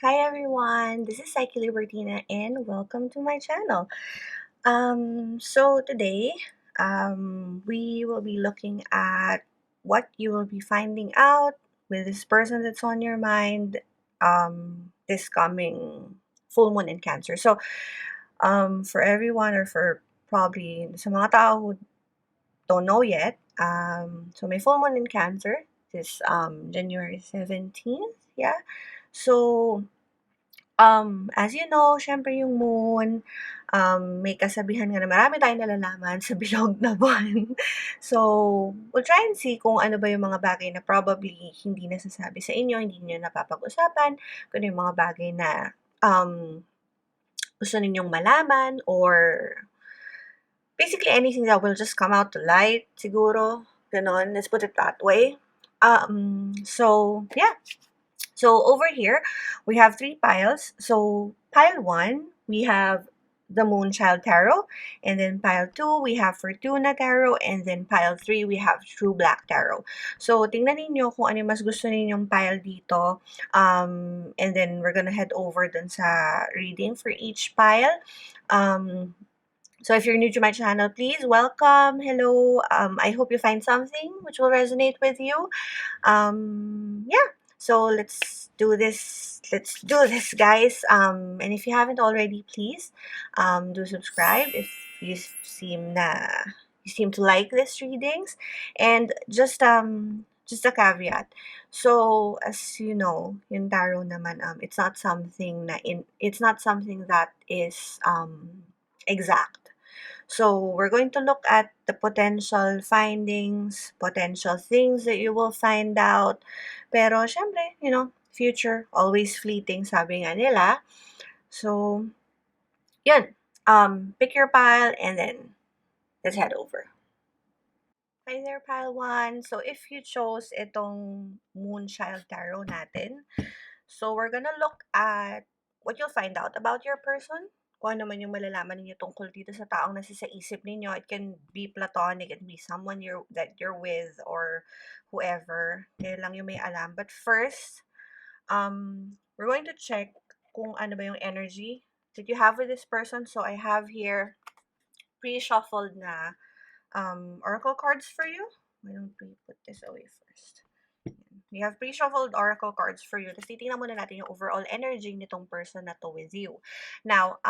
Hi everyone, this is Psyche Libertina and welcome to my channel. So today, we will be looking at what you will be finding out with this person that's on your mind this coming full moon in Cancer. So, for everyone or for probably sa mga tao who don't know yet, so may full moon in Cancer this January 17th, yeah. So, as you know, syempre yung moon, may kasabihan nga na marami tayong nalalaman sa bilog na buwan. So, we'll try and see kung ano ba yung mga bagay na probably hindi nasasabi sa inyo, hindi niyo napapag-usapan, kung ano yung mga bagay na um, gusto ninyong malaman or basically anything that will just come out to light, siguro. Ganon, let's put it that way. Yeah. So over here, we have three piles. So pile one, we have the Moonchild Tarot, and then pile two, we have Fortuna Tarot, and then pile three, we have True Black Tarot. So tingnan ninyo kung ano yung mas gusto ninyong pile dito, and then we're gonna head over dun sa reading for each pile. So if you're new to my channel, please welcome, hello. I hope you find something which will resonate with you. Yeah, so let's do this. Let's do this, guys. And if you haven't already, please do subscribe if you seem to like these readings. And just a caveat. So as you know, yung tarot naman it's not something that is exact. So we're going to look at the potential findings, potential things that you will find out. Pero syempre, future always fleeting, sabi nga nila. So, yun. Pick your pile and then let's head over. Hi there, pile 1. So, if you chose itong Moonchild Tarot natin, so we're gonna look at what you'll find out about your person, kung ano man yung malalaman ninyo tungkol dito sa taong nasa sa isip ninyo. It can be platonic, it can be someone that you're with or whoever. Kayo lang yung may alam. But first, we're going to check kung ano ba yung energy that you have with this person. So I have here pre-shuffled na oracle cards for you. Why don't we put this away first? We have pre-shuffled oracle cards for you. Tapos titingnan muna natin yung overall energy nitong person na to with you. Now,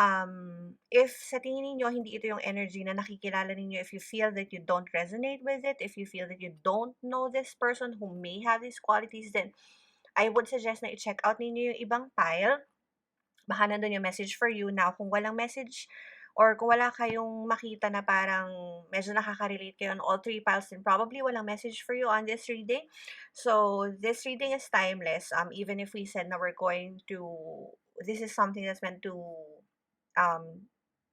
if sa tingin ninyo hindi ito yung energy na nakikilala ninyo, if you feel that you don't resonate with it, if you feel that you don't know this person who may have these qualities, then I would suggest na i-check out ninyo yung ibang pile. Baka nandun yung message for you. Now, kung walang message or kung wala kayong makita na parang medyo nakaka-relate kayo on all three piles, then probably walang message for you on this reading. So, this reading is timeless. Even if we said na this is something that's meant to um,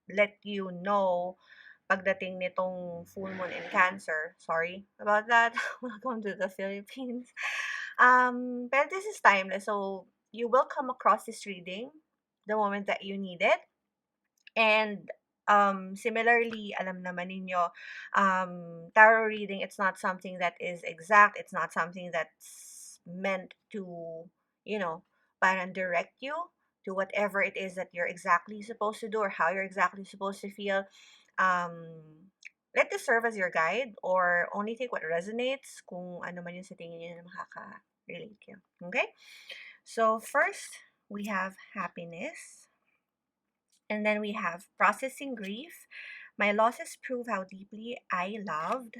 let you know pagdating nitong full moon in Cancer. Sorry about that. Welcome to the Philippines. But this is timeless. So, you will come across this reading the moment that you need it. And similarly, alam naman ninyo, tarot reading, it's not something that is exact. It's not something that's meant to, parang direct you to whatever it is that you're exactly supposed to do or how you're exactly supposed to feel. Let this serve as your guide or only take what resonates kung ano man yung sa tingin nyo na makaka-relate kayo. Okay? So, first, we have happiness. And then we have processing grief. My losses prove how deeply I loved.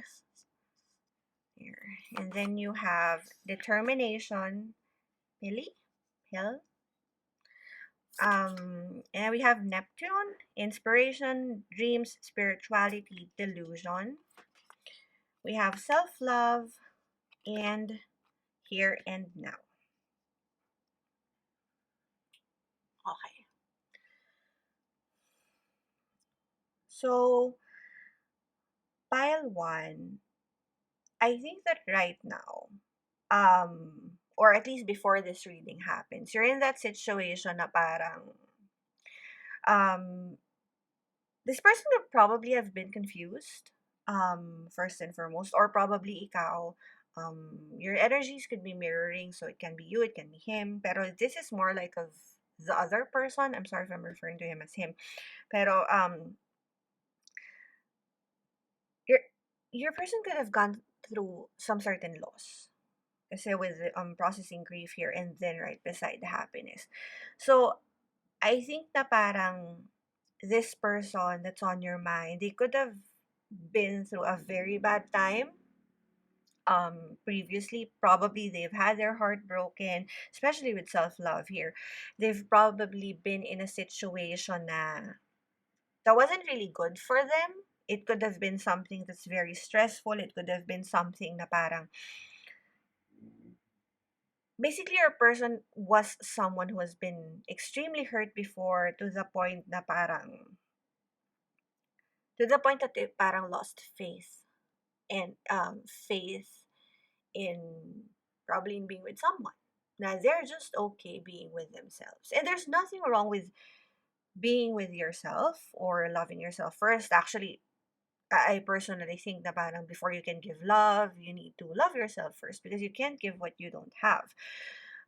Here. And then you have determination. Pili? Pill? And we have Neptune, inspiration, dreams, spirituality, delusion. We have self-love and here and now. Okay. So, pile 1, I think that right now, or at least before this reading happens, you're in that situation na parang, um, this person would probably have been confused, first and foremost, or probably ikaw, Your energies could be mirroring, so it can be you, it can be him. Pero this is more like of the other person. I'm sorry if I'm referring to him as him. Pero your your person could have gone through some certain loss. Kasi with processing grief here and then right beside the happiness. So I think na parang this person that's on your mind, they could have been through a very bad time previously. Probably they've had their heart broken, especially with self-love here. They've probably been in a situation that wasn't really good for them. It could have been something that's very stressful. It could have been something na parang basically your person was someone who has been extremely hurt before, to the point that they parang lost faith, and faith in probably in being with someone. Now they're just okay being with themselves. And there's nothing wrong with being with yourself or loving yourself first. Actually, I personally think that parang before you can give love, you need to love yourself first, because you can't give what you don't have.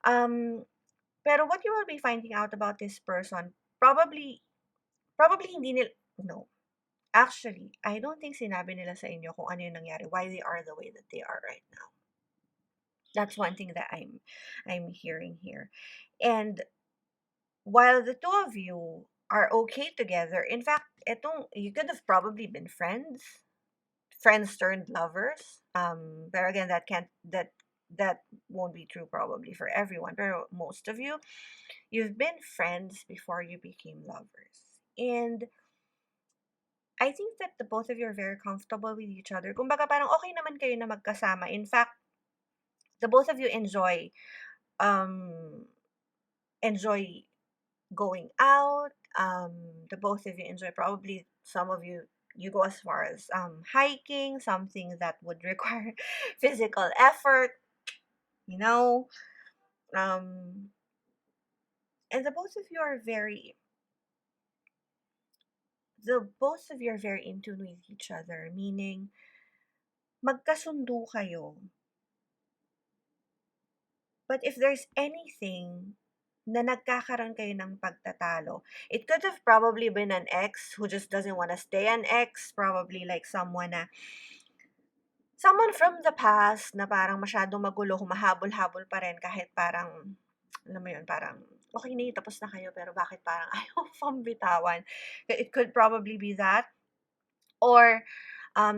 Um, pero what you will be finding out about this person, probably hindi nila, no. Actually, I don't think sinabi nila sa inyo kung ano yung nangyari, why they are the way that they are right now. That's one thing that I'm hearing here. And while the two of you are okay together, in fact, you could have probably been friends turned lovers. But again, that won't be true probably for everyone. But most of you, you've been friends before you became lovers. And I think that the both of you are very comfortable with each other. Kumbaga parang okay naman kayo na magkasama. In fact, the both of you um enjoy going out. The both of you enjoy, probably some of you go as far as hiking, something that would require physical effort, you know. Um, and the both of you are very in tune with each other, meaning magkasundo kayo. But if there's anything na nagkakaroon kayo ng pagtatalo, it could have probably been an ex who just doesn't want to stay an ex, probably like someone from the past na parang masyadong magulo, humahabol-habol pa rin kahit parang, alam mo yun, parang, okay na tapos na kayo, pero bakit parang ayaw pang bitawan? It could probably be that. Or,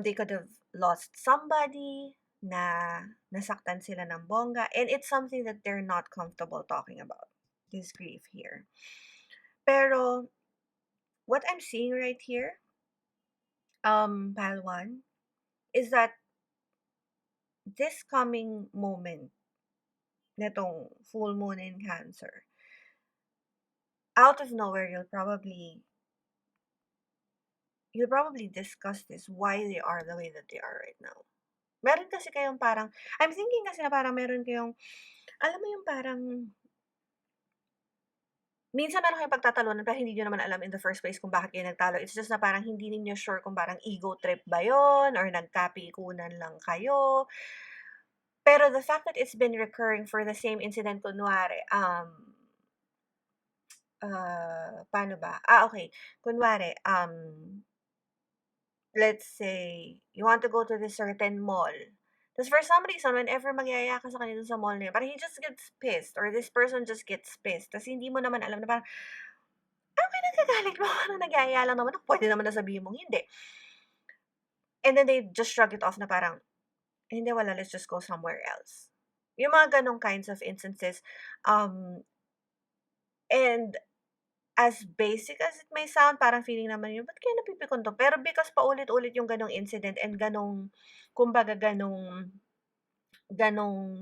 they could have lost somebody na nasaktan sila ng bongga, and it's something that they're not comfortable talking about, this grief here. Pero, what I'm seeing right here, pile one, is that this coming moment, netong full moon in Cancer, out of nowhere, you'll probably discuss this, why they are the way that they are right now. Meron kasi kayong parang, I'm thinking kasi na parang meron kayong, alam mo yung parang, minsan meron kayong pagtatalunan pero hindi nyo naman alam in the first place kung bakit kayo nagtalo. It's just na parang hindi ninyo sure kung parang ego trip ba yun or nagkapikunan lang kayo. Pero the fact that it's been recurring for the same incident, kunwari, paano ba? Okay. Kunwari, let's say, you want to go to this certain mall. Tapos for some reason, whenever magyaya ka sa kanya dun sa mall na yun, parang he just gets pissed or this person just gets pissed. Tapos hindi mo naman alam na parang, ano kayo nagkagalit mo? Parang nagyaya lang naman. Pwede naman na sabihin mong hindi. And then they just shrug it off na parang, hindi, wala, let's just go somewhere else. Yung mga ganong kinds of instances. And as basic as it may sound, parang feeling naman yun, ba't kaya napipikon to? Pero because paulit-ulit yung ganong incident and kumbaga ganong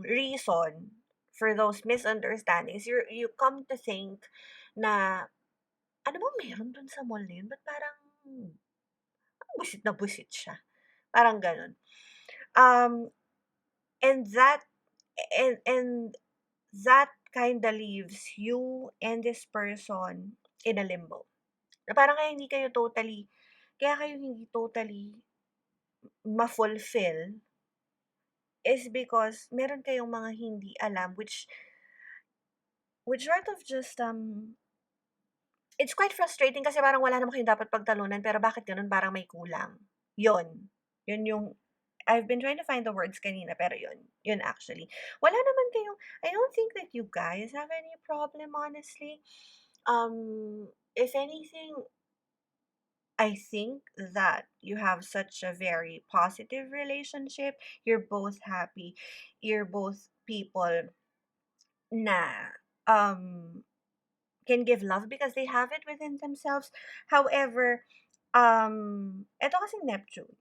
reason for those misunderstandings, you come to think na, ano ba meron dun sa mall na yun? Ba't parang, busit na busit siya? Parang ganon. And and that kinda leaves you and this person in a limbo. Na parang kaya kayo hindi totally ma-fulfill is because meron kayong mga hindi alam, which sort of just, it's quite frustrating kasi parang wala naman kayong dapat pagtalunan pero bakit gano'n, parang may kulang. Yun. Yun yung I've been trying to find the words kanina pero yun actually. Wala naman kayong I don't think that you guys have any problem honestly. If anything, I think that you have such a very positive relationship. You're both happy. You're both people na um can give love because they have it within themselves. However, eto kasing Neptune.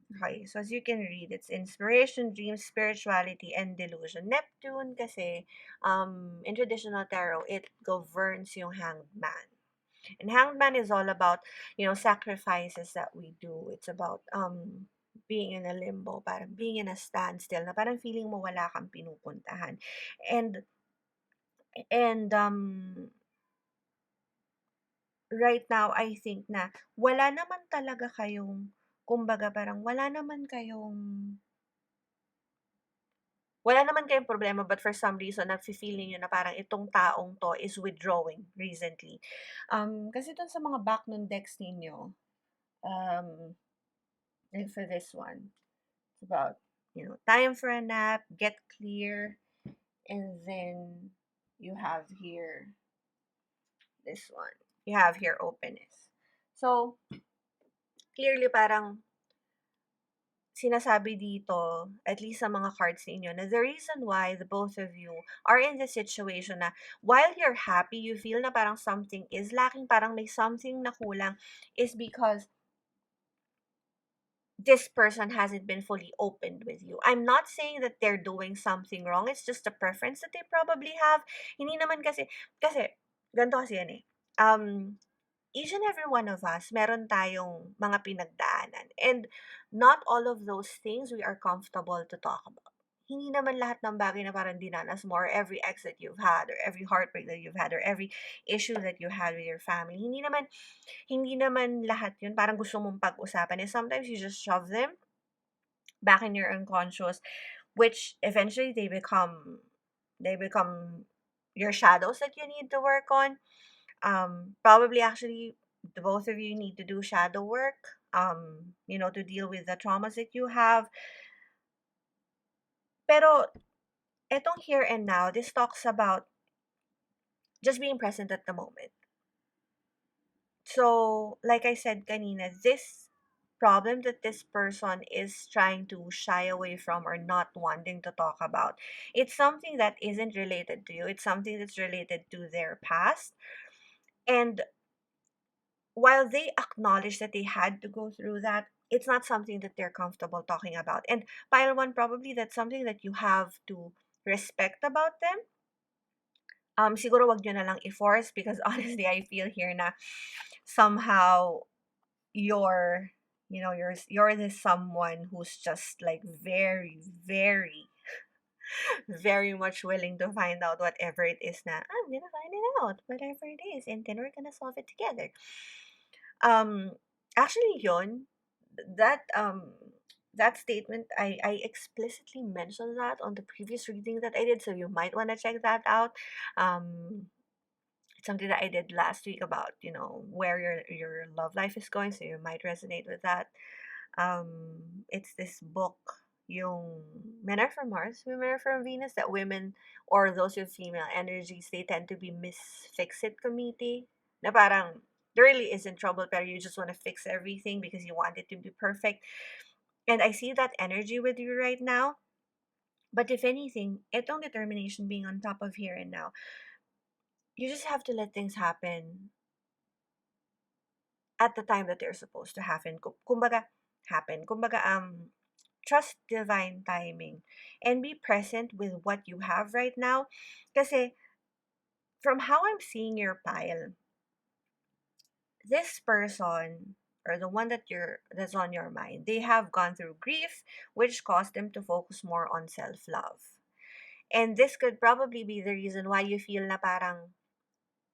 Okay, so as you can read, it's inspiration, dreams, spirituality, and delusion. Neptune kasi, in traditional tarot, it governs yung hanged man. And hanged man is all about, sacrifices that we do. It's about, being in a limbo, parang being in a standstill, na parang feeling mo wala kang pinupuntahan. And, and right now, I think na wala naman talaga kayong, kumbaga parang wala naman kayong problema, but for some reason, nafe-feel ninyo na parang itong taong 'to is withdrawing recently. Kasi dun sa mga back nung decks ninyo, like for this one, it's about, time for a nap, get clear, and then you have here this one. You have here openness. So, clearly parang sinasabi dito, at least sa mga cards ninyo, na the reason why the both of you are in this situation na while you're happy, you feel na parang something is lacking, parang may something na kulang, is because this person hasn't been fully opened with you. I'm not saying that they're doing something wrong. It's just a preference that they probably have. Hindi naman kasi, ganito kasi yan eh. Each and every one of us, meron tayong mga pinagdaanan. And not all of those things we are comfortable to talk about. Hindi naman lahat ng bagay na parang dinanas mo, or every ex that you've had, or every heartbreak that you've had, or every issue that you had with your family. Hindi naman lahat yun parang gusto mong pag-usapan. And sometimes you just shove them back in your unconscious, which eventually they become your shadows that you need to work on. Probably actually the both of you need to do shadow work, to deal with the traumas that you have. Pero etong here and now, this talks about just being present at the moment. So, like I said kanina, this problem that this person is trying to shy away from or not wanting to talk about, it's something that isn't related to you. It's something that's related to their past. And while they acknowledge that they had to go through that, it's not something that they're comfortable talking about. And pile one, probably that's something that you have to respect about them. Siguro wag nyo na lang i-force because honestly, I feel here na somehow you're, you're this someone who's just like very, very, very much willing to find out whatever it is na, I'm gonna find it out, whatever it is, and then we're gonna solve it together. Um, Actually, that statement, I explicitly mentioned that on the previous reading that I did, so you might want to check that out. Um, it's something that I did last week about, where your love life is going, so you might resonate with that. It's this book, yung Men Are From Mars, Women Are From Venus, that women or those with female energies, they tend to be Miss Fix-It committee. Na parang, there really isn't trouble, pero you just want to fix everything because you want it to be perfect. And I see that energy with you right now. But if anything, itong determination being on top of here and now, you just have to let things happen at the time that they're supposed to happen. Kumbaga, trust divine timing and be present with what you have right now. Kasi from how I'm seeing your pile, this person or the one that's on your mind, they have gone through grief, which caused them to focus more on self-love. And this could probably be the reason why you feel na parang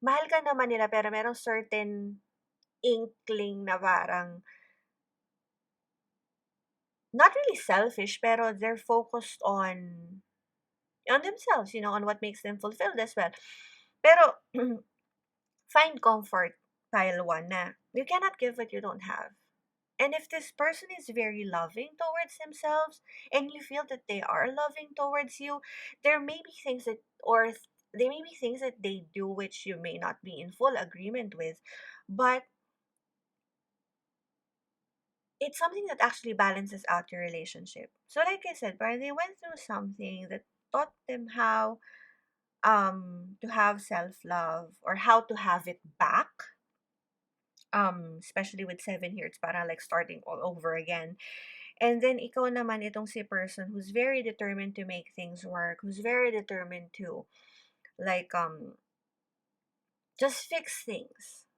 mahal ka naman nila pero merong certain inkling na parang not really selfish, pero they're focused on themselves, on what makes them fulfilled as well. Pero find comfort, pile one, na you cannot give what you don't have. And if this person is very loving towards themselves and you feel that they are loving towards you, there may be things that, there may be things that they do which you may not be in full agreement with, but it's something that actually balances out your relationship. So, like I said, but they went through something that taught them how to have self love or how to have it back. Especially with 7 here, it's para like starting all over again. And then ikaw naman itong si person who's very determined to make things work, who's very determined to like just fix things.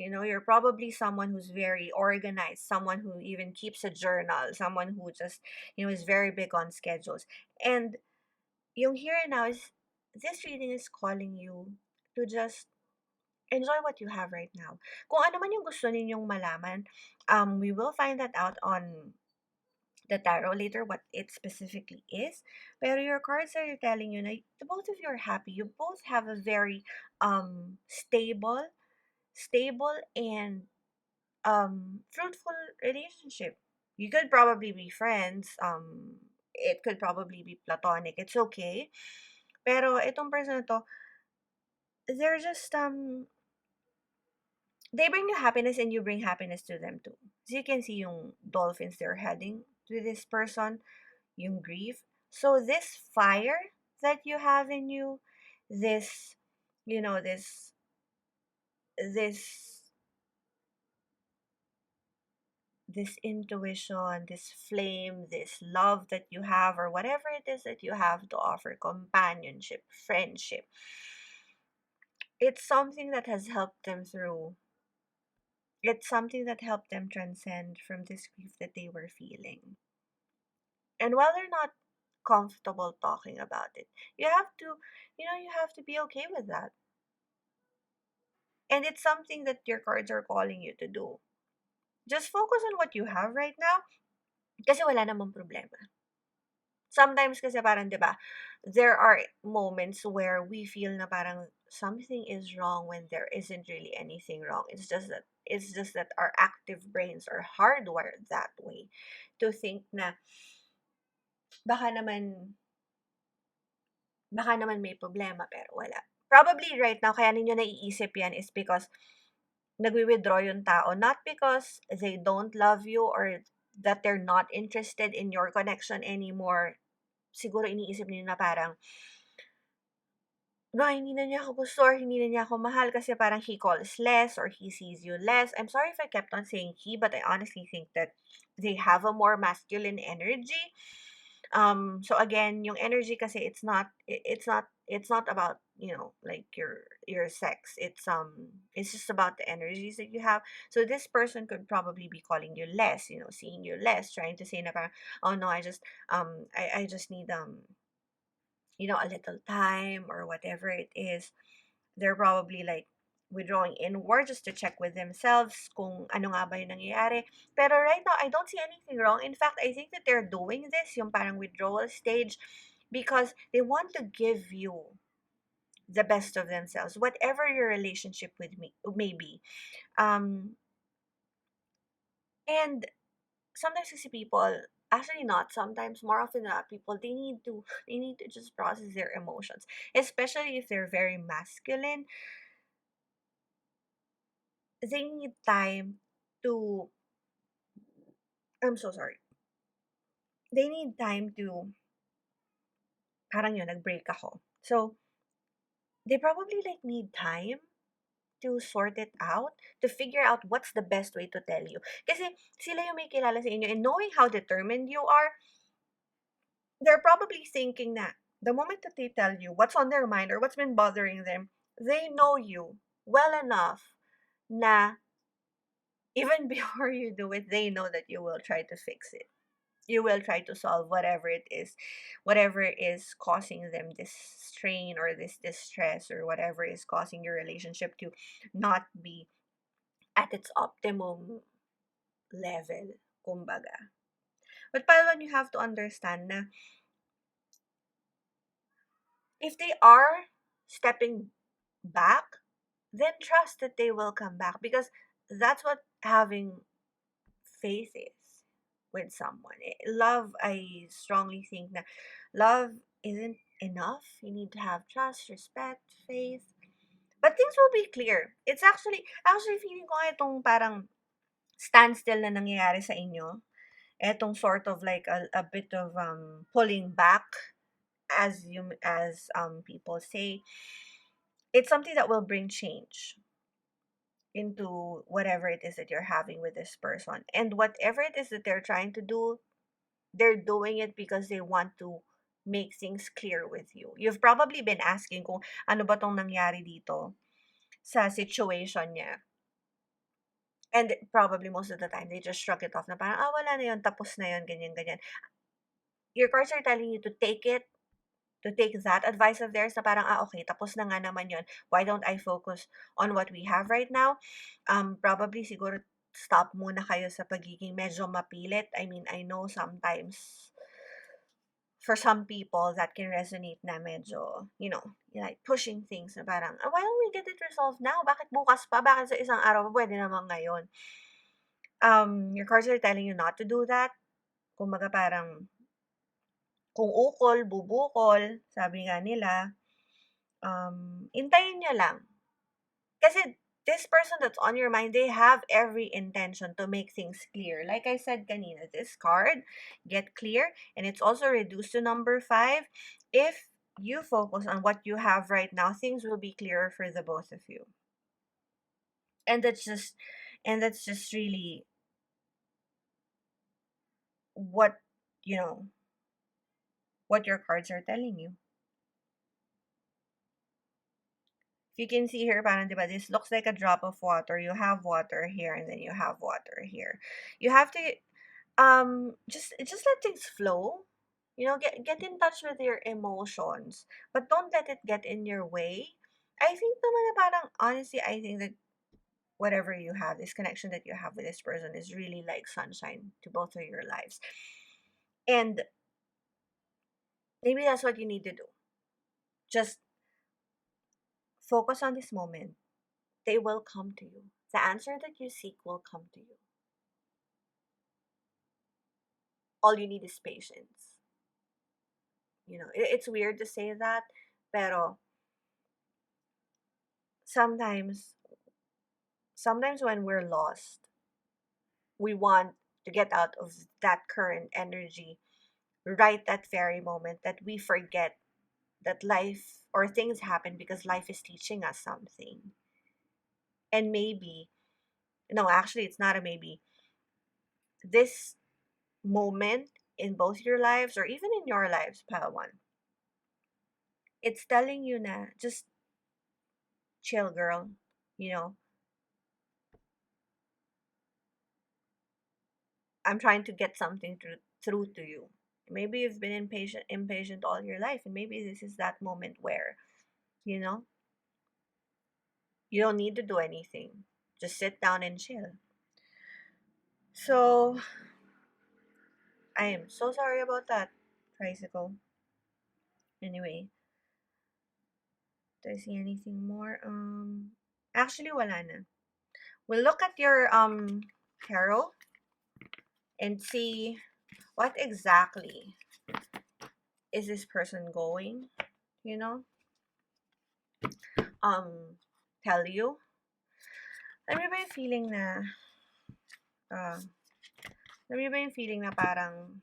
You're probably someone who's very organized, someone who even keeps a journal, someone who just, is very big on schedules. And yung here and now is this reading is calling you to just enjoy what you have right now. Kung ano man yung gusto ninyong malaman, we will find that out on the tarot later, what it specifically is. Pero your cards are telling you na the both of you are happy. You both have a very stable and fruitful relationship. You could probably be friends. It could probably be platonic. It's okay. Pero itong person na to, they're just they bring you happiness and you bring happiness to them too. So you can see yung dolphins they're heading to this person, yung grief. So this fire that you have in you, this, you know, this this intuition, this flame, this love that you have, or whatever it is that you have to offer, companionship, friendship. It's something that has helped them through. It's something that helped them transcend from this grief that they were feeling. And while they're not comfortable talking about it, you have to be okay with that. And it's something that your cards are calling you to do. Just focus on what you have right now kasi wala namang problema. Sometimes kasi parang 'di ba, there are moments where we feel na parang something is wrong when there isn't really anything wrong. It's just that our active brains are hardwired that way to think na baka naman baka naman may problema pero wala. Probably right now kaya ninyo naiisip 'yan is because nagwi-withdraw yung tao, not because they don't love you or that they're not interested in your connection anymore. Siguro iniisip niyo na parang, "Ba, hindi na niya ako gusto or hindi na niya ako mahal kasi parang he calls less or he sees you less." I'm sorry if I kept on saying he, but I honestly think that they have a more masculine energy. So again, yung energy kasi it's not about, like your sex. It's just about the energies that you have. So this person could probably be calling you less, seeing you less, trying to say na parang, "Oh no, I just need a little time," or whatever it is. They're probably like withdrawing inward just to check with themselves kung ano nga ba yung nangyayari. Pero right now, I don't see anything wrong. In fact, I think that they're doing this, yung parang withdrawal stage, because they want to give you the best of themselves, whatever your relationship with me may be. Um, and sometimes kasi people, actually not sometimes, more often than not, people they need to just process their emotions, especially if they're very masculine. They need time to I'm so sorry. They need time to parang yun, nag-break ako. So, they probably like need time to sort it out, to figure out what's the best way to tell you. Kasi sila yung may kilala sa inyo and knowing how determined you are, they're probably thinking na the moment that they tell you what's on their mind or what's been bothering them, they know you well enough na even before you do it, they know that you will try to fix it. You will try to solve whatever is causing them this strain or this distress or whatever is causing your relationship to not be at its optimum level, kumbaga. But pile 1, you have to understand na if they are stepping back, then trust that they will come back, because that's what having faith is with someone. Love, I strongly think that love isn't enough. You need to have trust, respect, faith. But things will be clear. It's actually feeling ko nga itong parang standstill na nangyayari sa inyo. Etong sort of like a bit of pulling back, as people say, it's something that will bring change into whatever it is that you're having with this person. And whatever it is that they're trying to do, they're doing it because they want to make things clear with you. You've probably been asking kung ano ba tong nangyari dito sa situation niya. And probably most of the time, they just shrug it off na parang, wala na yun, tapos na yun, ganyan, ganyan. Your cards are telling you to take it, to take that advice of theirs na parang, okay, tapos na nga naman yun. Why don't I focus on what we have right now? Probably siguro stop muna kayo sa pagiging medyo mapilit. I mean, I know sometimes for some people that can resonate na medyo, like pushing things na parang, why don't we get it resolved now? Bakit bukas pa? Bakit sa isang araw pa? Pwede naman ngayon. Your cards are telling you not to do that. Kumbaga parang, kung ukol, bubukol, sabi nga nila, intayin nyo lang. Kasi this person that's on your mind, they have every intention to make things clear. Like I said kanina, this card, get clear, and it's also reduced to number 5. If you focus on what you have right now, things will be clearer for the both of you. And that's just really what, what your cards are telling you. If you can see here, parang, diba, this looks like a drop of water. You have water here, and then you have water here. You have to just let things flow. Get in touch with your emotions, but don't let it get in your way. I think naman na parang, honestly, I think that whatever you have, this connection that you have with this person is really like sunshine to both of your lives. And maybe that's what you need to do. Just focus on this moment. They will come to you. The answer that you seek will come to you. All you need is patience. It's weird to say that, pero sometimes when we're lost, we want to get out of that current energy right that very moment, that we forget that life or things happen because life is teaching us something. And maybe, no, actually, it's not a maybe. This moment in both your lives, or even in your lives, Palawan, it's telling you na, just chill, girl. I'm trying to get something through to you. Maybe you've been impatient all your life, and maybe this is that moment where, you know, you don't need to do anything. Just sit down and chill. So, I am so sorry about that, tricycle. Anyway, do I see anything more? Actually, wala na. We'll look at your tarot and see what exactly is this person going, you know, tell you. Alam mo ba yung feeling na, uh, alam mo ba yung feeling na parang,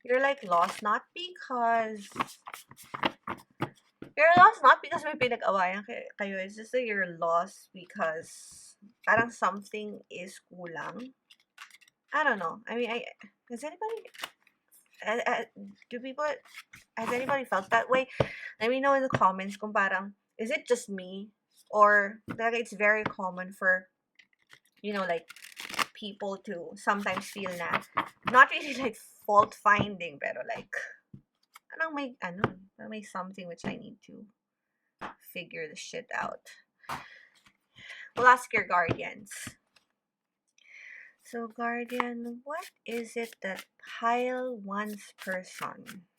you're like lost, not because may pinag-awayan kayo, it's just that you're lost because parang something is kulang. I don't know. I mean, has anybody, has anybody felt that way? Let me know in the comments kung parang, is it just me? Or that it's very common for, like, people to sometimes feel na, not really like fault finding, pero like, parang may something which I need to figure the shit out. We'll ask your guardians. So, Guardian, what is it that pile one's person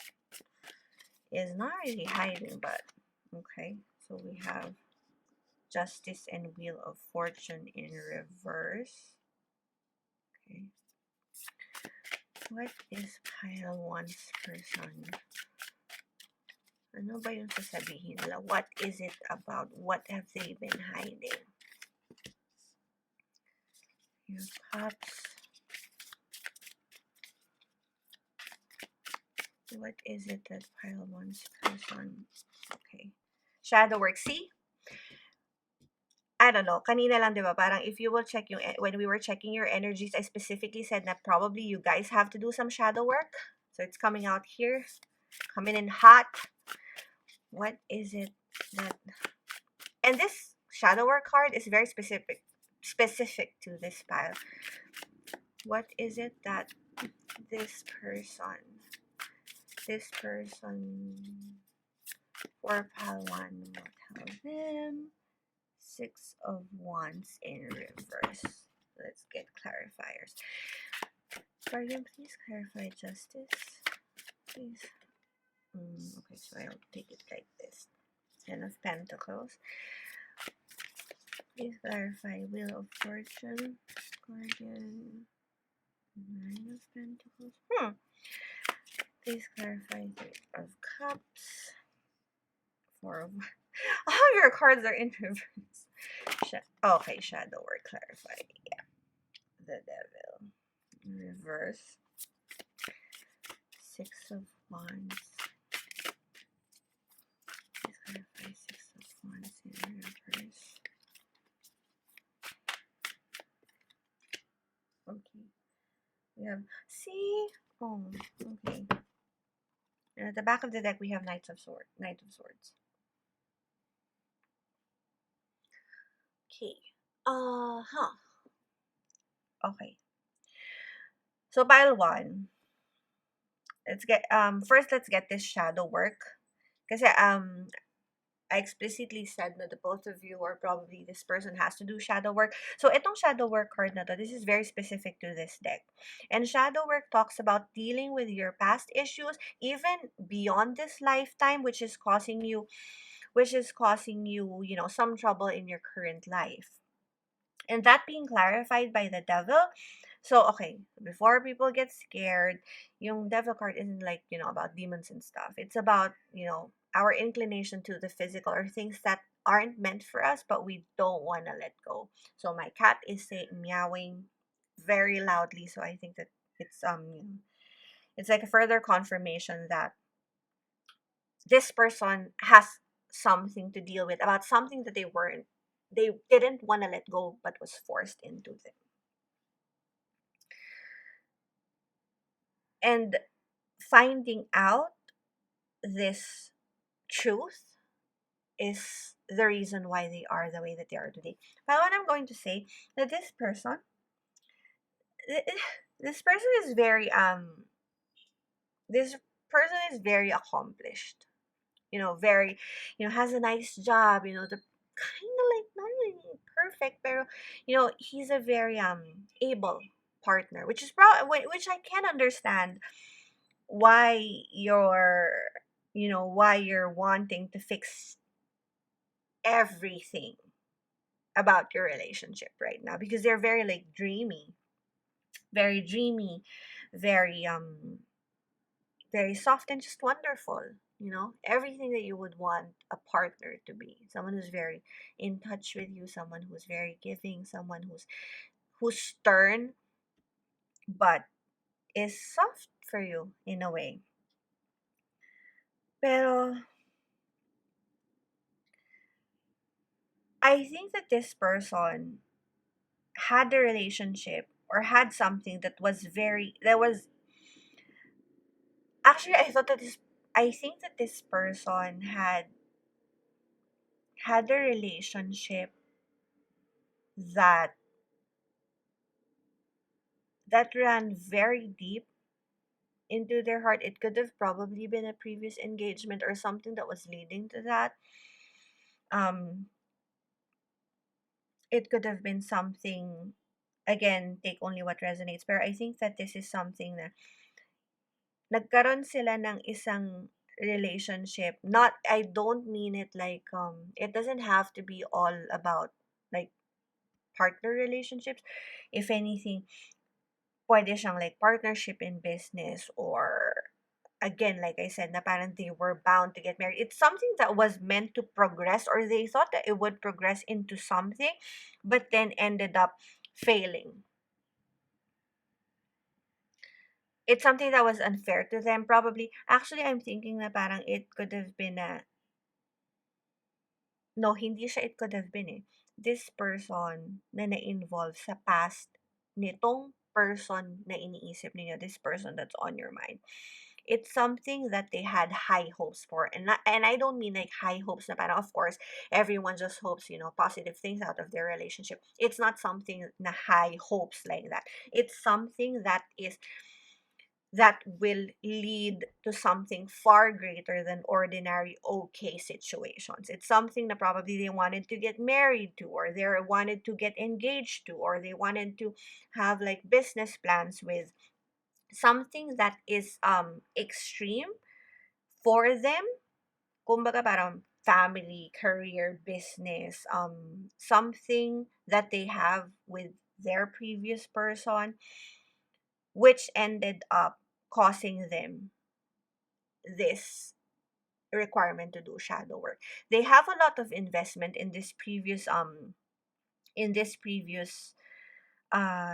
is not really hiding, but okay. So we have Justice and Wheel of Fortune in reverse. Okay. What is pile one's person? Ano ba yung sasabihin nila? What is it about? What have they been hiding? Your cups. What is it that pile one's person? Okay. Shadow work. See? I don't know. Kanina lang, di ba? Parang if you will check yung, when we were checking your energies, I specifically said that probably you guys have to do some shadow work. So it's coming out here. Coming in hot. What is it that... And this shadow work card is very specific to this pile. What is it that this person for pile 1 will tell them? 6 of Wands in reverse. Let's get clarifiers. Guardian, please clarify justice. Please. Okay, so I'll take it like this. 10 of Pentacles. Please clarify Wheel of Fortune. Guardian. 9 of Pentacles. Please clarify 3 of Cups. 4 of... All of your cards are in reverse. Okay, shadow work clarified. Yeah. The Devil. In reverse. 6 of Wands. Please clarify 6 of Wands in reverse. Okay. We have... See? Oh, okay. And at the back of the deck, we have Knight of Swords. Okay. Okay. So pile 1. Let's get first let's get this shadow work. Kasi I explicitly said that the both of you or probably this person has to do shadow work. So itong shadow work card na to, this is very specific to this deck. And shadow work talks about dealing with your past issues even beyond this lifetime, which is causing you, you know, some trouble in your current life. And that being clarified by the Devil. So, okay, before people get scared, yung Devil card isn't like, you know, about demons and stuff. It's about, you know, our inclination to the physical or things that aren't meant for us, but we don't want to let go. So, my cat is meowing very loudly. So, I think that it's, it's like a further confirmation that this person has something to deal with about something that they didn't want to let go but was forced into them. And finding out this truth is the reason why they are the way that they are today. But what I'm going to say that this person is very accomplished. You know, very, you know, has a nice job, you know, the kind of like not really perfect, pero you know, he's a very able partner, which is which I can understand why you're wanting to fix everything about your relationship right now, because they're very like very dreamy, very very soft and just wonderful. You know, everything that you would want a partner to be. Someone who's very in touch with you, someone who's very giving, someone who's stern but is soft for you in a way. Pero I think that this person had a relationship or had something that was actually I think that this person had a relationship that ran very deep into their heart. It could have probably been a previous engagement or something that was leading to that. Um, it could have been something again, take only what resonates. Pero I think that this is something na nagkaroon sila ng isang relationship. Not, I don't mean it like, it doesn't have to be all about like partner relationships. If anything, pwede siyang like partnership in business, or again, like I said, na parang they were bound to get married. It's something that was meant to progress, or they thought that it would progress into something, but then ended up failing. It's something that was unfair to them, probably. Actually, I'm thinking na parang it could have been a, no, hindi siya it could have been eh. This person na na-involve sa past nitong person na iniisip niyo, this person that's on your mind. It's something that they had high hopes for. And I don't mean like high hopes na parang, of course, everyone just hopes, positive things out of their relationship. It's not something na high hopes like that. It's something that will lead to something far greater than ordinary okay situations. It's something that probably they wanted to get married to, or they wanted to get engaged to, or they wanted to have like business plans with, something that is extreme for them. Kumbaga parang family, career, business, something that they have with their previous person, which ended up causing them this requirement to do shadow work. They have a lot of investment in this previous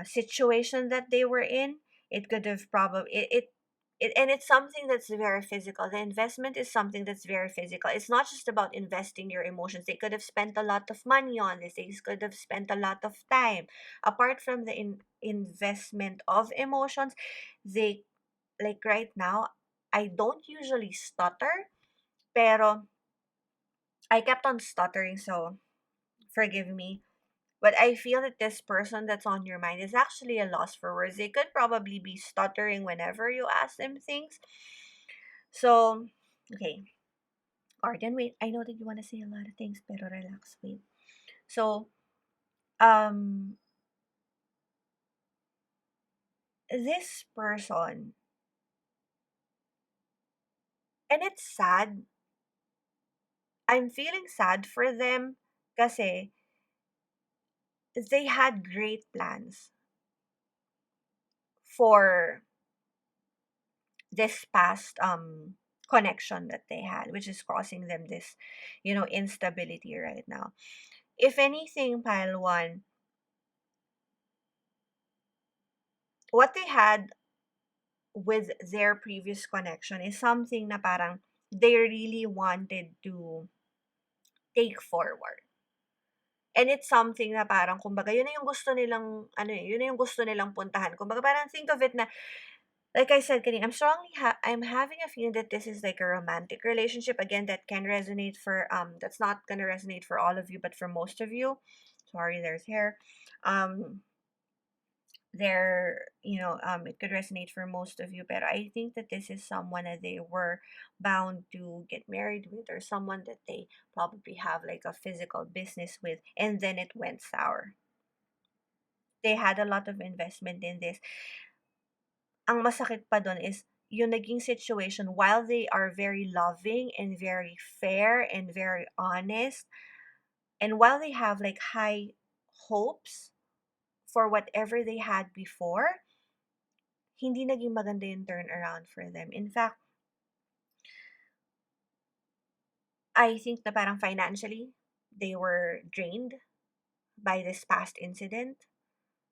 situation that they were in. It could have probably and it's something that's very physical. The investment is something that's very physical. It's not just about investing your emotions. They could have spent a lot of money on this. They could have spent a lot of time. Apart from the investment of emotions, they, like right now, I don't usually stutter, pero I kept on stuttering, so forgive me. But I feel that this person that's on your mind is actually a loss for words. They could probably be stuttering whenever you ask them things. So, okay. Arden, wait. I know that you want to say a lot of things, pero relax, wait. So, um, this person, and it's sad. I'm feeling sad for them kasi they had great plans for this past connection that they had, which is causing them this, instability right now. If anything, pile one, what they had with their previous connection is something na parang they really wanted to take forward. And it's something na parang, kumbaga, yun na yung gusto nilang, yun na yung gusto nilang puntahan. Kumbaga, parang think of it na, like I said kanina, I'm having a feeling that this is like a romantic relationship. Again, that can resonate for, that's not gonna resonate for all of you, but for most of you. Sorry, there's hair. Um, it could resonate for most of you, but I think that this is someone that they were bound to get married with, or someone that they probably have like a physical business with, and then it went sour. They had a lot of investment in this. Ang masakit pa dun is yung naging situation, while they are very loving and very fair and very honest, and while they have like high hopes for whatever they had before, hindi naging maganda yung turn around for them. In fact, I think na parang financially, they were drained by this past incident.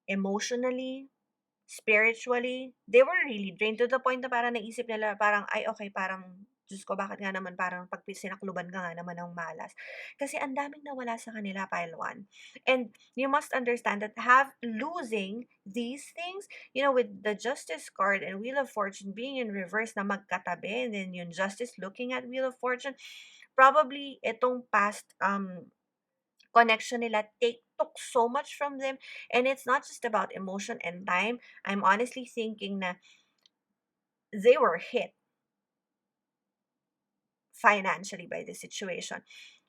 Emotionally, spiritually, they were really drained to the point na parang naisip nila, parang, ay, okay, parang, Diyos ko, bakit nga naman parang pag sinakluban ka nga naman ng malas? Kasi ang daming nawala sa kanila, pile one. And you must understand that losing these things, with the Justice card and Wheel of Fortune being in reverse na magkatabi, and then yung Justice looking at Wheel of Fortune, probably itong past connection nila took so much from them. And it's not just about emotion and time. I'm honestly thinking na they were hit financially by the situation.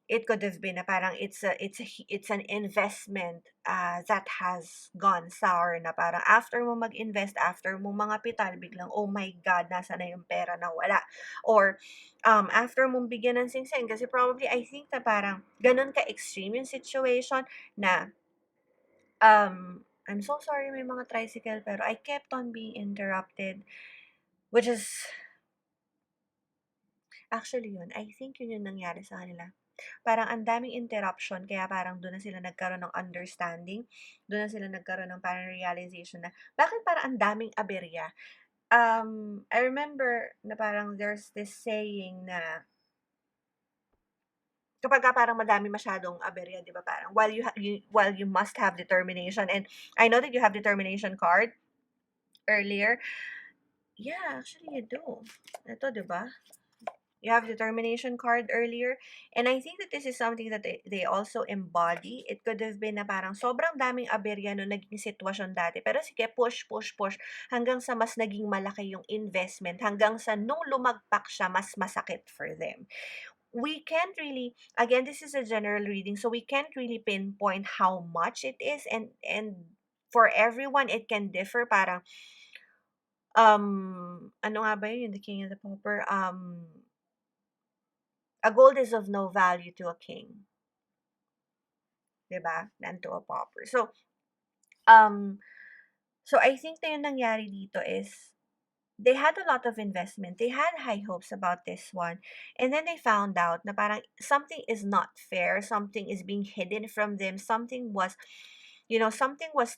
It could have been na parang it's an investment that has gone sour, na parang after mo mag-invest, after mo mga pital, biglang, oh my God, nasa na yung pera na wala. Or after mong bigyan ng singsing, kasi probably I think na parang ganun ka-extreme yung situation na I'm so sorry, may mga tricycle, pero I kept on being interrupted, which is actually yun. I think yun yung nangyari sa kanila. Parang ang daming interruption, kaya parang doon na sila nagkaroon ng understanding, doon na sila nagkaroon ng parang realization na, bakit parang ang daming aberya? I remember na parang there's this saying na, kapag ka parang madami masyadong aberya, 'di ba, parang while you must have determination, and I know that you have determination card earlier. Yeah, actually you do. Ito, 'di ba? You have determination card earlier. And I think that this is something that they also embody. It could have been na parang sobrang daming aberya no naging sitwasyon dati. Pero sige, push, push, push. Hanggang sa mas naging malaki yung investment. Hanggang sa nung lumagpak siya, mas masakit for them. We can't really, again, this is a general reading, so we can't really pinpoint how much it is. And for everyone, it can differ. Parang, ano nga ba yun? The King and the Pauper. A gold is of no value to a king, 'di ba? Than to a pauper. Um, so I think na yung nangyari dito is they had a lot of investment. They had high hopes about this one. And then they found out na parang something is not fair, something is being hidden from them, something was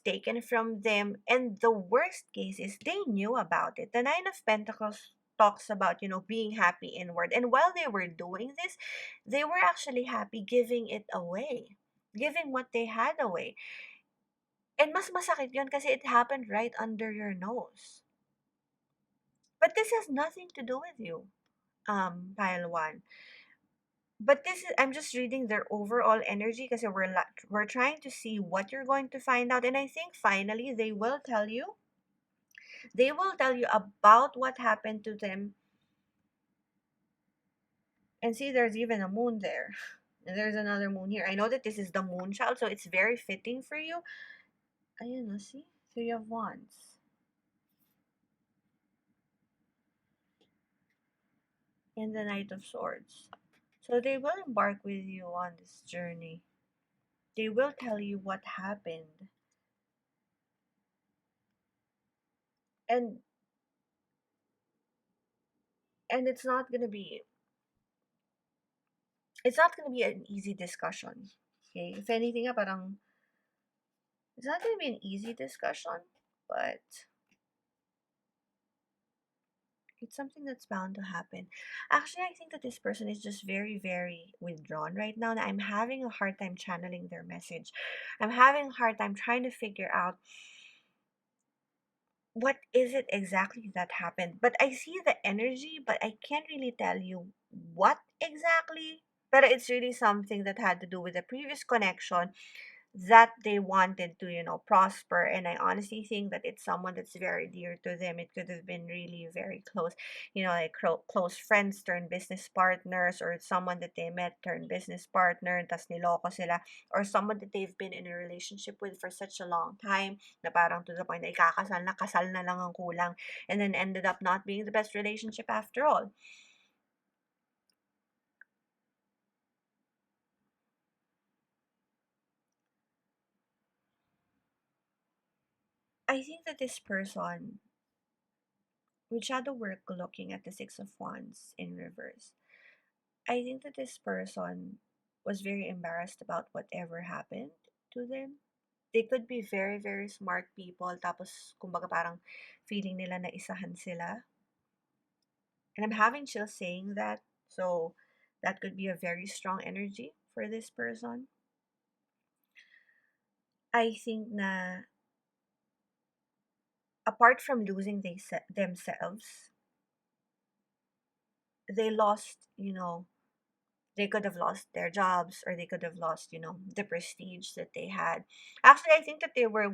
taken from them. And the worst case is they knew about it. The Nine of Pentacles talks about, being happy inward. And while they were doing this, they were actually happy giving it away, giving what they had away. And mas masakit yun kasi it happened right under your nose. But this has nothing to do with you, pile one. But this is, I'm just reading their overall energy because we're trying to see what you're going to find out. And I think finally they will tell you about what happened to them. And see, there's even a moon there. And there's another moon here. I know that this is the moon child, so it's very fitting for you. Ayun, no, see? Three of Wands. And the Knight of Swords. So they will embark with you on this journey. They will tell you what happened. And and it's not gonna be an easy discussion. Okay? If anything, parang it's not gonna be an easy discussion, but it's something that's bound to happen. Actually, I think that this person is just very, very withdrawn right now. And I'm having a hard time channeling their message. I'm having a hard time trying to figure out what is it exactly that happened. But I see the energy, but I can't really tell you what exactly. But it's really something that had to do with the previous connection that they wanted to, prosper. And I honestly think that it's someone that's very dear to them. It could have been really very close, like close friends turned business partners, or someone that they met turned business partner, tas niloko sila, or someone that they've been in a relationship with for such a long time, na parang to the point na kasal na lang ang kulang, and then ended up not being the best relationship after all. I think that this person, with shadow work looking at the Six of Wands in reverse, I think that this person was very embarrassed about whatever happened to them. They could be very, very smart people, tapos, kumbaga parang feeling nila na isahan sila. And I'm having chills saying that, so that could be a very strong energy for this person. I think na, apart from losing themselves, they lost, they could have lost their jobs, or they could have lost, the prestige that they had. Actually, I think that they were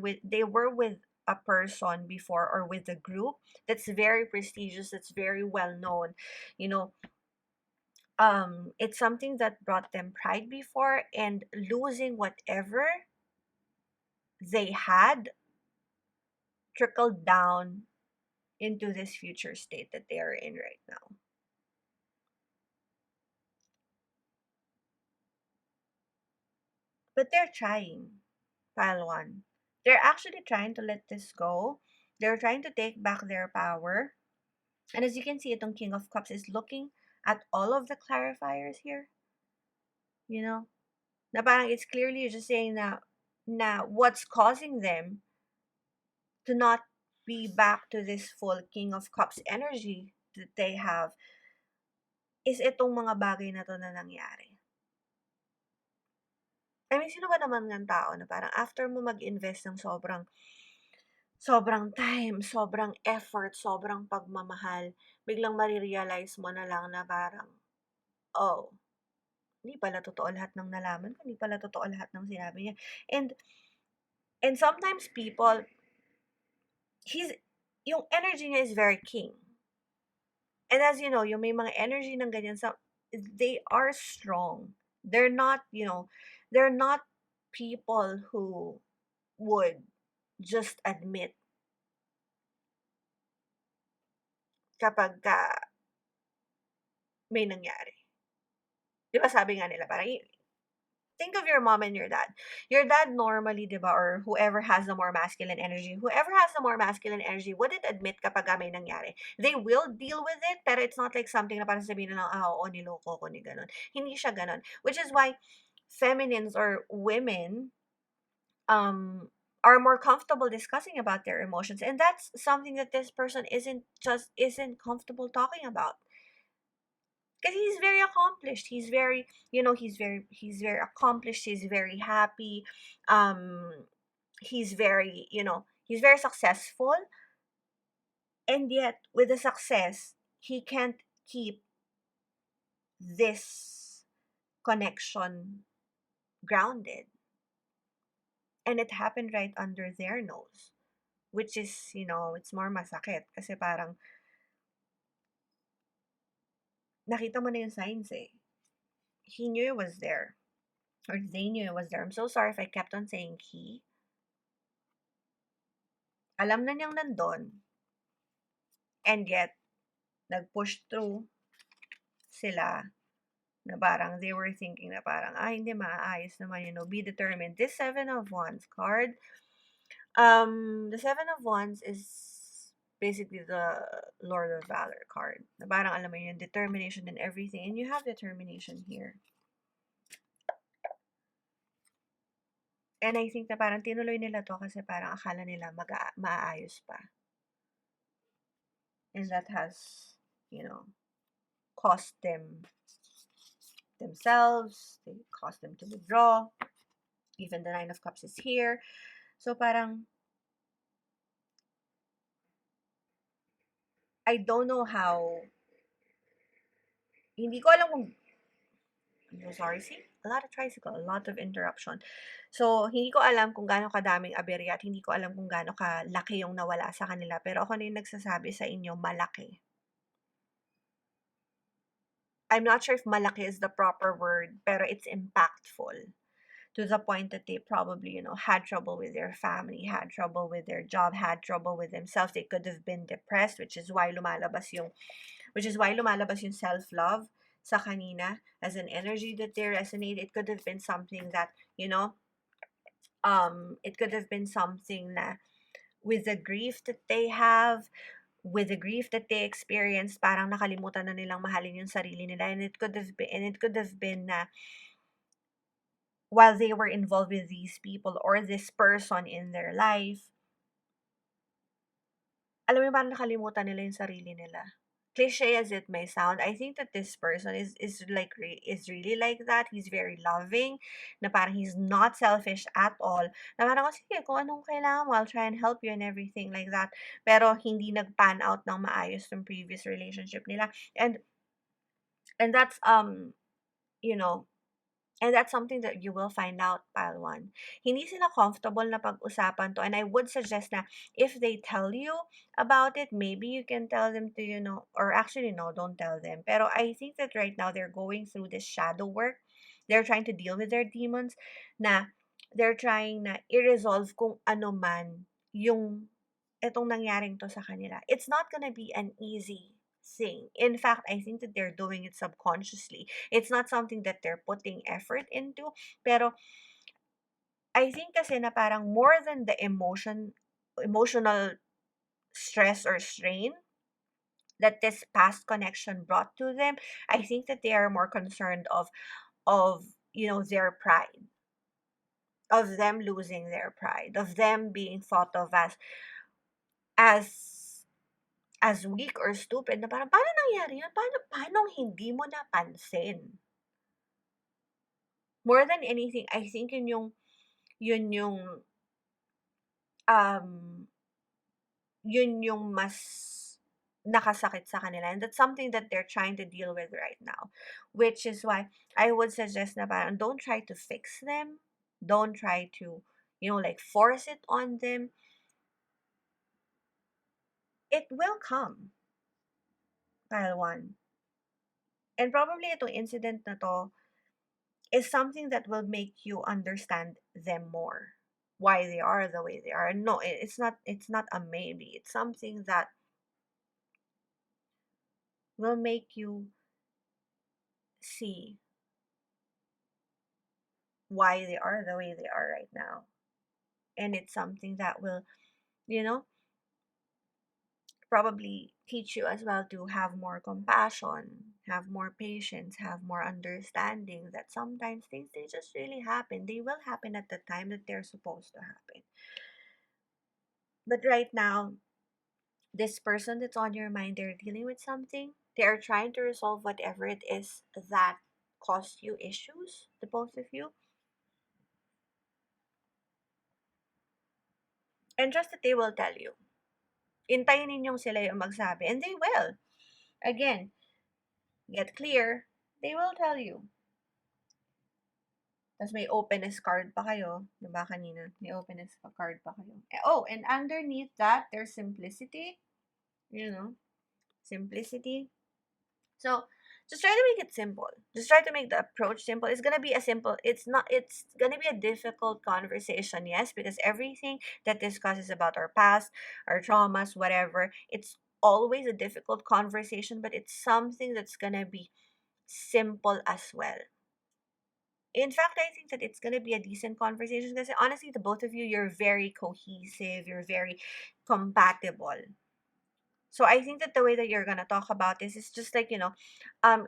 with a person before, or with a group that's very prestigious, that's very well known, you know It's something that brought them pride before, and losing whatever they had trickled down into this future state that they are in right now. But they're trying, pile one. They're actually trying to let this go. They're trying to take back their power. And as you can see, itong King of Cups is looking at all of the clarifiers here. You know, na parang it's clearly just saying na what's causing them to not be back to this full King of Cups energy that they have is itong mga bagay na to na nangyari. I mean, sino ba naman ng tao na parang after mo mag-invest ng sobrang sobrang time, sobrang effort, sobrang pagmamahal, biglang marirealize mo na lang na parang, oh, hindi pala totoo lahat ng nalaman ko, hindi pala totoo lahat ng sinabi niya. And and sometimes people, he's yung energy niya is very king. And as you know, yung may mga energy ng ganyan sa they are strong. They're not, they're not people who would just admit kapag may nangyari. Di ba sabi nga nila, parang think of your mom and your dad. Your dad normally, di ba, or whoever has the more masculine energy, whoever has the more masculine energy wouldn't admit kapag may nangyari. They will deal with it, pero it's not like something na parang sabihin na lang, oo, niloko ko, ni ganon. Hindi siya ganon. Which is why feminines or women are more comfortable discussing about their emotions. And that's something that this person isn't comfortable talking about. Because he's very accomplished, he's very accomplished, he's very happy, um he's very successful, and yet with the success he can't keep this connection grounded, and it happened right under their nose, which is, it's more masakit kasi parang nakita mo na yung signs eh. He knew it was there, or they knew it was there. I'm so sorry if I kept on saying he. Alam na niyang nandun, and yet nag-push through sila na parang they were thinking na parang, hindi maaayos naman, be determined. This Seven of Wands card, the Seven of Wands is basically the Lord of Valor card. Na parang alam mo yun, determination and everything. And you have determination here. And I think na parang tinuloy nila to kasi parang akala nila maaayos pa. And that has, cost them themselves, they caused them to withdraw. Even the Nine of Cups is here. So parang, I don't know how, hindi ko alam kung, I'm so sorry, see? A lot of tricycle, a lot of interruption. So, hindi ko alam kung gaano kadaming aberya at hindi ko alam kung gaano kalaki yung nawala sa kanila. Pero ako na yung nagsasabi sa inyo, malaki. I'm not sure if malaki is the proper word, pero it's impactful. To the point that they probably, had trouble with their family, had trouble with their job, had trouble with themselves. They could have been depressed, which is why lumalabas yung self-love sa kanina as an energy that they resonate. It could have been something that, it could have been something na with the grief that they have, with the grief that they experience, parang nakalimutan na nilang mahalin yung sarili nila, and it could have been na while they were involved with these people or this person in their life, alam mo, parang nakalimutan nila yung sarili nila. Cliche as it may sound, I think that this person is really like that. He's very loving, na parang he's not selfish at all. Na parang, sige, kung anong kailangan mo, I'll try and help you and everything like that. Pero hindi nag-pan out ng maayos yung previous relationship nila. And that's, you know, And that's something that you will find out, pile one. Hindi sila comfortable na pag-usapan to. And I would suggest na if they tell you about it, maybe you can tell them to, or actually, no, don't tell them. Pero I think that right now they're going through this shadow work. They're trying to deal with their demons na they're trying na i-resolve kung ano man yung etong nangyaring to sa kanila. It's not gonna be an easy thing. In fact, I think that they're doing it subconsciously. It's not something that they're putting effort into. Pero I think kasi na parang more than the emotional stress or strain that this past connection brought to them, I think that they are more concerned of their pride, of them losing their pride, of them being thought of as weak or stupid, na parang paano nangyari yun? Paano hindi mo napansin? More than anything, I think yun yung um yun yung mas nakasakit sa kanila. And that's something that they're trying to deal with right now. Which is why I would suggest na parang don't try to fix them. Don't try to, like force it on them. It will come, pile one. And probably itong incident na to is something that will make you understand them more. Why they are the way they are. No, it's not a maybe. It's something that will make you see why they are the way they are right now. And it's something that will, you know, probably teach you as well to have more compassion, have more patience, have more understanding that sometimes things they just really happen. They will happen at the time that they're supposed to happen. But right now, this person that's on your mind, they're dealing with something. They are trying to resolve whatever it is that caused you issues, the both of you. And trust that they will tell you. Intayin ninyong sila yung magsabi. And they will. Again, get clear. They will tell you. Tapos may openness card pa kayo. Diba kanina? May openness card pa kayo. Oh, and underneath that, there's simplicity. Simplicity. So, just try to make it simple. Just try to make the approach simple. It's gonna be it's gonna be a difficult conversation, yes, because everything that discusses about our past, our traumas, whatever, it's always a difficult conversation, but it's something that's gonna be simple as well. In fact, I think that it's gonna be a decent conversation because honestly, the both of you, you're very cohesive, you're very compatible. So I think that the way that you're gonna talk about this is just like, um,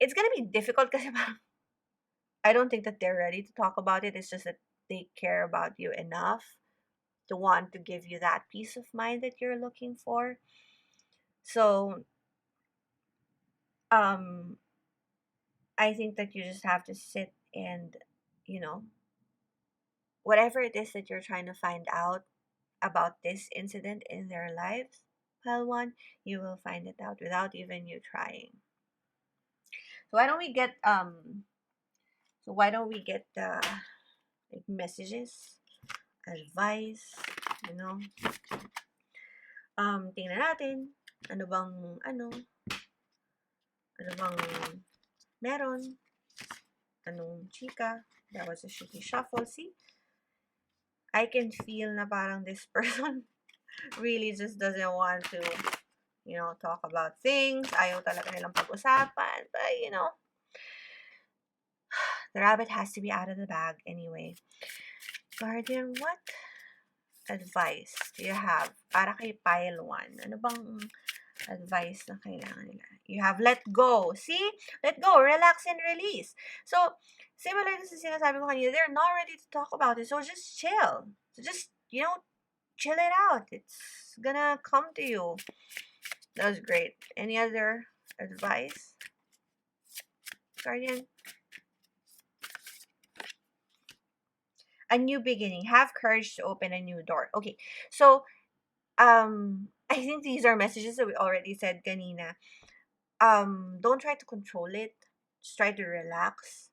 it's gonna be difficult because I don't think that they're ready to talk about it. It's just that they care about you enough to want to give you that peace of mind that you're looking for. So, um, I think that you just have to sit and, you know, whatever it is that you're trying to find out about this incident in their lives, pile one, you will find it out without even you trying. So why don't we get like messages, advice, you know? Tingnan natin ano bang meron, anong chika. That was a shitty shuffle. See, I can feel na parang this person really just doesn't want to, talk about things. Ayaw talaga nilang pag-usapan. But, the rabbit has to be out of the bag anyway. Guardian, what advice do you have para kay pile 1? Ano bang advice na kailangan nila? You have let go. See? Let go. Relax and release. So, similar to sa sinasabi ko kanina, they're not ready to talk about it. So, just chill. So, just, chill it out. It's gonna come to you. That was great. Any other advice, Guardian? A new beginning. Have courage to open a new door. Okay. So, I think these are messages that we already said kanina. Don't try to control it. Just try to relax.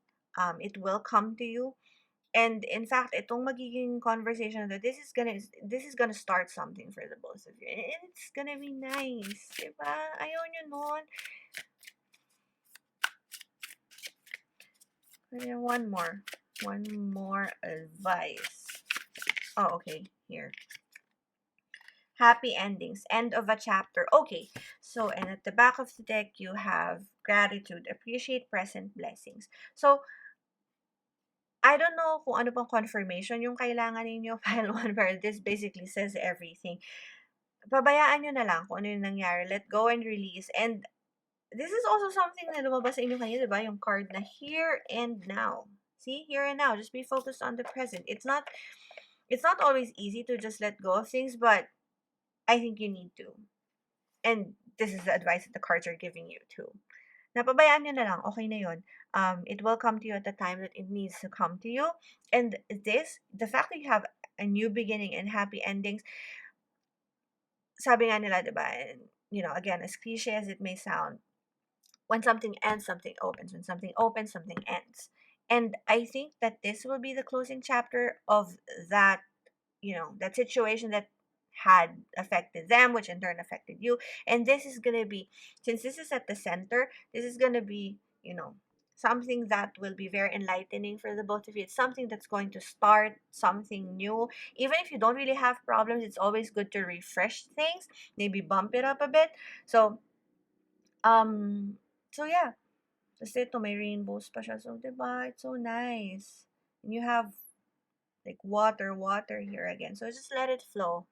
It will come to you. And in fact, itong magiging conversation that this is gonna start something for the both of you. And it's gonna be nice, diba? Ayaw nyo nun. And one more advice. Oh, okay, here. Happy endings, end of a chapter. Okay, so and at the back of the deck, you have gratitude, appreciate present blessings. So, I don't know kung ano pang confirmation yung kailangan ninyo, pile 1, pero this basically says everything. Pabayaan nyo na lang kung ano yung nangyari. Let go and release. And this is also something na lumabas sa inyo kanina, diba? Yung card na here and now. See? Here and now. Just be focused on the present. It's not always easy to just let go of things, but I think you need to. And this is the advice that the cards are giving you too. Napabayaan nyo na lang, okay na yun. It will come to you at the time that it needs to come to you. And the fact that you have a new beginning and happy endings, sabi nga nila, diba? And, again, as cliche as it may sound, when something ends, something opens. When something opens, something ends. And I think that this will be the closing chapter of that, that situation that had affected them, which in turn affected you. And this is going to be, since this is at the center, this is going to be, something that will be very enlightening for the both of you. It's something that's going to start something new. Even if you don't really have problems, it's always good to refresh things, maybe bump it up a bit. So, um, so yeah. Kasi ito, may rainbows pa siya. So, diba? It's so nice. And you have, like, water here again. So, just let it flow.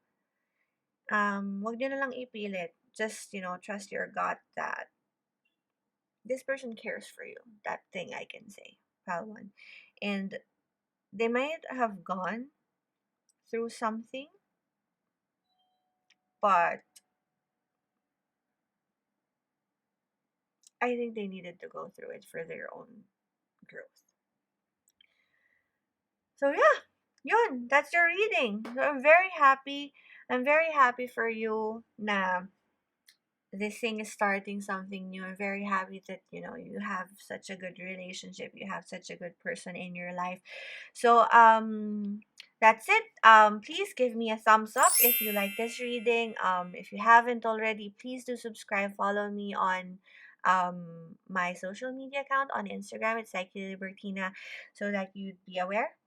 Wag nyo na lang ipilit. Just, trust your gut that this person cares for you. That thing I can say. Pile 1. And they might have gone through something, but I think they needed to go through it for their own growth. So yeah, yun, that's your reading. So I'm very happy. I'm very happy for you na this thing is starting something new. I'm very happy that you have such a good relationship. You have such a good person in your life. So that's it. Please give me a thumbs up if you like this reading. If you haven't already, please do subscribe. Follow me on my social media account on Instagram. It's Psyche Libertina, so that you'd be aware.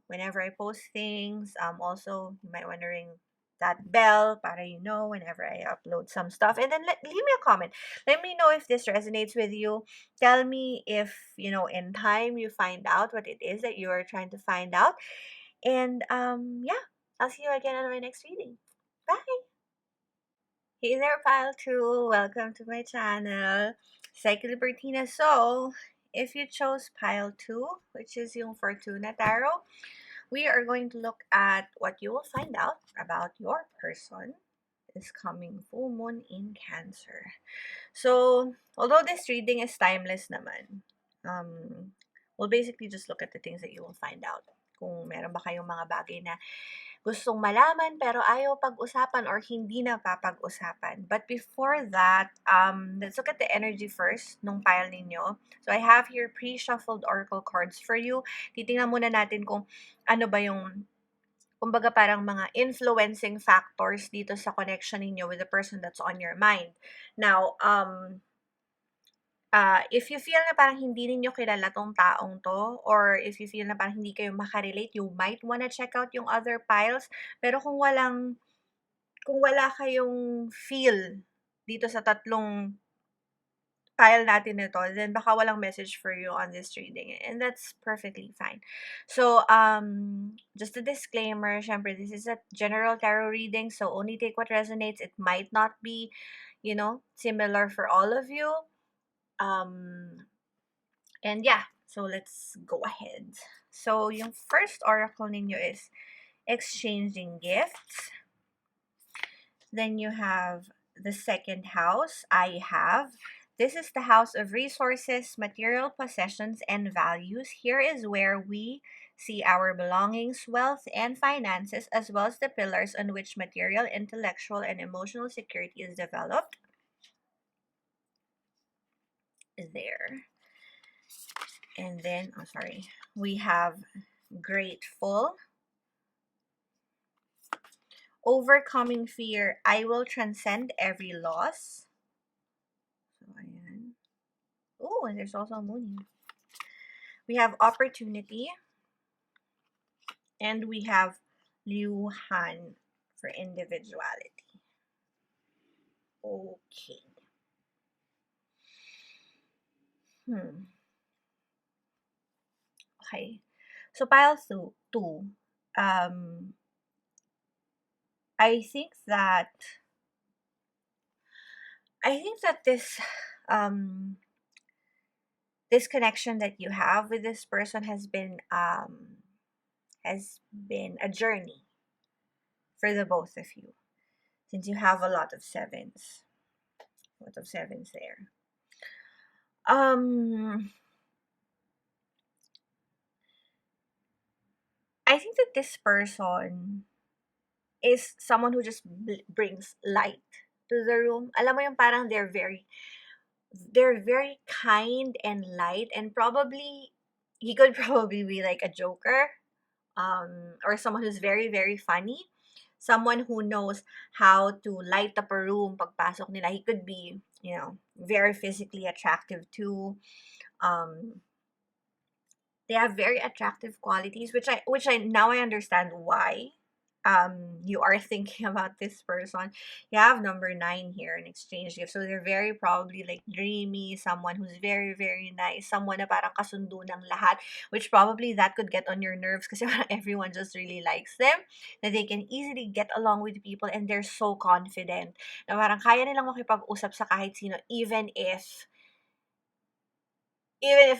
Whenever I post things. Also, you might wondering that bell para whenever I upload some stuff. And then leave me a comment. Let me know if this resonates with you. Tell me if, in time you find out what it is that you are trying to find out. And yeah, I'll see you again on my next reading. Bye! Hey there, Pile 2. Welcome to my channel. Psyche Libertina. So, if you chose Pile 2, which is yung Fortuna Tarot, we are going to look at what you will find out about your person this coming full moon in Cancer. So, although this reading is timeless naman, we'll basically just look at the things that you will find out. Kung meron ba kayong mga bagay na gustong malaman pero ayaw pag-usapan or hindi na papag-usapan. But before that, let's look at the energy first nung pile ninyo. So I have here pre-shuffled oracle cards for you. Titingnan muna natin kung ano ba yung, kumbaga parang mga influencing factors dito sa connection ninyo with the person that's on your mind. Now, if you feel na parang hindi ninyo kilala tong taong to, or if you feel na parang hindi kayo makarelate, you might wanna check out yung other piles. Pero kung wala kayong feel dito sa tatlong pile natin nito, then baka walang message for you on this reading. And that's perfectly fine. So, just a disclaimer, syempre, this is a general tarot reading, so only take what resonates. It might not be, similar for all of you. And yeah, so let's go ahead. So, yung first oracle ninyo is exchanging gifts. Then you have the second house, I have. This is the house of resources, material possessions, and values. Here is where we see our belongings, wealth, and finances, as well as the pillars on which material, intellectual, and emotional security is developed. There. And then, oh, sorry, we have grateful, overcoming fear, I will transcend every loss. So, ayan. Oh, and there's also a moon here. We have opportunity, and we have Liu Han for individuality. Okay. Hmm. Okay. So pile two. Um, I think that this um this connection that you have with this person has been a journey for the both of you, since you have a lot of sevens there. Um, I think that this person is someone who just brings light to the room. Alam mo yung parang they're very kind and light, and probably he could probably be like a joker, or someone who's very very funny, someone who knows how to light up a room pagpasok nila. He could be, very physically attractive too. um they have very attractive qualities, which I now I understand why you are thinking about this person. You have number 9 here in exchange gift, so they're very probably like dreamy, someone who's very very nice, someone na parang kasundo ng lahat, which probably that could get on your nerves kasi parang everyone just really likes them, that they can easily get along with people, and they're so confident na parang kaya nilang makipag-usap sa kahit sino, even if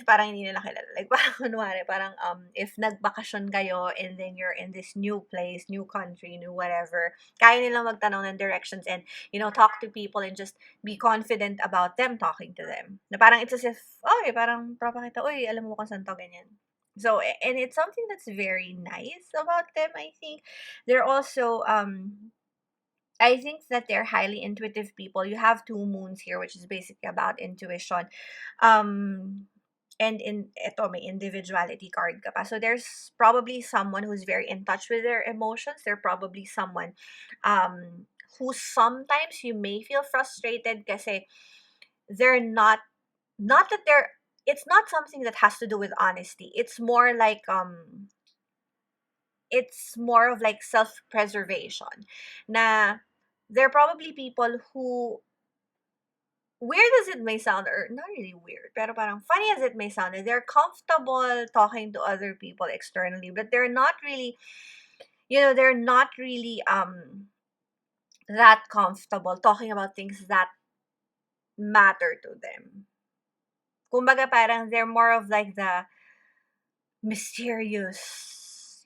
parang hindi nila kilala. Like, parang kunwari, parang, if nagbakasyon kayo and then you're in this new place, new country, new whatever, kaya nilang magtanong ng directions and, talk to people and just be confident about them talking to them. Na parang it's as if, oh, parang papakita, uy, alam mo kung saan to, ganyan. So, and it's something that's very nice about them, I think. They're also, I think that they're highly intuitive people. You have two moons here, which is basically about intuition. Um, and in ito, may individuality card ka pa. So there's probably someone who's very in touch with their emotions. They're probably someone who sometimes you may feel frustrated kasi they're not that they're it's not something that has to do with honesty. It's more of like self-preservation. Na they're probably people who, weird as it may sound, or not really weird, pero parang funny as it may sound, they're comfortable talking to other people externally, but they're not really that comfortable talking about things that matter to them. Kumbaga parang they're more of like the mysterious,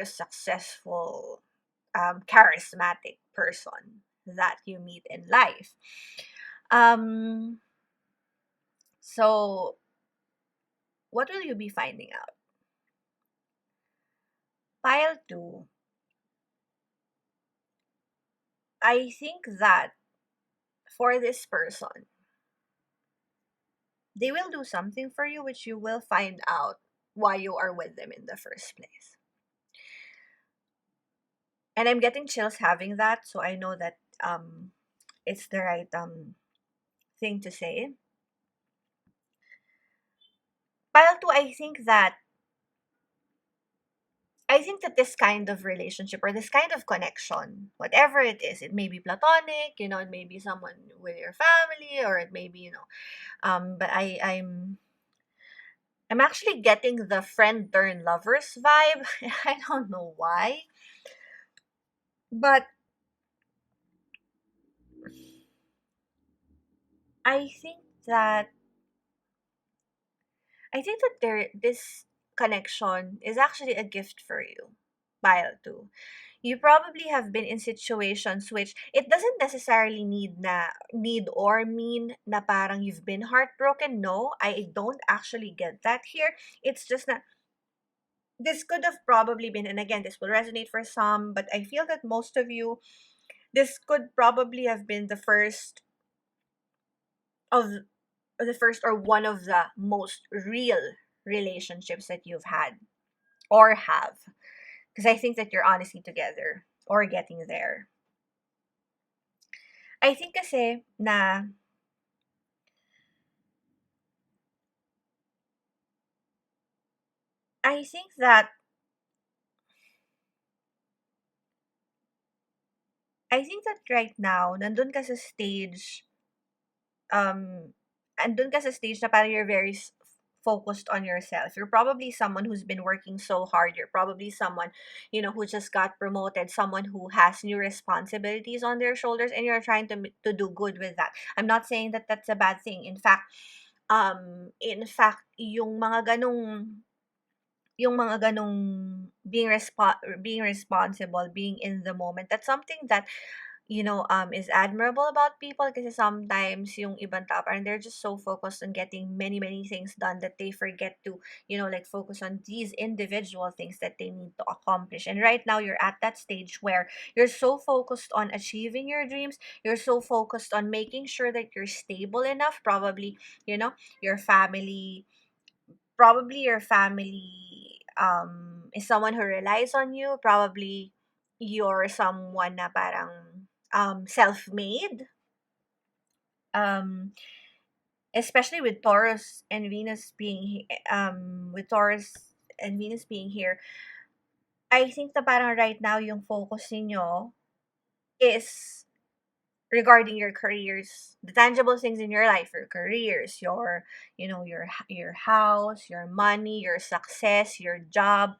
successful, charismatic person that you meet in life. Um, so what will you be finding out? Pile 2, I think that for this person, they will do something for you which you will find out why you are with them in the first place. And I'm getting chills having that, so I know that it's the right thing to say. Pile 2, I think that this kind of relationship or this kind of connection, whatever it is, it may be platonic, it may be someone with your family, or it may be, but I'm actually getting the friend turn lovers vibe. I don't know why, but I think that this connection is actually a gift for you, Pile 2. You probably have been in situations which it doesn't necessarily need or mean na parang you've been heartbroken. No, I don't actually get that here. It's just that this could have probably been, and again, this will resonate for some, but I feel that most of you, this could probably have been the first of the first or one of the most real relationships that you've had or have. Because I think that you're honestly together or getting there. I think kasi na I think that I think that right now nandun ka sa stage um andun ka sa stage na parang you're very focused on yourself. You're probably someone who's been working so hard. You're probably someone, who just got promoted, someone who has new responsibilities on their shoulders, and you're trying to do good with that. I'm not saying that that's a bad thing. In fact, yung mga ganong being responsible, being in the moment, that's something that is admirable about people kasi sometimes yung ibang tao parang they're just so focused on getting many many things done that they forget to like focus on these individual things that they need to accomplish. And right now you're at that stage where you're so focused on achieving your dreams, you're so focused on making sure that you're stable enough, your family probably your family is someone who relies on you. Probably you're someone na parang self-made, um especially with Taurus and Venus being here. I think na parang right now yung focus niyo is regarding your careers, the tangible things in your life, your careers, your house, your money, your success, your job.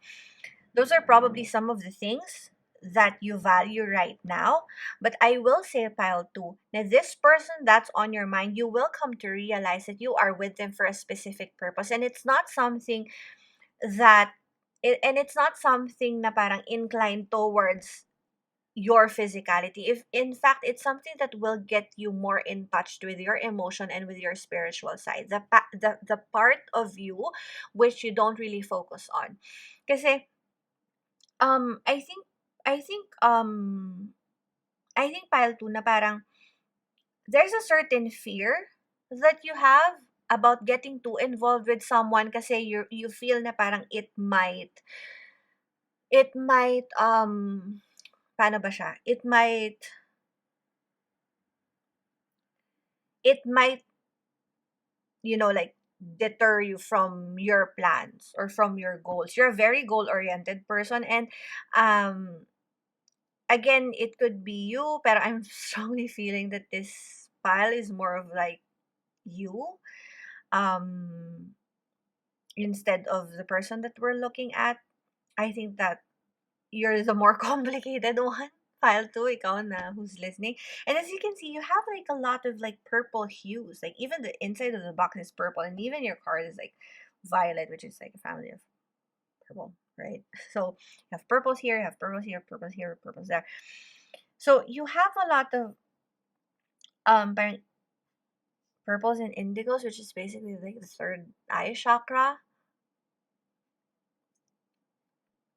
Those are probably some of the things that you value right now. But I will say, pile two, now this person that's on your mind, you will come to realize that you are with them for a specific purpose. And it's not something that, and it's not something na parang inclined towards your physicality. If in fact it's something that will get you more in touch with your emotion and with your spiritual side, the part of you which you don't really focus on. Kasi Um, I think I think I think pile two na parang there's a certain fear that you have about getting too involved with someone kasi you feel na parang it might paano ba siya? It might like deter you from your plans or from your goals. You're a very goal oriented person, and um again, it could be you, but I'm strongly feeling that this pile is more of like you, um, instead of the person that we're looking at. I think that you're the more complicated one. Pile two, ikaw na who's listening. And as you can see, you have like a lot of like purple hues. Like even the inside of the box is purple, and even your card is like violet, which is like a family of purple, right? So you have purples here, you have purples here, purples here, purples there. So you have a lot of parang purples and indigos, which is basically like the third eye chakra,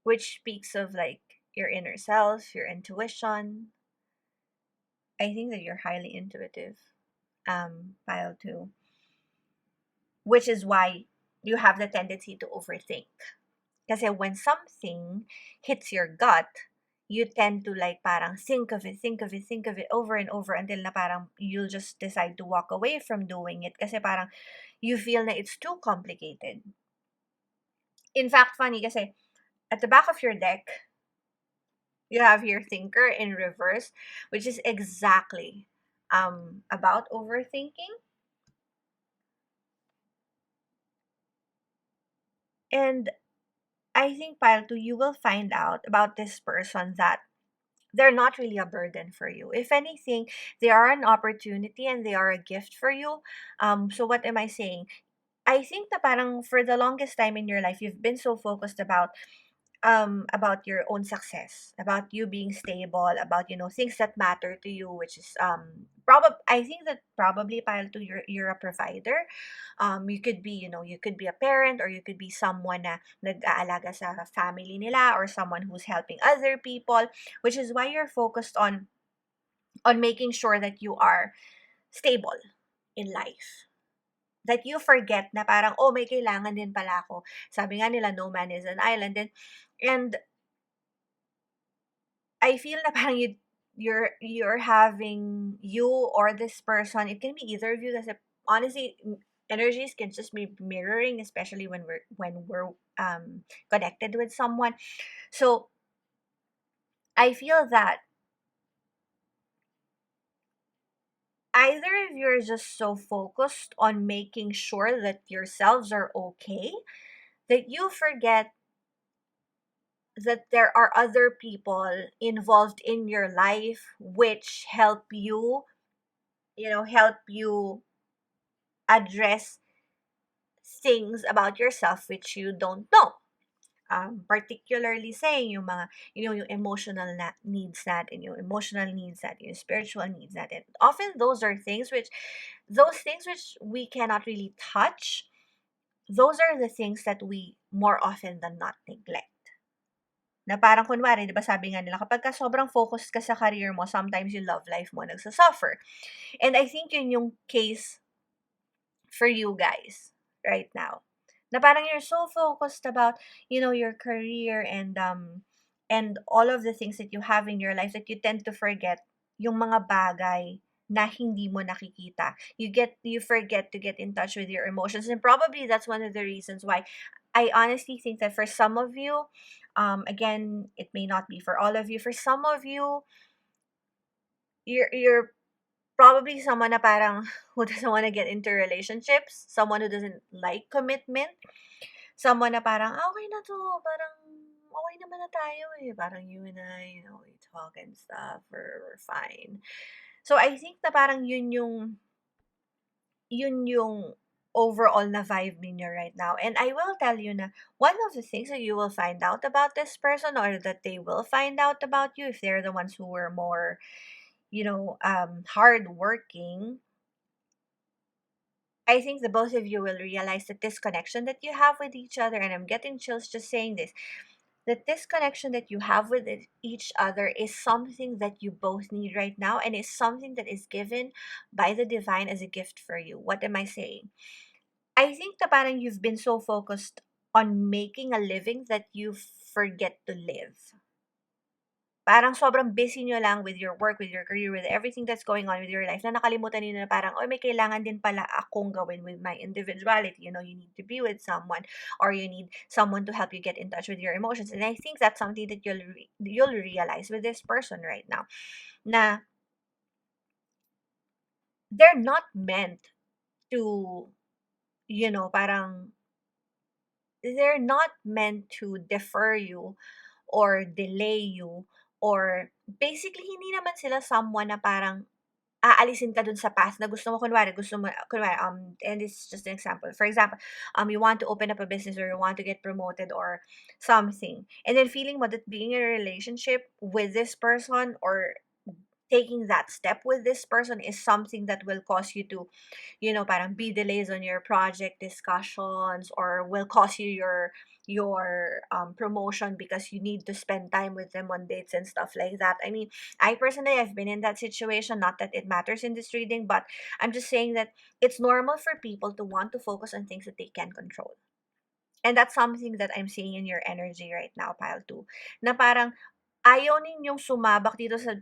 which speaks of like your inner self, your intuition. I think that you're highly intuitive, pile two, which is why you have the tendency to overthink. Kasi when something hits your gut, you tend to like parang think of it, think of it, think of it over and over until na parang you'll just decide to walk away from doing it kasi parang you feel na it's too complicated. In fact, funny kasi at the back of your deck, you have your thinker in reverse, which is exactly about overthinking. And I think pile two, you will find out about this person that they're not really a burden for you. If anything, they are an opportunity and they are a gift for you. So what am I saying? I think that parang for the longest time in your life, you've been so focused about your own success, about you being stable, about things that matter to you, which is probably I think that probably pile to you're a provider. You could be a parent, or you could be someone na nag-aalaga sa family nila, or someone who's helping other people, which is why you're focused on making sure that you are stable in life. that you forget na parang, oh, may kailangan din pala ako. Sabi nga nila, no man is an island. And I feel na parang you're having you or this person, it can be either of you kasi honestly, energies can just be mirroring, especially when we're connected with someone. So I feel that either of you are just so focused on making sure that yourselves are okay that you forget that there are other people involved in your life which help you, help you address things about yourself which you don't know. Particularly saying yung mga, yung emotional needs natin, yung emotional needs natin, yung spiritual needs natin. Often those things which we cannot really touch, those are the things that we more often than not neglect. Na parang kunwari, di ba sabi nga nila, kapag ka sobrang focused ka sa career mo, sometimes yung love life mo nagsasuffer. And I think yun yung case for you guys right now. Na parang you're so focused about, your career and all of the things that you have in your life that you tend to forget yung mga bagay na hindi mo nakikita. You forget to get in touch with your emotions, and probably that's one of the reasons why I honestly think that for some of you, again, it may not be for all of you. For some of you, you're probably someone na parang who doesn't want to get into relationships, someone who doesn't like commitment, someone na parang, okay na to, parang okay naman na tayo eh, parang you and I, we talk and stuff, we're fine. So I think na parang yun yung overall na vibe ninyo right now. And I will tell you na one of the things that you will find out about this person, or that they will find out about you if they're the ones who were more, hardworking, I think the both of you will realize that this connection that you have with each other, and I'm getting chills just saying this, that this connection that you have with each other is something that you both need right now, and is something that is given by the divine as a gift for you. What am I saying? I think that parang you've been so focused on making a living that you forget to live. Parang sobrang busy nyo lang with your work, with your career, with everything that's going on with your life, na nakalimutan niyo na parang, may kailangan din pala akong gawin with my individuality. You need to be with someone, or you need someone to help you get in touch with your emotions. And I think that's something that you'll realize with this person right now, na they're not meant to, parang they're not meant to defer you or delay you, or basically hindi naman sila someone na parang aalisin ka dun sa path na kunwari, and it's just an example. For example, you want to open up a business, or you want to get promoted or something, and then feeling mo that being in a relationship with this person, or taking that step with this person, is something that will cause you to, parang be delays on your project discussions, or will cause you your promotion because you need to spend time with them on dates and stuff like that. I mean, I personally have been in that situation, not that it matters in this reading, but I'm just saying that it's normal for people to want to focus on things that they can control. And that's something that I'm seeing in your energy right now, pile 2. Na parang ayaw ninyong sumabak dito sa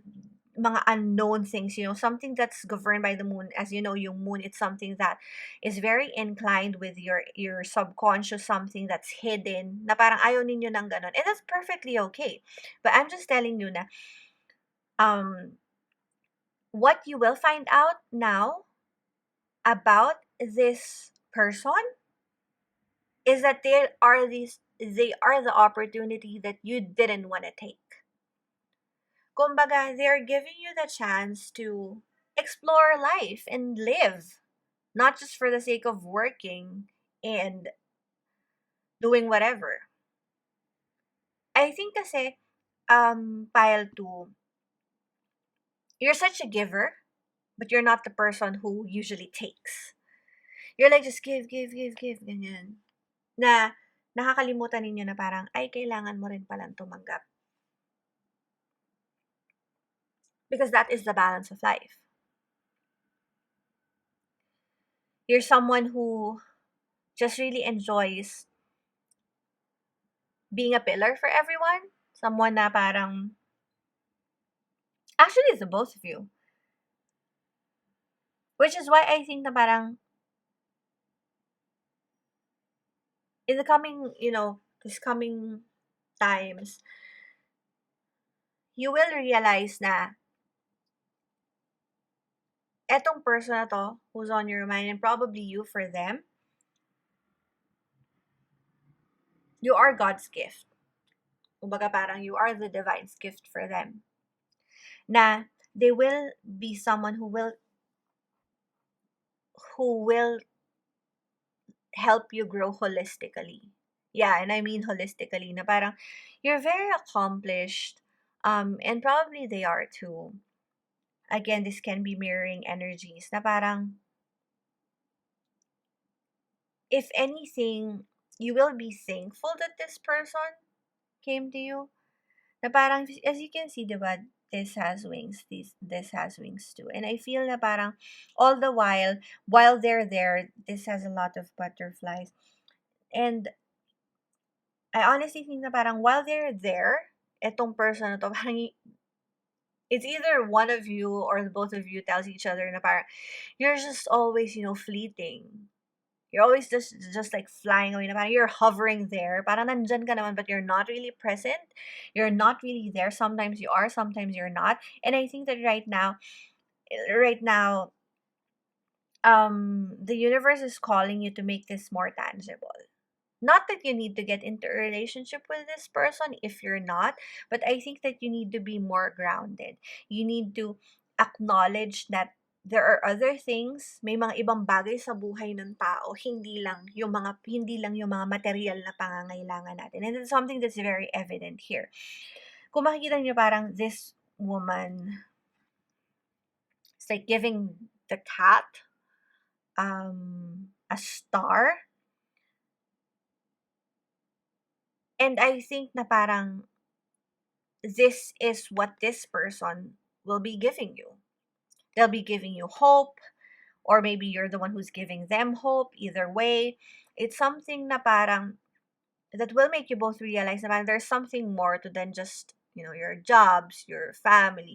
mga unknown things, something that's governed by the moon. As you know, yung moon, it's something that is very inclined with your subconscious, something that's hidden, na parang ayaw ninyo ng ganon. And that's perfectly okay. But I'm just telling you na, what you will find out now about this person is that they are the opportunity that you didn't want to take. Kumbaga, they're giving you the chance to explore life and live, not just for the sake of working and doing whatever. I think kasi, pile 2, you're such a giver, but you're not the person who usually takes. You're like, just give, give, give, give, ganyan. Na nakakalimutan ninyo na parang, ay, kailangan mo rin palang tumanggap. Because that is the balance of life. You're someone who just really enjoys being a pillar for everyone. Someone na parang, actually, it's the both of you. Which is why I think na parang, in the coming, this coming times, you will realize na etong person na to who's on your mind and probably you for them, you are God's gift. Kumbaga parang you are the divine's gift for them. Na they will be someone who will help you grow holistically. Yeah, and I mean holistically na parang you're very accomplished, and probably they are too. Again, this can be mirroring energies na parang if anything, you will be thankful that this person came to you. Na parang, as you can see, diba, this has wings, this has wings too. And I feel na parang, all the while they're there, this has a lot of butterflies. And I honestly think na parang, while they're there, etong person na to, parang, it's either one of you or the both of you tells each other na parang, you're just always, fleeting. You're always just like flying away na parang you're hovering there. Parang nandyan ka naman, but you're not really present. You're not really there. Sometimes you are, sometimes you're not. And I think that right now, the universe is calling you to make this more tangible. Not that you need to get into a relationship with this person if you're not, but I think that you need to be more grounded. You need to acknowledge that there are other things, may mga ibang bagay sa buhay ng tao, hindi lang yung mga material na pangangailangan natin. And it's something that's very evident here. Kung makikita niyo parang this woman, it's like giving the cat a star. And I think na parang this is what this person will be giving you. They'll be giving you hope, or maybe you're the one who's giving them hope. Either way, it's something na parang that will make you both realize that there's something more to than just your jobs, your family,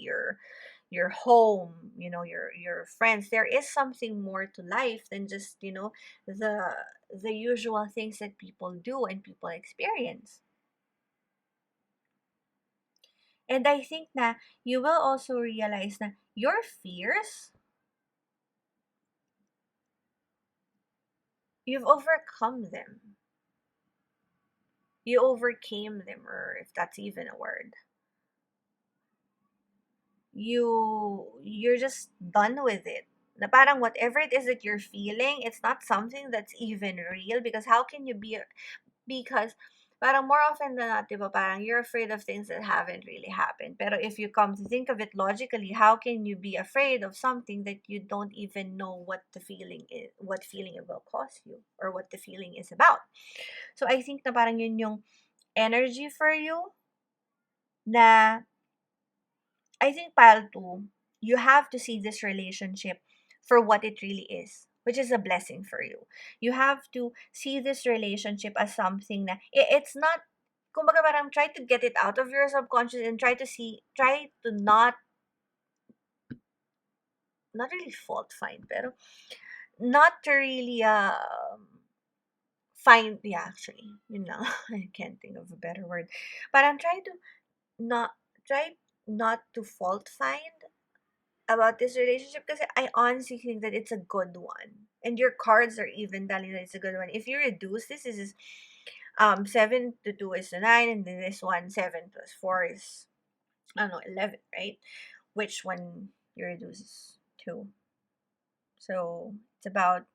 your home, your friends. There is something more to life than just the usual things that people do and people experience. And I think na you will also realize na your fears, you've overcome them. You overcame them, or if that's even a word. You're just done with it. Na parang whatever it is that you're feeling, it's not something that's even real, because how can you be, because parang more often than not, diba, parang you're afraid of things that haven't really happened. Pero if you come to think of it logically, how can you be afraid of something that you don't even know what the feeling is, what feeling it will cause you, or what the feeling is about? So I think na parang yun yung energy for you, na I think pile 2, you have to see this relationship for what it really is, which is a blessing for you. You have to see this relationship as something na it's not, kumbaga parang try to get it out of your subconscious and try to not really fault find, pero not to really find, yeah, actually, yun lang. I can't think of a better word. Parang not try not to fault find about this relationship, because I honestly think that it's a good one. And your cards are even telling that it's a good one. If you reduce this is 7 to 2 is to 9, and then this one 7 plus 4 is, I don't know, 11, right? Which one you reduce is 2. So it's about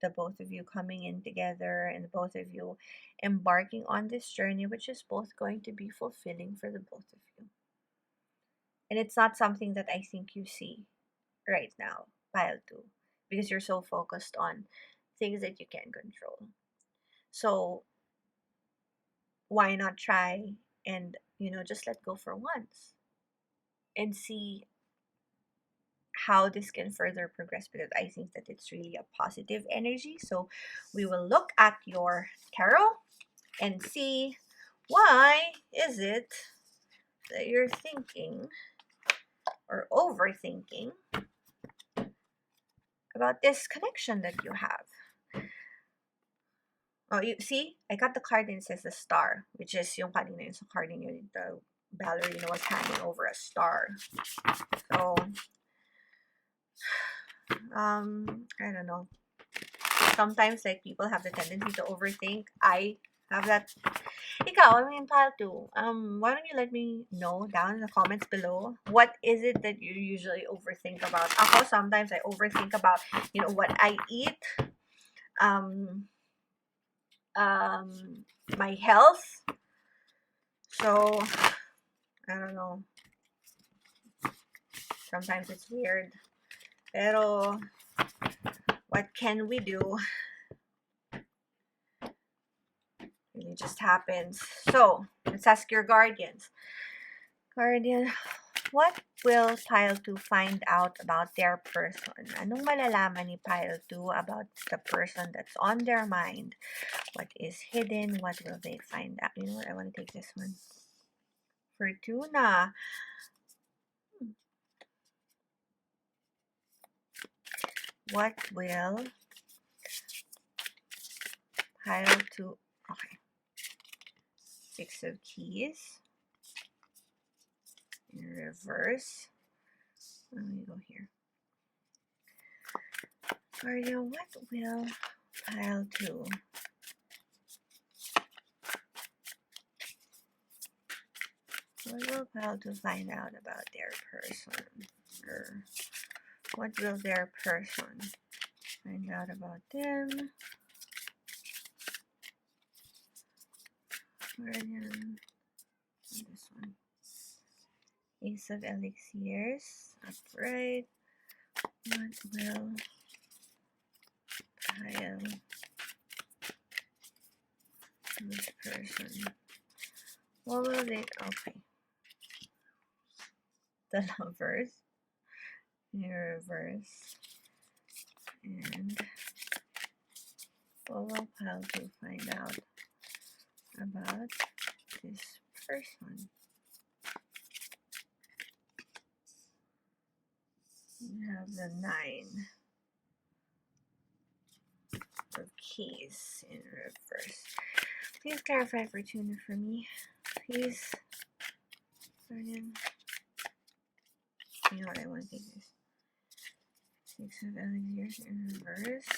the both of you coming in together and the both of you embarking on this journey, which is both going to be fulfilling for the both of you. And it's not something that I think you see right now, pile 2, because you're so focused on things that you can't control. So why not try and just let go for once and see how this can further progress, because I think that it's really a positive energy. So we will look at your tarot and see why is it that you're thinking or overthinking about this connection that you have. Oh, you see, I got the card and it says the star, which is yung kanina yung sa card ninyo, the ballerina was hanging over a star. So, I don't know. Sometimes, like, people have the tendency to overthink. I have that. Ikaw, I mean, pile 2. Why don't you let me know down in the comments below, what is it that you usually overthink about? Ako, sometimes I overthink about, you know, what I eat, my health. So, I don't know. Sometimes it's weird. Pero, what can we do? It just happens. So, let's ask your guardians. Guardian, what will pile 2 find out about their person? Anong malalaman ni pile 2 about the person that's on their mind? What is hidden? What will they find out? You know what? I want to take this one. Fortuna. What will pile 2... Okay. 6 of keys. In reverse. Let me go here. Guardian, what will pile 2... What will pile 2 find out about their person? Or what will their person find out about them? Guardian. This one. Ace of elixirs. Upright. What will pile this person? What will they... Okay. The lovers. In reverse. And what will pile 2 find out about this person? You have the 9 of keys in reverse. Please clarify Fortuna for me. Please. Guardian. You know what, I want to take this. 6 of elixirs in reverse.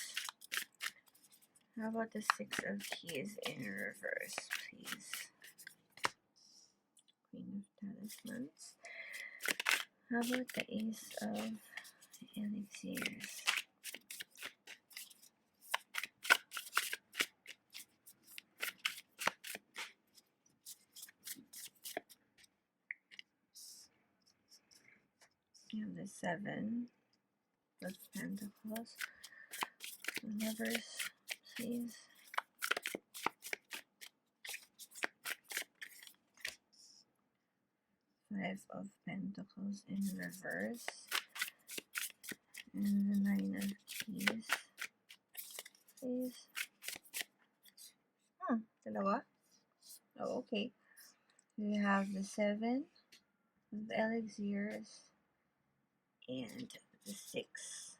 How about the 6 of keys in reverse, please? Queen of talismans. How about the Ace of elixirs? You have the 7 of pentacles. The lovers, please. Five of pentacles in reverse. And the 9 of keys, please. Dalawa? Oh, okay. We have the 7 of elixirs and the 6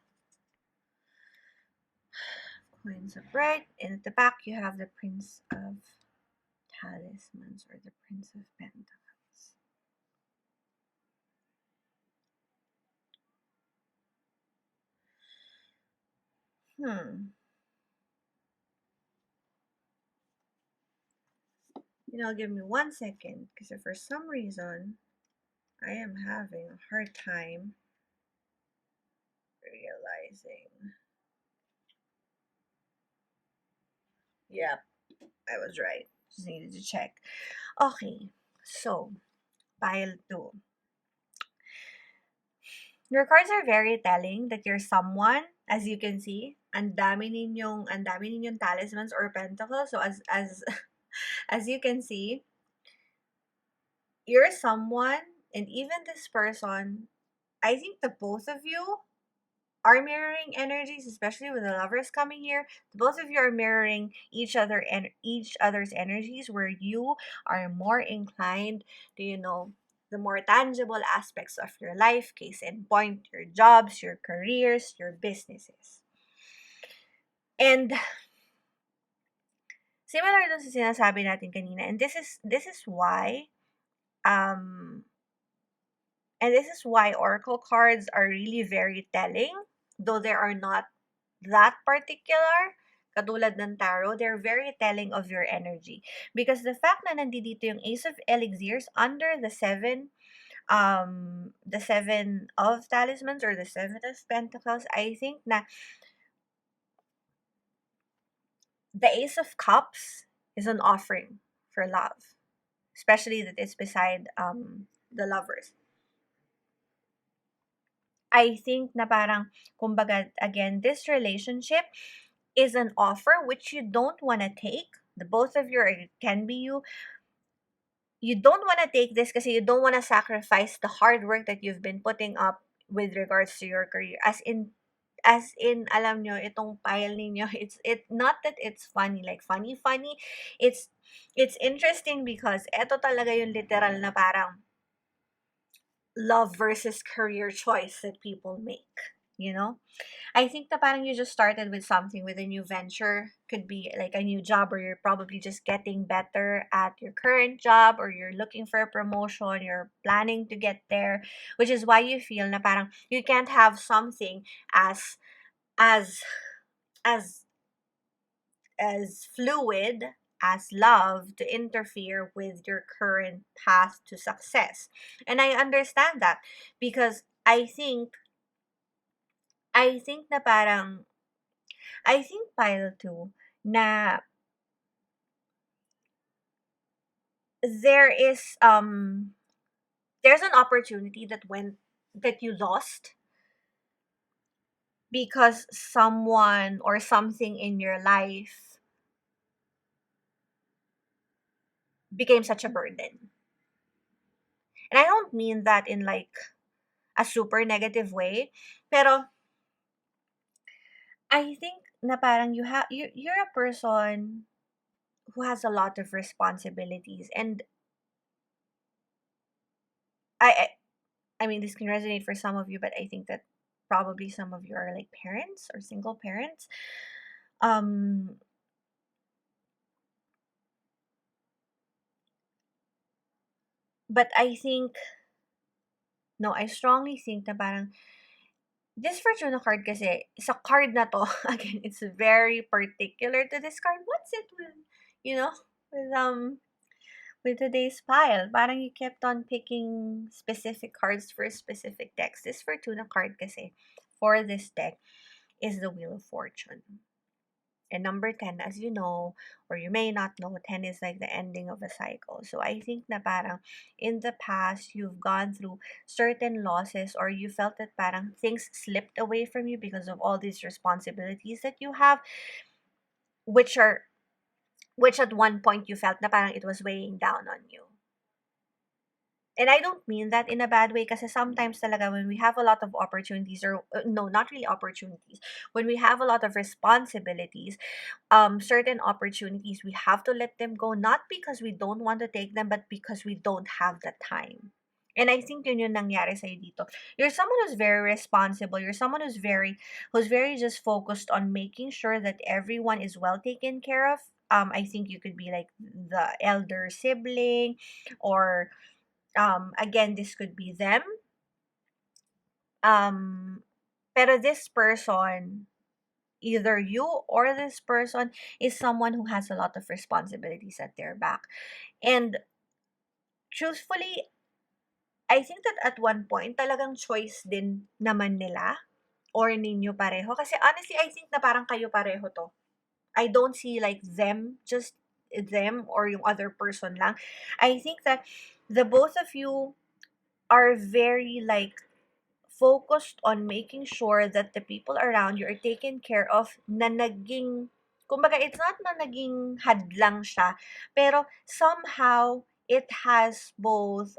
coins upright. And at the back, you have the Prince of Talismans, or the Prince of Pentacles. You know, give me 1 second, because for some reason, I am having a hard time realizing. Yep, I was right. Just needed to check. Okay, so, pile 2. Your cards are very telling that you're someone, as you can see, ang dami ninyong talismans or pentacles. So as you can see, you're someone, and even this person I think the both of you are mirroring energies, especially with the lovers coming here. The both of you are mirroring each other and each other's energies, where you are more inclined to, the more tangible aspects of your life. Case in point, your jobs, your careers, your businesses. And similar dun sa sinasabi natin kanina, and this is why um and this is why oracle cards are really very telling, though they are not that particular. Katulad ng tarot, they're very telling of your energy. Because the fact na nandito yung Ace of Elixirs under the seven of talismans, or the seven of pentacles, I think na the Ace of Cups is an offering for love, especially that it's beside the lovers. I think na parang, kumbaga, again, this relationship is an offer which you don't want to take. The both of you, or it can be you. You don't want to take this kasi you don't want to sacrifice the hard work that you've been putting up with regards to your career. As in, alam nyo, itong pile ninyo, it not that it's funny, like funny. It's it's interesting because eto talaga yung literal na parang love versus career choice that people make, you know? I think that parang you just started with something, with a new venture. Could be like a new job, or you're probably just getting better at your current job, or you're looking for a promotion, you're planning to get there, which is why you feel na parang you can't have something as as as fluid as love to interfere with your current path to success. And I understand that, because I think na parang I think pile 2 na there is there's an opportunity that you lost because someone or something in your life became such a burden. And I don't mean that in like a super negative way, pero I think na parang you're a person who has a lot of responsibilities, and I I, I mean, this can resonate for some of you, but I think that probably some of you are like parents or single parents. Um, but I think, no, I strongly think na parang this Fortuna card kasi, sa card na to, again, it's very particular to this card. What's it with, you know, with with today's pile? Parang you kept on picking specific cards for specific decks. This Fortuna card kasi for this deck is the Wheel of Fortune. And number 10, as you know, or you may not know, 10 is like the ending of a cycle. So I think na parang in the past, you've gone through certain losses, or you felt that parang things slipped away from you because of all these responsibilities that you have, which are which at one point you felt na parang it was weighing down on you. And I don't mean that in a bad way, kasi sometimes talaga when we have a lot of opportunities, or no, not really opportunities, when we have a lot of responsibilities, certain opportunities, we have to let them go, not because we don't want to take them, but because we don't have the time. And I think yun yung nangyari sa'yo dito. You're someone who's very responsible. You're someone who's very just focused on making sure that everyone is well taken care of. I think you could be like the elder sibling, or again, this could be them. Um, pero this person, either you or this person, is someone who has a lot of responsibilities at their back. And truthfully, I think that at one point, talagang choice din naman nila or ninyo pareho. Kasi honestly, I think na parang kayo pareho to. I don't see like them, just them or yung other person lang. I think that the both of you are very like focused on making sure that the people around you are taken care of, na naging, kumbaga, it's not na naging hadlang siya, pero somehow, it has both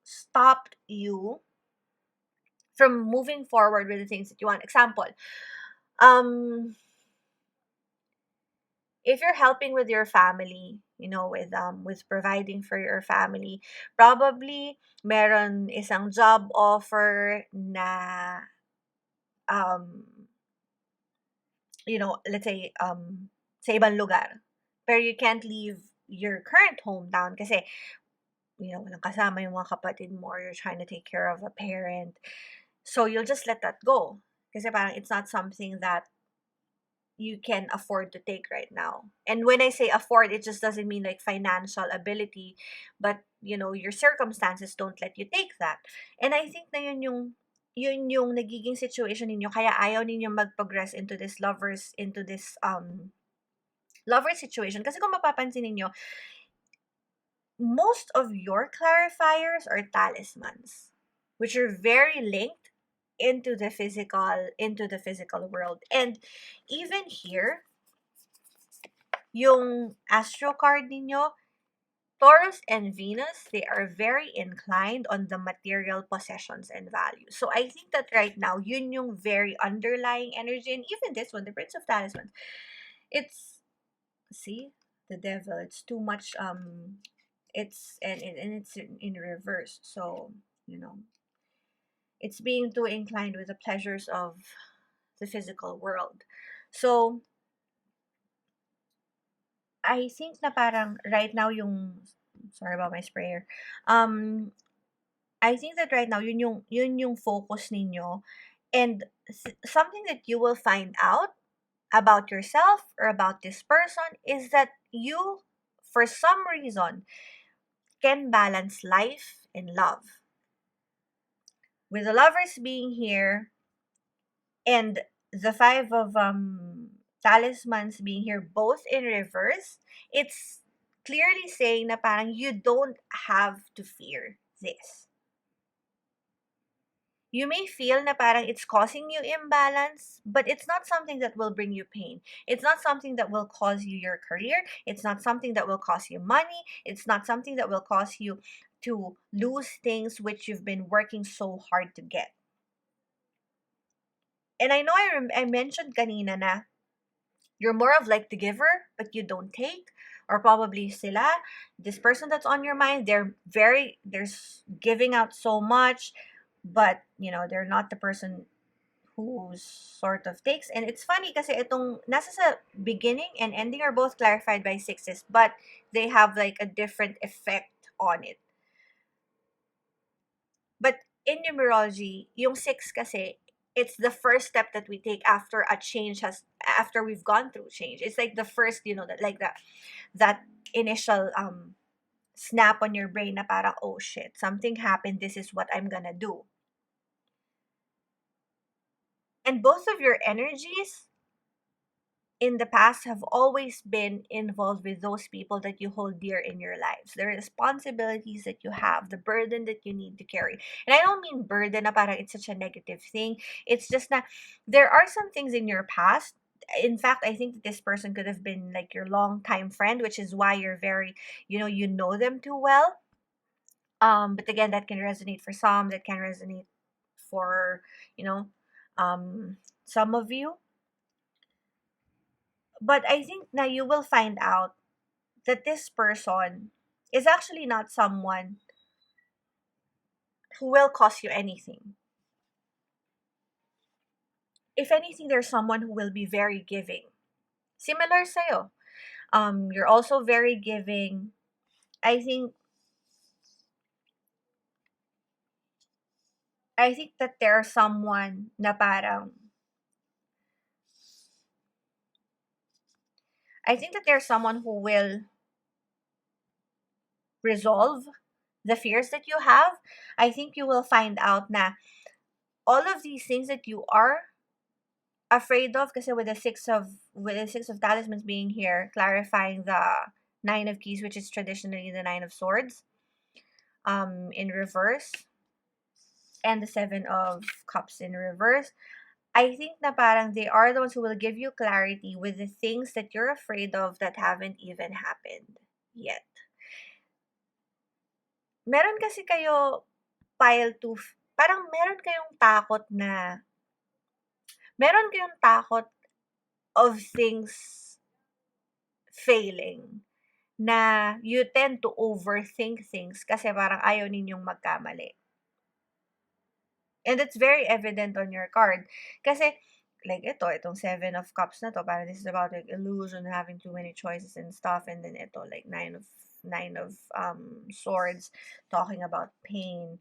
stopped you, from moving forward with the things that you want. Example, um, if you're helping with your family, with providing for your family, probably meron isang job offer na um let's say sa ibang lugar. Pero you can't leave your current hometown kasi walang kasama yung mga kapatid mo, or you're trying to take care of a parent. So you'll just let that go. Kasi parang it's not something that you can afford to take right now. And when I say afford, it just doesn't mean like financial ability, but your circumstances don't let you take that. And I think na yun yung nagiging situation ninyo, kaya ayaw ninyo mag-progress into this lover situation. Kasi kung mapapansin ninyo, most of your clarifiers are talismans, which are very linked into the physical world. And even here, yung astro card ninyo, Taurus and Venus, they are very inclined on the material possessions and values. So I think that right now, yun yung very underlying energy. And even this one, the Prince of Talismans, it's, see, the devil, it's too much, it's, and it's in reverse. So, it's being too inclined with the pleasures of the physical world. So, I think na parang right now sorry about my sprayer. I think that right now yun yung focus ninyo, and something that you will find out about yourself or about this person is that you, for some reason, can balance life and love. With the lovers being here and the five of talismans being here both in reverse, it's clearly saying na parang you don't have to fear this. You may feel na parang it's causing you imbalance, but it's not something that will bring you pain. It's not something that will cause you your career. It's not something that will cost you money. It's not something that will cause you to lose things which you've been working so hard to get. And I know I mentioned kanina na you're more of like the giver, but you don't take. Or probably sila, this person that's on your mind, they're giving out so much, but they're not the person who sort of takes. And it's funny kasi itong nasa sa beginning and ending are both clarified by sixes, but they have like a different effect on it. But in numerology, yung six kasi, it's the first step that we take after after we've gone through change. It's like the first, that initial snap on your brain na parang, oh shit, something happened, this is what I'm gonna do. And both of your energies in the past have always been involved with those people that you hold dear in your lives, the responsibilities that you have, the burden that you need to carry. And I don't mean burden na parang it's such a negative thing. It's just that there are some things in your past. In fact, I think that this person could have been like your longtime friend, which is why you're very, you know them too well. But again, that can resonate for some, that can resonate for, some of you. But I think now you will find out that this person is actually not someone who will cost you anything. If anything, there's someone who will be very giving. Similar sa'yo. You're also very giving. I think that there's someone na parang I think that there's someone who will resolve the fears that you have. I think you will find out na all of these things that you are afraid of, kasi with the six of talismans being here, clarifying the nine of keys, which is traditionally the nine of swords, in reverse, and the seven of cups in reverse. I think na parang they are the ones who will give you clarity with the things that you're afraid of that haven't even happened yet. Meron kasi kayo pile 2 parang meron kayong takot of things failing, na you tend to overthink things kasi parang ayaw ninyong magkamali. And it's very evident on your card. Kasi, like itong Seven of Cups na to, parang this is about like illusion, having too many choices and stuff. And then like Nine of Swords, talking about pain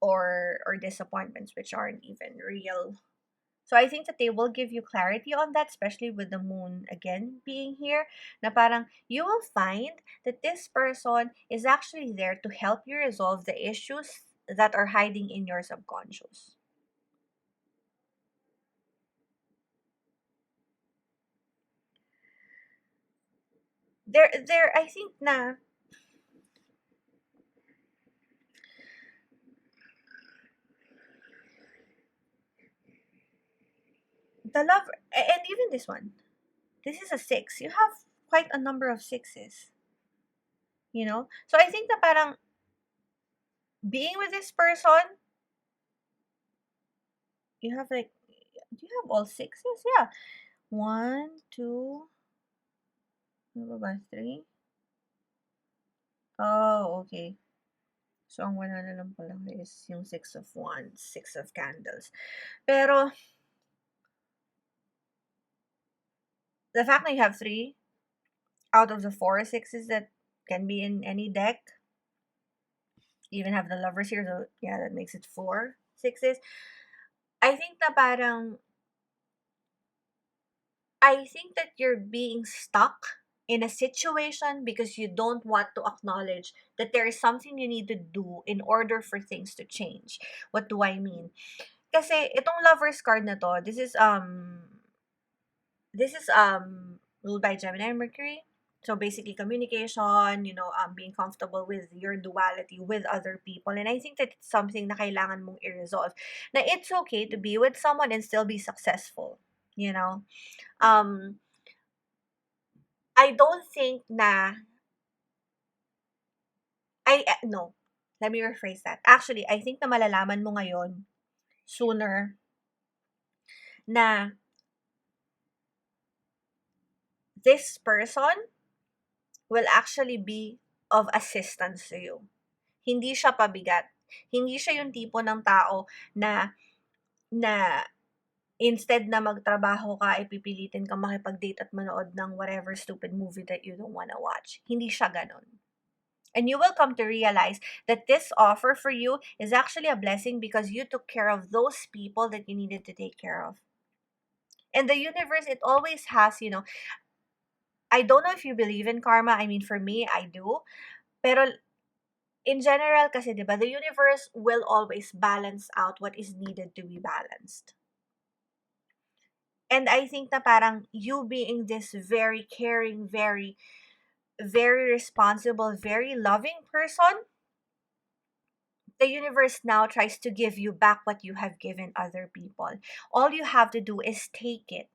or disappointments which aren't even real. So I think that they will give you clarity on that, especially with the moon again being here, na parang you will find that this person is actually there to help you resolve the issues that are hiding in your subconscious. I think na the love, and even this one, this is a six. You have quite a number of sixes, you know? So I think that parang being with this person, you have like, do you have all sixes? Yeah. One, two, ano ba, three? Oh, okay. So, ang wala na lang pala is yung Six of Wands, Six of Candles. Pero, the fact that you have three out of the four sixes that can be in any deck, you even have the lovers here, so yeah, that makes it four sixes. I think na parang, I think that you're being stuck in a situation because you don't want to acknowledge that there is something you need to do in order for things to change. What do I mean? Kasi itong lovers card na to, this is ruled by Gemini and Mercury. So basically communication, being comfortable with your duality with other people. And I think that it's something na kailangan mong i-resolve. Na it's okay to be with someone and still be successful, you know? Um I don't think na no. Let me rephrase that. Actually, I think na malalaman mo ngayon sooner na this person will actually be of assistance to you. Hindi siya pabigat. Hindi siya yung tipo ng tao na na instead na magtrabaho ka, ipipilitin ka makipag-date at manood ng whatever stupid movie that you don't wanna watch. Hindi siya ganon. And you will come to realize that this offer for you is actually a blessing because you took care of those people that you needed to take care of. And the universe, it always has, I don't know if you believe in karma. I mean, for me, I do. Pero in general kasi, di ba, the universe will always balance out what is needed to be balanced. And I think na parang you being this very caring, very, very responsible, very loving person, the universe now tries to give you back what you have given other people. All you have to do is take it.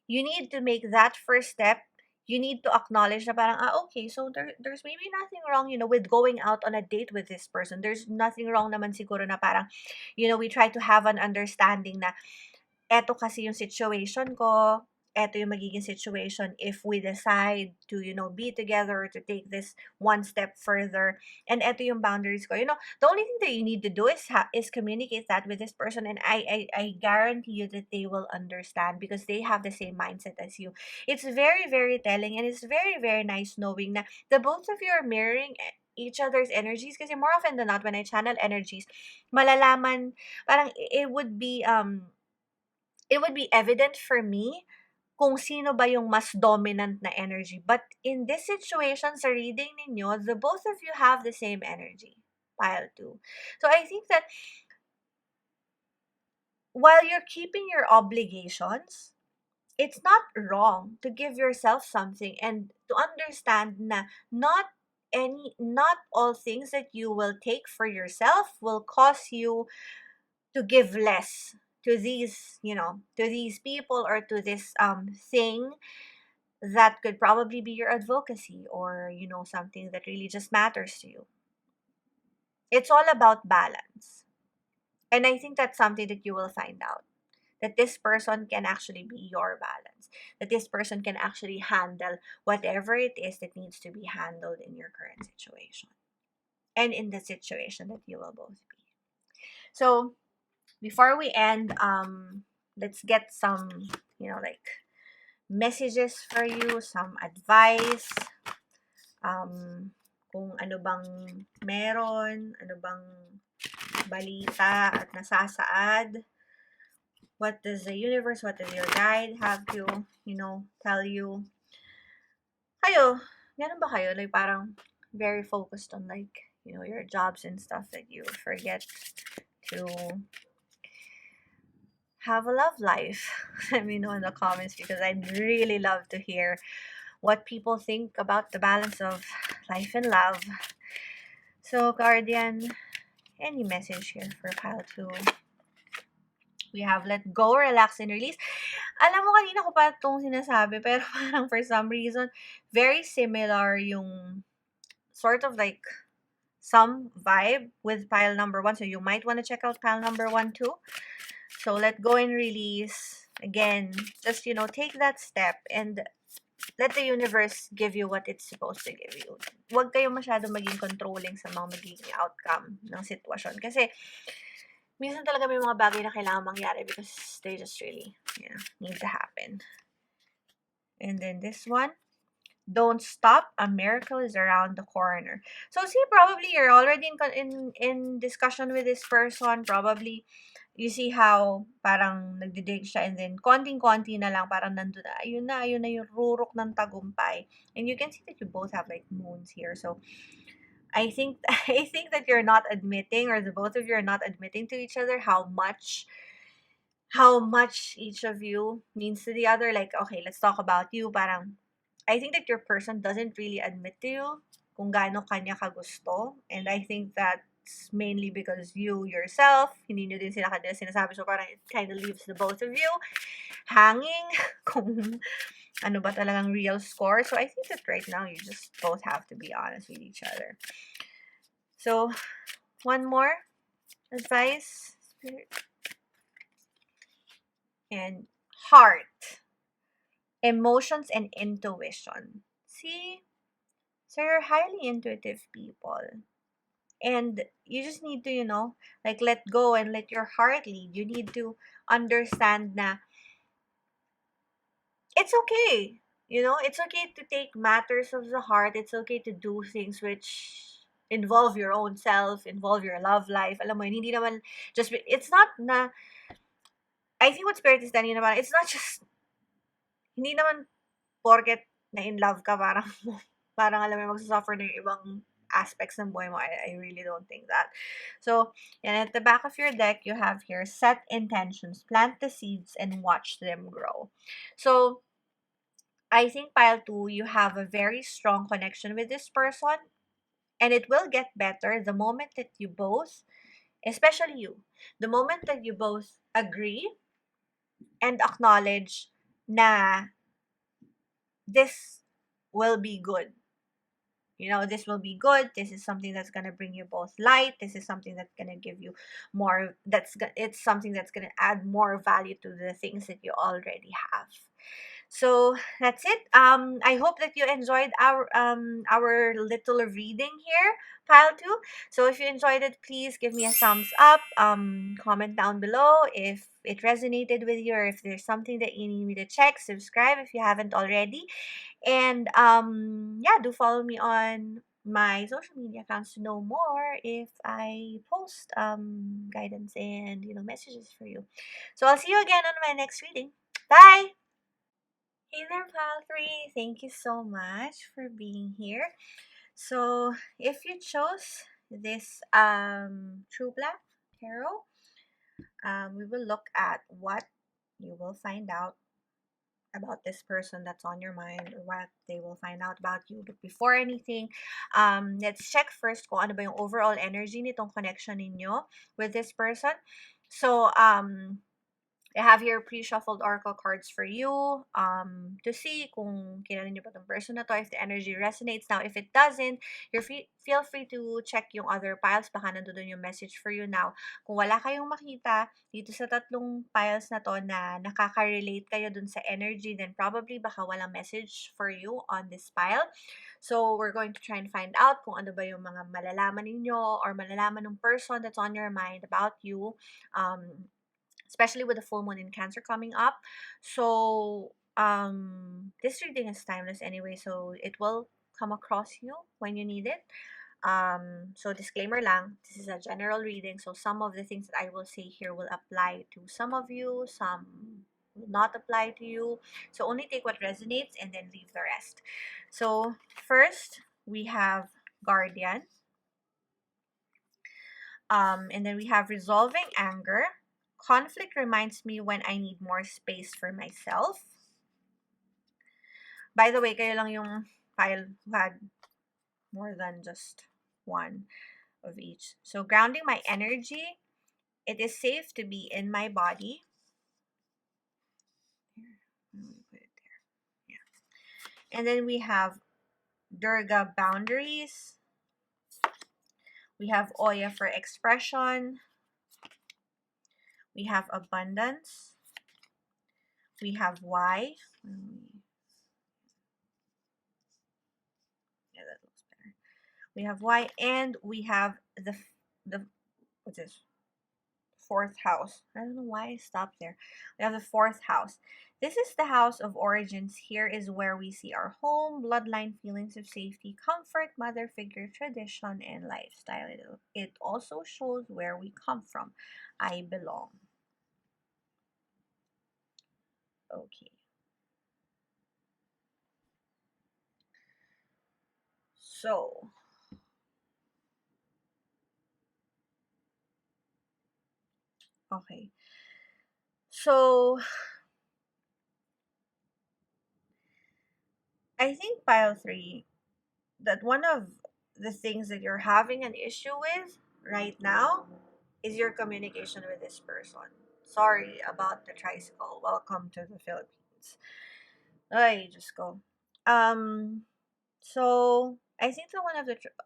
You need to make that first step. You need to acknowledge na parang, okay, so there's maybe nothing wrong, with going out on a date with this person. There's nothing wrong naman siguro na parang, we try to have an understanding na eto kasi yung situation ko, eto yung magiging situation if we decide to, be together or to take this one step further. And eto yung boundaries ko. The only thing that you need to do is communicate that with this person, and I guarantee you that they will understand because they have the same mindset as you. It's very, very telling, and it's very, very nice knowing na the both of you are mirroring each other's energies kasi more often than not when I channel energies, malalaman, parang it would be evident for me kung sino ba yung mas dominant na energy. But in this situation, sa reading ninyo, the both of you have the same energy. Pile 2. So I think that while you're keeping your obligations, it's not wrong to give yourself something and to understand na not all things that you will take for yourself will cause you to give less to these people or to this thing that could probably be your advocacy or something that really just matters to you. It's all about balance. And I think that's something that you will find out, that this person can actually be your balance, that this person can actually handle whatever it is that needs to be handled in your current situation and in the situation that you will both be. So before we end, let's get some, like messages for you, some advice, kung ano bang meron, ano bang balita at nasasaad. What does the universe, what does your guide have to, tell you? Kayo, ganun ba kayo? Like, parang very focused on, like, your jobs and stuff that you forget to have a love life? Let me know in the comments, because I'd really love to hear what people think about the balance of life and love. So, Guardian, any message here for pile 2? We have let go, relax, and release. Alam mo, kanina ko pa itong sinasabi, pero parang for some reason, very similar yung sort of like some vibe with pile number 1. So you might want to check out pile number 1 too. So let go and release. Again, just, take that step and let the universe give you what it's supposed to give you. Huwag kayo masyado maging controlling sa mga magiging outcome ng sitwasyon. Kasi, minsan talaga may mga bagay na kailangan mangyari because they just really, need to happen. And then this one, don't stop, a miracle is around the corner. So see, probably you're already in discussion with this person. Probably you see how parang nagdidig siya, and then konting-konti na lang parang nandun na, ayun na yung rurok ng tagumpay. And you can see that you both have like moons here. So I think that you're not admitting, or the both of you are not admitting to each other how much each of you means to the other. Like, okay, let's talk about you. Parang I think that your person doesn't really admit to you kung gaano kanya kagusto. And I think that's mainly because you yourself, hindi nyo din sila kanila sinasabi. So parang it kind of leaves the both of you hanging kung ano ba talagang real score. So I think that right now you just both have to be honest with each other. So one more advice, Spirit. And heart, emotions, and intuition. See? So you're highly intuitive people. And you just need to, like let go and let your heart lead. You need to understand na it's okay. It's okay to take matters of the heart. It's okay to do things which involve your own self, involve your love life. Alam mo, hindi naman just, it's not na, I think what Spirit is telling you naman, it's not just, hindi naman porket na in love ka, parang alam mo, magsasuffer ng ibang aspects ng buhay mo. I really don't think that. So, and at the back of your deck, you have here, set intentions, plant the seeds, and watch them grow. So, I think pile 2, you have a very strong connection with this person, and it will get better the moment that you both, especially you, the moment that you both agree and acknowledge na this will be good. This will be good. This is something that's going to bring you both light. This is something that's going to give you more, it's something that's going to add more value to the things that you already have. So that's it. I hope that you enjoyed our little reading here, pile 2. So if you enjoyed it, please give me a thumbs up. Comment down below if it resonated with you, or if there's something that you need me to check. Subscribe if you haven't already. And yeah, do follow me on my social media accounts to know more if I post guidance and messages for you. So I'll see you again on my next reading. Bye. Hey there, pal 3. Thank you so much for being here. So if you chose this True Black Tarot, we will look at what you will find out about this person that's on your mind, or what they will find out about you. But before anything, let's check first kung ano ba yung overall energy nitong connection ninyo with this person. So, I have here pre-shuffled oracle cards for you to see kung kilala niyo ba tong person na to, if the energy resonates. Now, if it doesn't, feel free to check yung other piles. Baka nandun yung message for you now. Kung wala kayong makita dito sa tatlong piles na to na nakaka-relate kayo dun sa energy, then probably baka walang message for you on this pile. So, we're going to try and find out kung ano ba yung mga malalaman ninyo or malalaman ng person that's on your mind about you. Especially with the full moon in Cancer coming up. So, this reading is timeless anyway, so it will come across you when you need it. So disclaimer lang, this is a general reading, so some of the things that I will say here will apply to some of you, some will not apply to you. So only take what resonates and then leave the rest. So first, we have Guardian. And then we have resolving anger. Conflict reminds me when I need more space for myself. By the way, kayo lang yung pile who had more than just one of each. So grounding my energy. It is safe to be in my body. Yeah. And then we have Durga boundaries. We have Oya for expression. We have abundance. We have why. Yeah, that looks better. We have why, and we have the what's this? Fourth house. I don't know why I stopped there. We have the fourth house. This is the house of origins. Here is where we see our home, bloodline, feelings of safety, comfort, mother figure, tradition, and lifestyle. It also shows where we come from. I belong. Okay. So, okay. So, I think pile 3, that one of the things that you're having an issue with right now is your communication with this person. Sorry about the tricycle. Welcome to the Philippines. Ay, just go. So I think that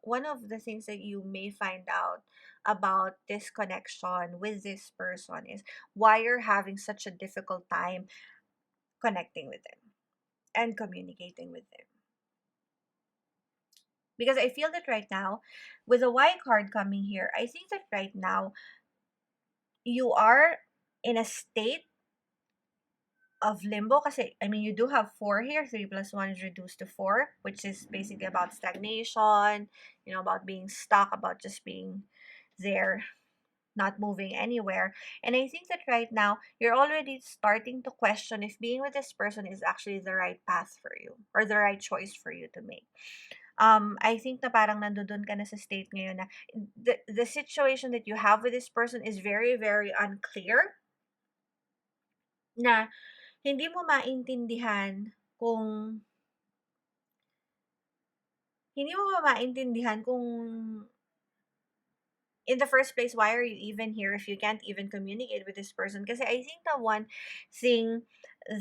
one of the things that you may find out about this connection with this person is why you're having such a difficult time connecting with them and communicating with them. Because I feel that right now, with the Y card coming here, I think that right now you are in a state of limbo. Kasi, I mean, you do have 4 here. 3 plus 1 is reduced to 4, which is basically about stagnation, about being stuck, about just being there, not moving anywhere. And I think that right now, you're already starting to question if being with this person is actually the right path for you or the right choice for you to make. I think na parang nandoon ka na sa state ngayon na the situation that you have with this person is very, very unclear, na hindi mo maintindihan kung in the first place, why are you even here if you can't even communicate with this person? Kasi I think the one thing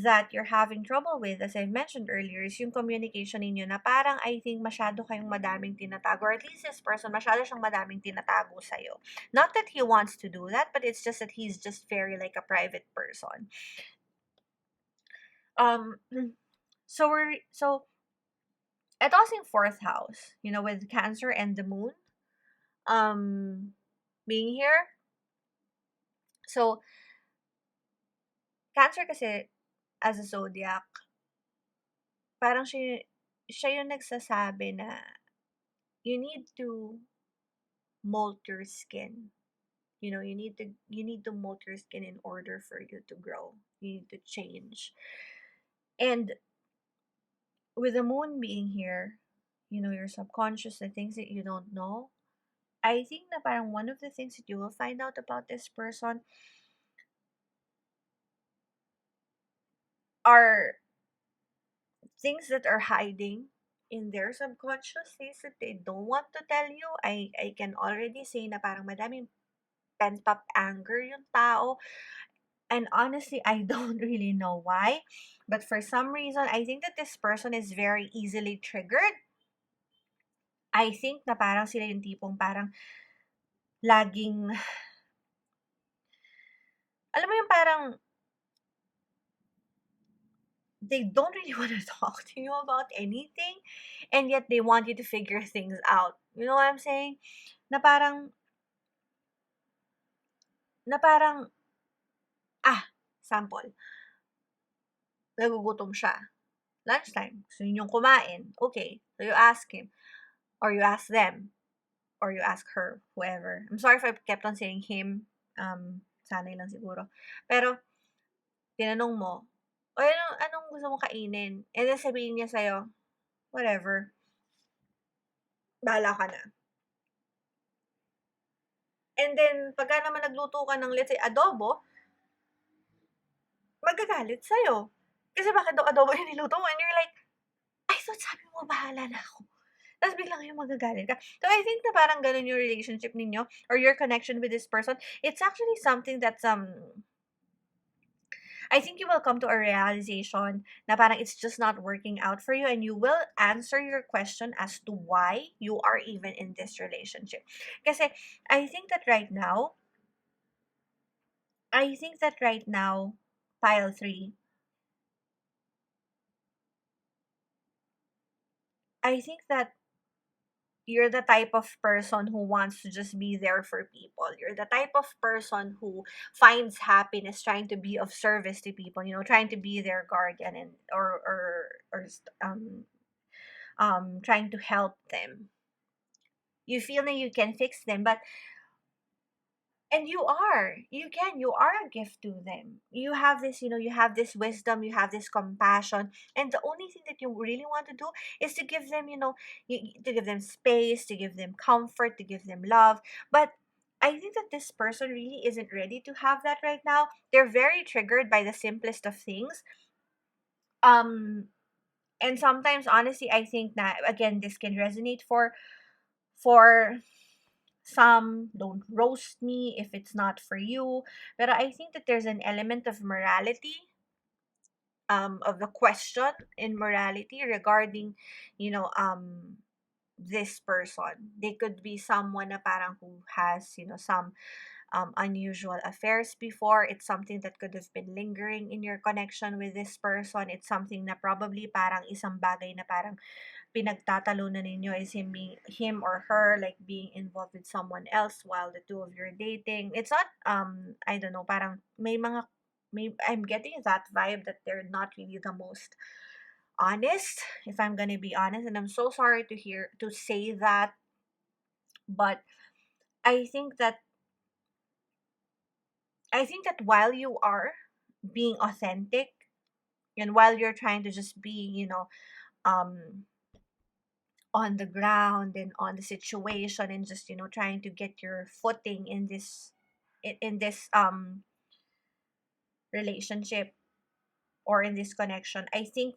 that you're having trouble with, as I mentioned earlier, is yung communication ninyo na parang I think masyado kayong madaming tinatago, or at least this person, masyado siyang madaming tinatago sa'yo. Not that he wants to do that, but it's just that he's just very like a private person. Um, so ito kasing fourth house, with Cancer and the moon being here. So, Cancer kasi, as a zodiac, parang siya yung nagsasabi na you need to mold your skin. You need to mold your skin in order for you to grow. You need to change. And with the moon being here, your subconscious, the things that you don't know, I think na parang one of the things that you will find out about this person are things that are hiding in their subconscious, things that they don't want to tell you. I can already say na parang madaming pent up anger yung tao. And honestly, I don't really know why. But for some reason, I think that this person is very easily triggered. I think na parang sila yung tipong parang laging, alam mo yung parang they don't really want to talk to you about anything, and yet they want you to figure things out. You know what I'm saying? Na parang, na parang, sample, nagugutom siya. Lunchtime, gusto niyong kumain. Okay, so you ask him, or you ask them, or you ask her, whoever. I'm sorry if I kept on saying him. Sanay lang siguro. Pero, tinanong mo, o anong gusto mong kainin? And then sabihin niya sa'yo, whatever, bahala ka na. And then, pagka naman nagluto ka ng, let's say, adobo, magagalit sa'yo. Kasi bakit daw adobo yung niluto mo? And you're like, I thought sabi mo, bahala na ako. Tapos biglang yung magagalit ka. So, I think na parang ganun yung relationship ninyo or your connection with this person. It's actually something that's, I think you will come to a realization na parang it's just not working out for you, and you will answer your question as to why you are even in this relationship. Kasi I think that right now, pile 3, I think that you're the type of person who wants to just be there for people. You're the type of person who finds happiness trying to be of service to people, trying to be their guardian, and trying to help them. You feel that you can fix them, but and you are a gift to them. You have this, you have this wisdom, you have this compassion, and the only thing that you really want to do is to give them, to give them space, to give them comfort, to give them love. But I think that this person really isn't ready to have that right now. They're very triggered by the simplest of things. And sometimes, honestly, I think that again, this can resonate for some. Don't roast me if it's not for you. But I think that there's an element of morality, of the question in morality regarding, this person. They could be someone na parang who has, some unusual affairs before. It's something that could have been lingering in your connection with this person. It's something na probably parang isang bagay na parang pinagtatalunan ninyo is him or her like being involved with someone else while the two of you are dating. It's not, I don't know, parang I'm getting that vibe that they're not really the most honest, if I'm gonna be honest, and I'm so sorry to say that, but I think that while you are being authentic, and while you're trying to just be, um on the ground and on the situation, and just, trying to get your footing in this, relationship, or in this connection, I think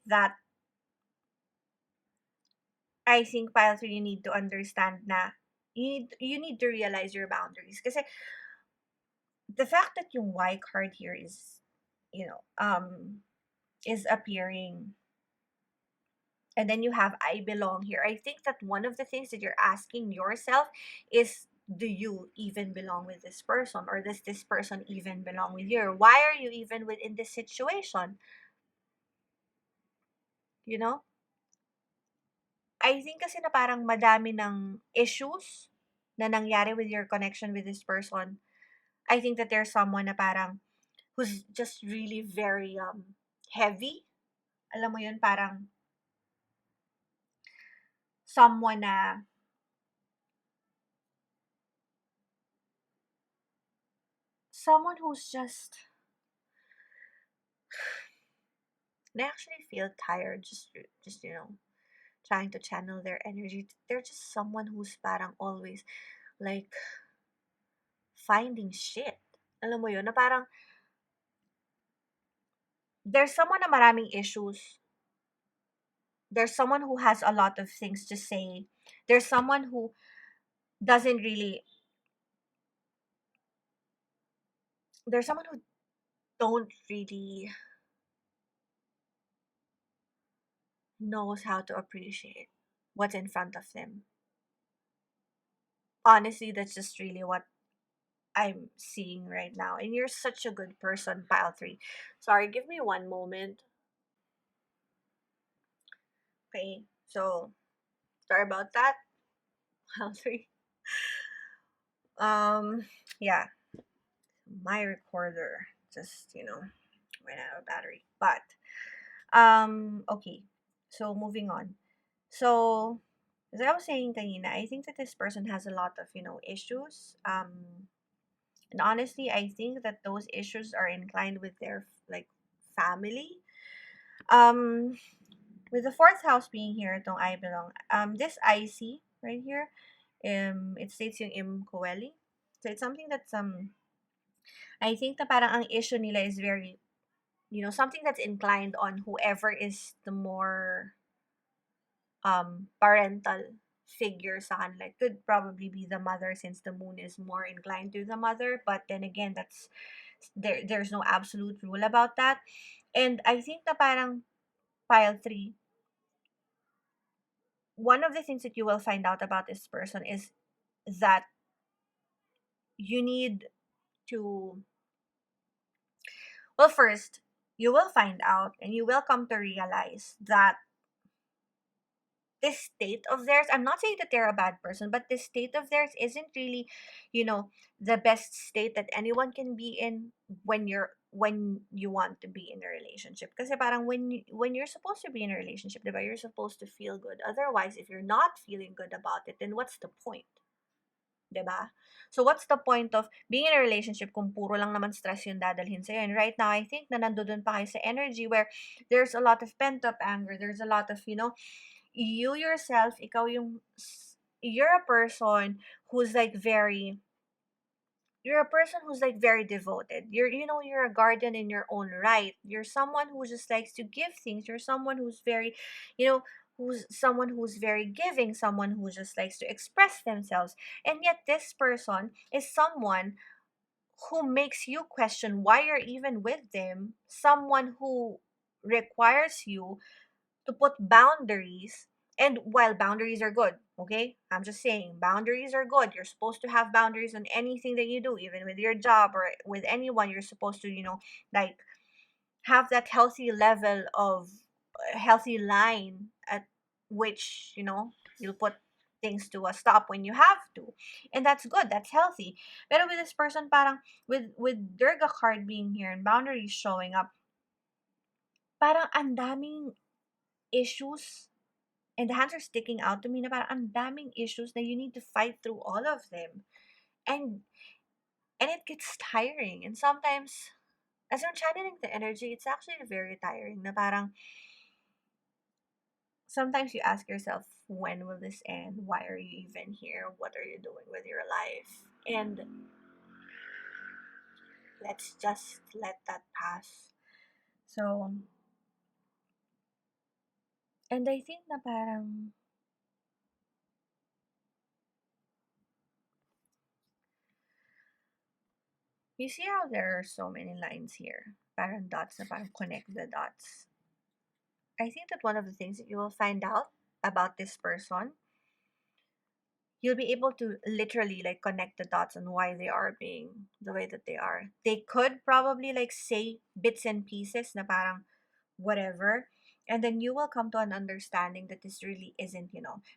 pile 3, you need to understand na you need to realize your boundaries. Kasi the fact that yung Y card here is appearing, and then you have I belong here. I think that one of the things that you're asking yourself is, do you even belong with this person, or does this person even belong with you? Or why are you even within this situation? You know? I think kasi na parang madami ng issues na nangyari with your connection with this person. I think that there's someone na parang who's just really very heavy. Alam mo yun, parang someone who's just, they actually feel tired, just trying to channel their energy. They're just someone who's parang always like finding shit. Alam mo yun, na parang there's someone na maraming issues. There's someone who has a lot of things to say. There's someone who doesn't really, there's someone who don't really knows how to appreciate what's in front of them. Honestly, that's just really what I'm seeing right now. And you're such a good person, pile three. Sorry, give me one moment. Okay, so sorry about that. Pile three. Um, yeah, my recorder just, ran out of battery. But okay. So moving on. So as I was saying kanina, I think that this person has a lot of, issues. And honestly, I think that those issues are inclined with their like family. Um with the fourth house being here, itong I belong. This IC right here, it states yung im. So it's something that's I think na parang ang issue nila is very, something that's inclined on whoever is the more parental figure sa kanila. It could probably be the mother since the moon is more inclined to the mother, but then again, there's no absolute rule about that. And I think na parang pile 3, one of the things that you will find out about this person is that you need to, well, first, you will find out and you will come to realize that this state of theirs, I'm not saying that they're a bad person, but this state of theirs isn't really, the best state that anyone can be in when you want to be in a relationship. Kasi parang when you're supposed to be in a relationship, diba, you're supposed to feel good. Otherwise, if you're not feeling good about it, then what's the point? 'Di ba? So what's the point of being in a relationship kung puro lang naman stress yung dadalhin sa'yo? And right now, I think na nandoon pa kayo sa energy where there's a lot of pent-up anger. There's a lot of, you yourself, you're a person who's like very, you're a person who's like very devoted. You're a guardian in your own right. You're someone who just likes to give things. You're someone who's very, who's someone who's very giving, someone who just likes to express themselves. And yet this person is someone who makes you question why you're even with them, someone who requires you to put boundaries. And while boundaries are good, okay, I'm just saying boundaries are good. You're supposed to have boundaries on anything that you do, even with your job or with anyone. You're supposed to, like, have that healthy level of healthy line at which, you'll put things to a stop when you have to. And that's good, that's healthy. But with this person, parang with Durga card being here and boundaries showing up, parang ang daming issues. And the hands are sticking out to me na parang ang daming issues na you need to fight through all of them. And it gets tiring. And sometimes, as I'm channeling the energy, it's actually very tiring na parang sometimes you ask yourself, when will this end? Why are you even here? What are you doing with your life? And let's just let that pass. So, and I think na parang you see how there are so many lines here? Parang dots na parang connect the dots. I think that one of the things that you will find out about this person, you'll be able to literally like connect the dots on why they are being the way that they are. They could probably like say bits and pieces na parang whatever, and then you will come to an understanding that this really isn't,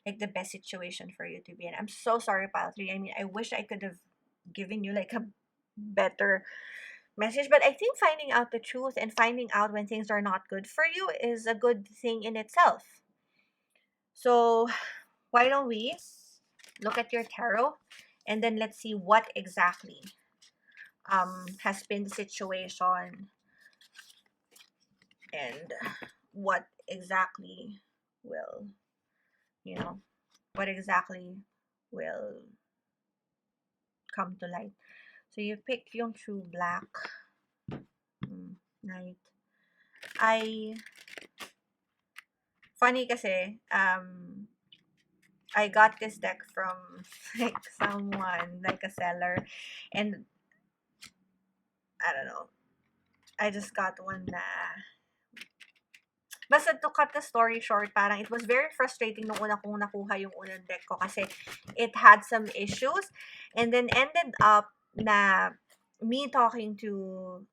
like the best situation for you to be in. I'm so sorry, Pile 3. I mean, I wish I could have given you like a better message, but I think finding out the truth and finding out when things are not good for you is a good thing in itself. So why don't we look at your tarot and then let's see what exactly has been the situation and what exactly will, you know what exactly will come to light. So you pick yung true black. Knight. Funny kasi, I got this deck from like someone, like a seller, and I don't know. I just got one na basta to cut the story short, parang it was very frustrating nung una kong nakuha yung unang deck ko kasi it had some issues and then ended up na me talking to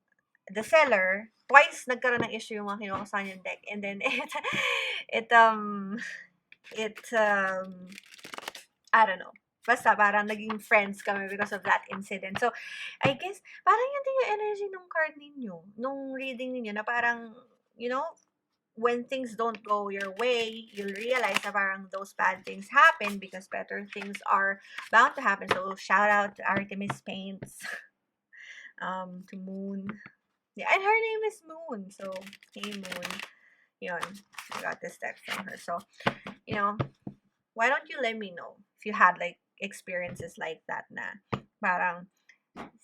the seller, twice nagkaroon ng issue yung mga kinuha ko sa kanyang deck and then it it I don't know. Basta parang naging friends kami because of that incident. So, I guess, parang yun din yung energy nung card ninyo, nung reading ninyo, na parang, you know, when things don't go your way, you'll realize na parang those bad things happen because better things are bound to happen. So, shout out to Artemis Paints, to Moon. Yeah, and her name is Moon. So, hey Moon. Yun, I got this deck from her. So, you know, why don't you let me know if you had like experiences like that na parang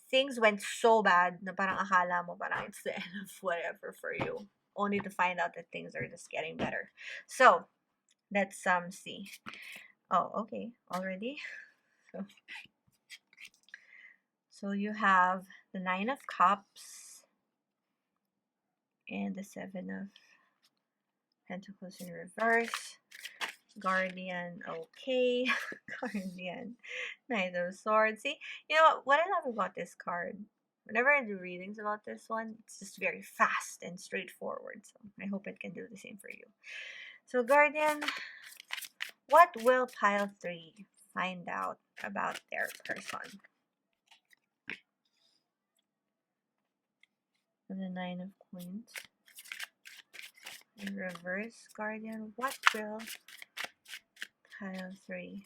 things went so bad na parang akala mo parang it's the end of whatever for you, only to find out that things are just getting better. So let's see. Oh, okay, already. So you have the Nine of Cups and the Seven of Pentacles in reverse. Guardian, okay. Guardian, Knight of Swords. See, you know what I love about this card? Whenever I do readings about this one, it's just very fast and straightforward. So I hope it can do the same for you. So Guardian, what will pile 3 find out about their person? The Nine of Coins. In reverse, Guardian, what will pile 3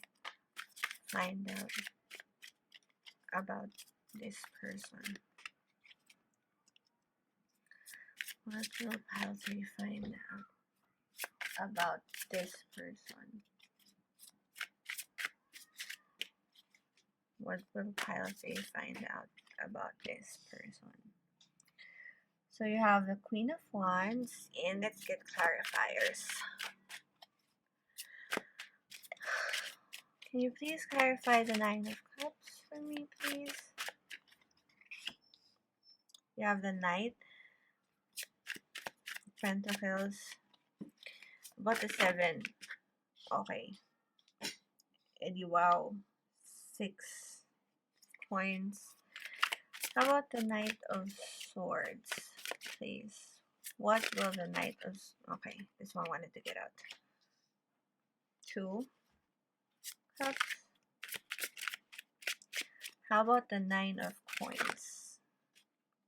find out about this person? What will pile 3 find out about this person? What will pile 3 find out about this person? So you have the Queen of Wands, and let's get clarifiers. Can you please clarify the Nine of Cups for me, please? You have the Knight, Pentacles, about the 7. Okay. Eddie, wow. 6 coins. How about the Knight of Swords, please? What will the Knight of... Okay, this one wanted to get out. 2 cups. How about the Nine of Coins?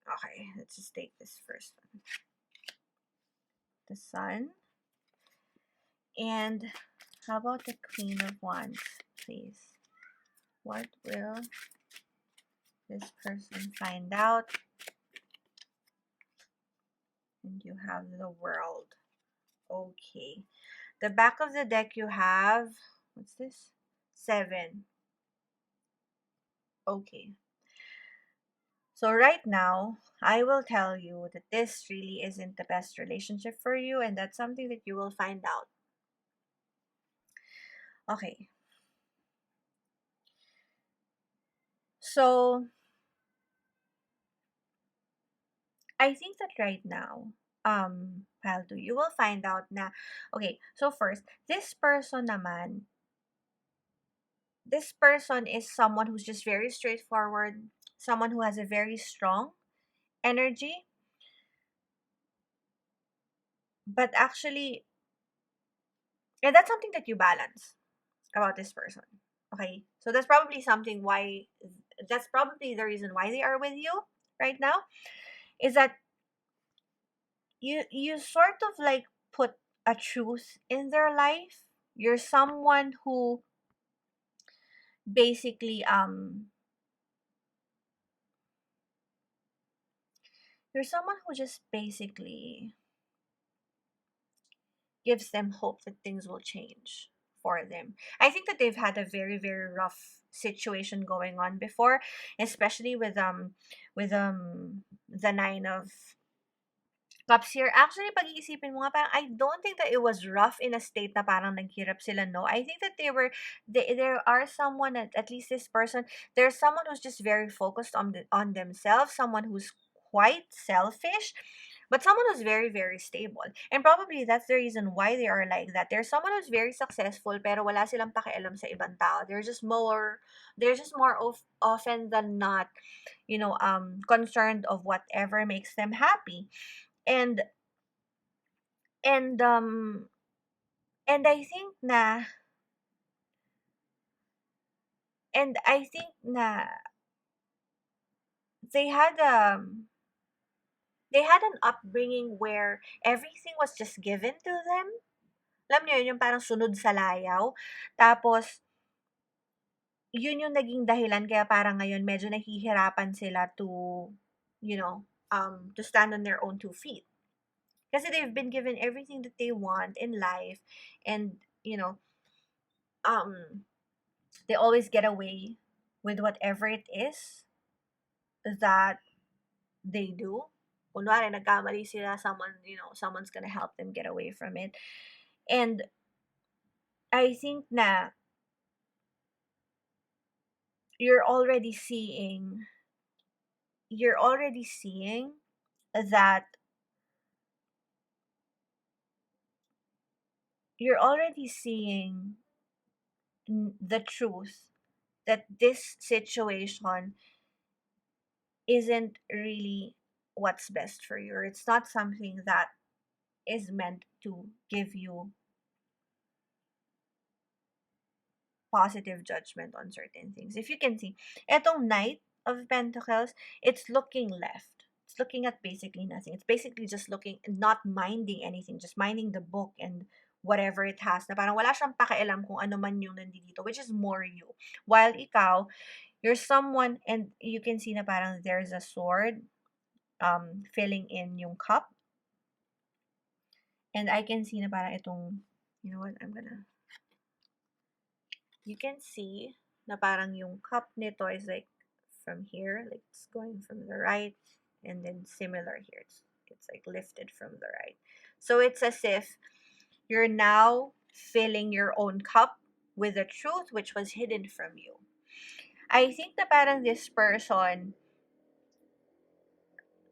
Okay, let's just take this first one. The Sun. And how about the Queen of Wands, please? What will this person find out? And you have the World. Okay. The back of the deck you have, what's this? 7. Okay. So right now, I will tell you that this really isn't the best relationship for you, and that's something that you will find out. Okay. So, I think that right now, Paldo, you will find out na, okay, so first, this person naman, this person is someone who's just very straightforward, someone who has a very strong energy, but actually, and that's something that you balance about this person. Okay, so that's probably something why, that's probably the reason why they are with you right now, is that you sort of like put a truth in their life. You're someone who basically you're someone who just basically gives them hope that things will change for them. I think that they've had a very very rough situation going on before, especially with the Nine of Cups here. Actually, pag-iisipin mo nga, parang I don't think that it was rough in a state na parang naghirap sila, no. I think that there are someone, at least this person, there's someone who's just very focused on themselves, someone who's quite selfish, but someone who's very, very stable. And probably that's the reason why they are like that. There's someone who's very successful pero wala silang pakialam sa ibang tao. They're just more often than not, concerned of whatever makes them happy. And and and I think na and I think na they had they had an upbringing where everything was just given to them. Alam niyo yun, yung parang sunod sa layaw. Tapos, yun yung naging dahilan kaya parang ngayon medyo nahihirapan sila to stand on their own 2 feet. Kasi they've been given everything that they want in life, and, um, they always get away with whatever it is that they do. Kunwari, nagkamali sila, someone's gonna help them get away from it. And I think na you're already seeing you're already seeing that you're already seeing the truth that this situation isn't really what's best for you. Or it's not something that is meant to give you positive judgment on certain things. If you can see, etong Knight of Pentacles, it's looking left. It's looking at basically nothing. It's basically just looking, not minding anything, just minding the book and whatever it has. Na parang wala siyang pakialam kung ano man yung nandito, which is more you. While ikaw, you're someone, and you can see na parang there's a sword filling in yung cup. And I can see na parang itong, you know what, you can see na parang yung cup nito is like from here, like it's going from the right, and then similar here. It's like lifted from the right. So it's as if you're now filling your own cup with the truth which was hidden from you. I think na parang this person,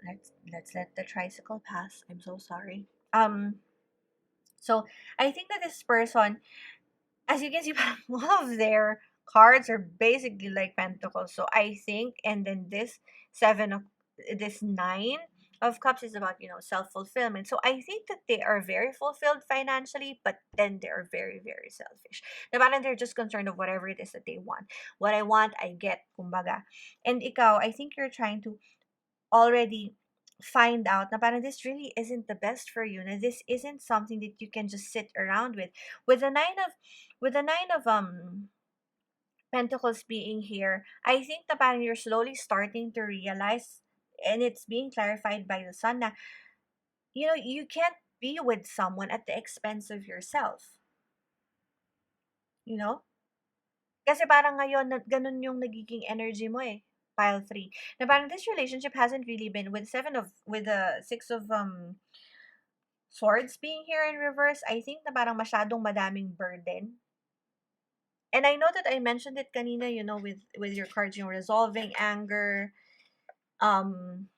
let's let the tricycle pass. I'm so sorry. So I think that this person, as you can see, all of their cards are basically like pentacles. So I think, and then this 9 of cups is about, self-fulfillment. So I think that they are very fulfilled financially, but then they are very, very selfish. Na parang they're just concerned of whatever it is that they want. What I want, I get, kumbaga. And ikaw, I think you're trying to already find out na parang this really isn't the best for you, na this isn't something that you can just sit around with. With the nine of pentacles being here, I think na parang you're slowly starting to realize, and it's being clarified by the sun, na you can't be with someone at the expense of yourself, you know kasi parang ngayon ganun yung nagiging energy mo eh. Pile 3. Na parang this relationship hasn't really been with the 6 of swords being here in reverse. I think na parang masyadong madaming burden. And I know that I mentioned it kanina, with your cards, yung resolving anger, and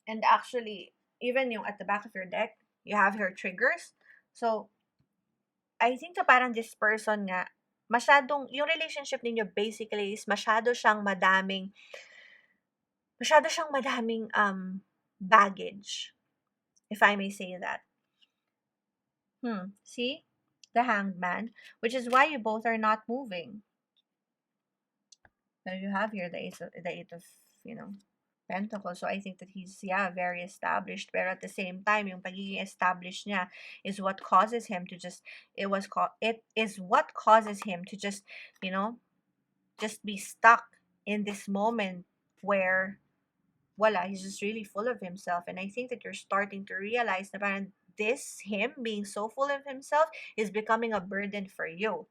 actually even yung at the back of your deck, you have your triggers. So I think na parang this person nga, yung relationship ninyo basically is masyado siyang madaming baggage, if I may say that. See? The Hanged Man, which is why you both are not moving. Now you have here the eight of, Pentacles. So I think that he's, very established. But at the same time, yung pagiging established niya is what causes him to just, it is what causes him to just, just be stuck in this moment where, voila, he's just really full of himself. And I think that you're starting to realize na parang him being so full of himself is becoming a burden for you.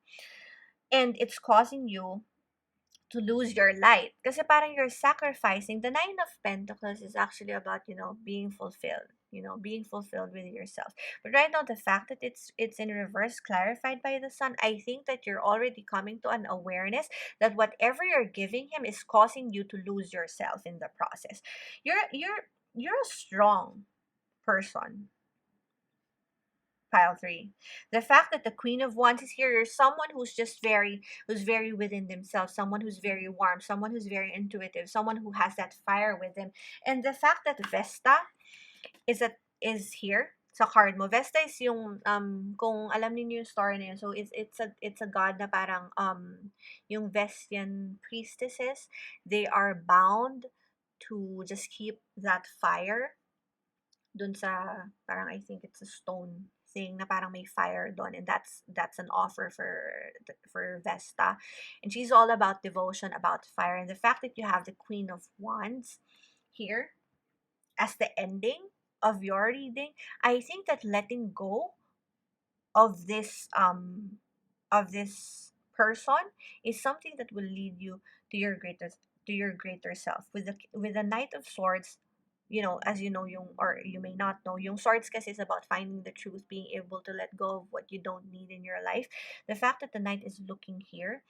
And it's causing you to lose your light. Kasi parang you're sacrificing. The 9 of Pentacles is actually about, being fulfilled. being fulfilled with yourself. But right now, the fact that it's in reverse, clarified by the sun, I think that you're already coming to an awareness that whatever you're giving him is causing you to lose yourself in the process. You're a strong person, pile three. The fact that the Queen of Wands is here, you're someone who's very within themselves, someone who's very warm, someone who's very intuitive, someone who has that fire with them. And the fact that Vesta is here sa card mo. Vesta is yung kung alam niyo yung story na yun. So it's a god na parang yung Vestian priestesses, they are bound to just keep that fire dun sa parang I think it's a stone thing na parang may fire doon, and that's an offer for Vesta, and she's all about devotion, about fire. And the fact that you have the Queen of Wands here as the ending of your reading, I think that letting go of this person is something that will lead you to your greater self. With the Knight of Swords, as you know, yung or you may not know, yung swords kasi is about finding the truth, being able to let go of what you don't need in your life. The fact that the knight is looking here,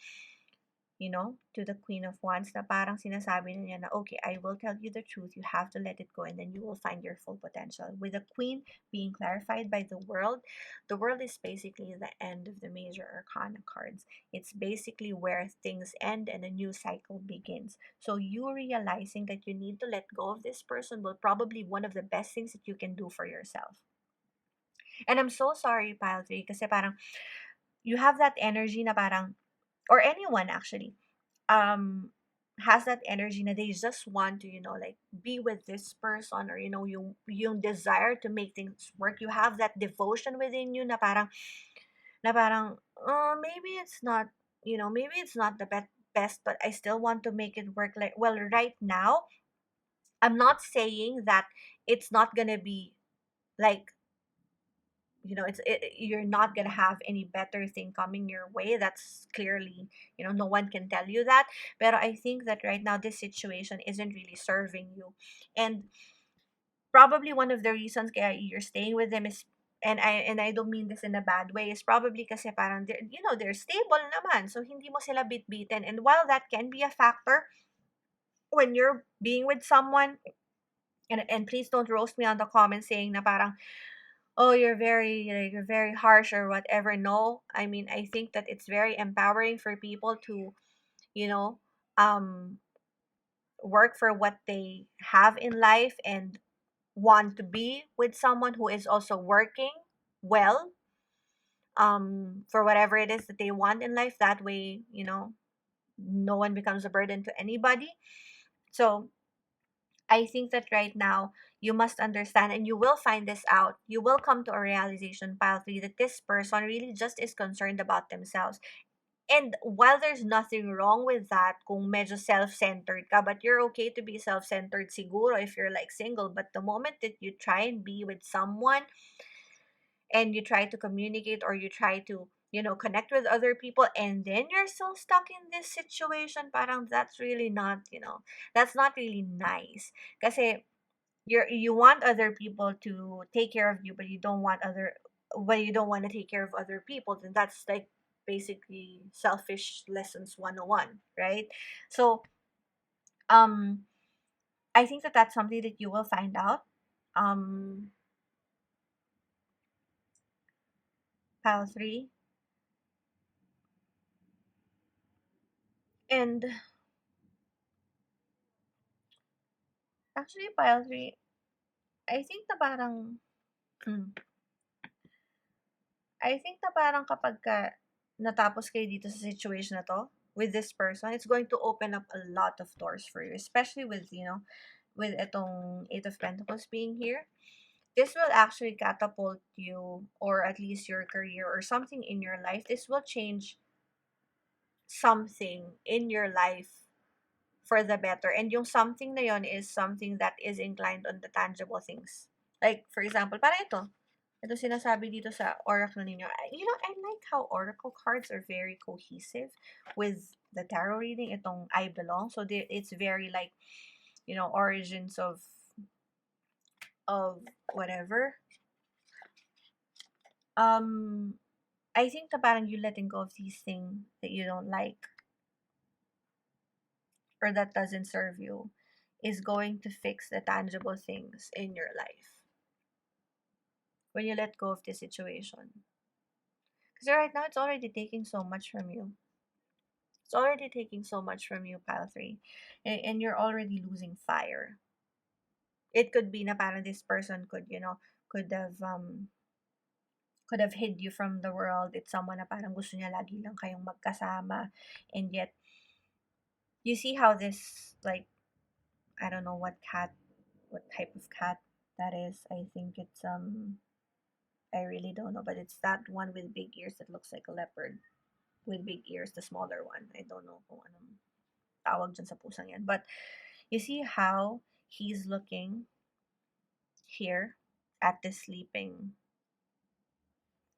to the Queen of Wands, na parang sinasabi na niya na, okay, I will tell you the truth, you have to let it go, and then you will find your full potential. With the Queen being clarified by the world is basically the end of the major arcana cards. It's basically where things end and a new cycle begins. So you realizing that you need to let go of this person will probably one of the best things that you can do for yourself. And I'm so sorry, Pile 3, kasi parang you have that energy na parang, or anyone actually, has that energy na they just want to, like be with this person, or yung desire to make things work. You have that devotion within you na parang maybe it's not, maybe it's not the best, but I still want to make it work. Like, well, right now, I'm not saying that it's not gonna be like, you're not gonna have any better thing coming your way. That's clearly, no one can tell you that. But I think that right now this situation isn't really serving you, and probably one of the reasons kaya you're staying with them is, and I don't mean this in a bad way, is probably kasi parang they're stable naman, so hindi mo sila bitbitin. And while that can be a factor when you're being with someone, and please don't roast me on the comments saying na parang, oh, you're very harsh or whatever. No, I mean, I think that it's very empowering for people to, you know, um, work for what they have in life and want to be with someone who is also working well, for whatever it is that they want in life. That way, no one becomes a burden to anybody. So I think that right now you must understand, and you will find this out. You will come to a realization, pile three, that this person really just is concerned about themselves. And while there's nothing wrong with that, kung medyo self-centered ka, but you're okay to be self-centered siguro if you're like single. But the moment that you try and be with someone, and you try to communicate, or you try to, connect with other people, and then you're still stuck in this situation, parang that's really not, that's not really nice. Kasi you want other people to take care of you, but you don't want to take care of other people. Then that's like basically selfish lessons 101, right? So um I think that that's something that you will find out, um pile 3. And actually, pile 3, I think na parang hmm, I think na parang kapag natapos kayo dito sa situation na to with this person, it's going to open up a lot of doors for you, especially with itong Eight of Pentacles being here. This will actually catapult you, or at least your career or something in your life. This will change something in your life for the better. And yung something na yon is something that is inclined on the tangible things. Like, for example, para ito sinasabi dito sa oracle ninyo. I like how oracle cards are very cohesive with the tarot reading. Itong I belong. So it's very like, origins of of whatever, um I think na parang you letting go of these things that you don't like or that doesn't serve you is going to fix the tangible things in your life when you let go of the situation. Because right now it's already taking so much from you. It's already taking so much from you, pile three, and you're already losing fire. It could be na parang this person could, could have hid you from the world. It's someone na parang gusto niya lagi lang kayong magkasama, and yet you see how this, like, I don't know what type of cat that is. I think it's I really don't know, but it's that one with big ears that looks like a leopard with big ears, the smaller one. I don't know kung anong tawag dyan sa pusang yan. But you see how he's looking here at the sleeping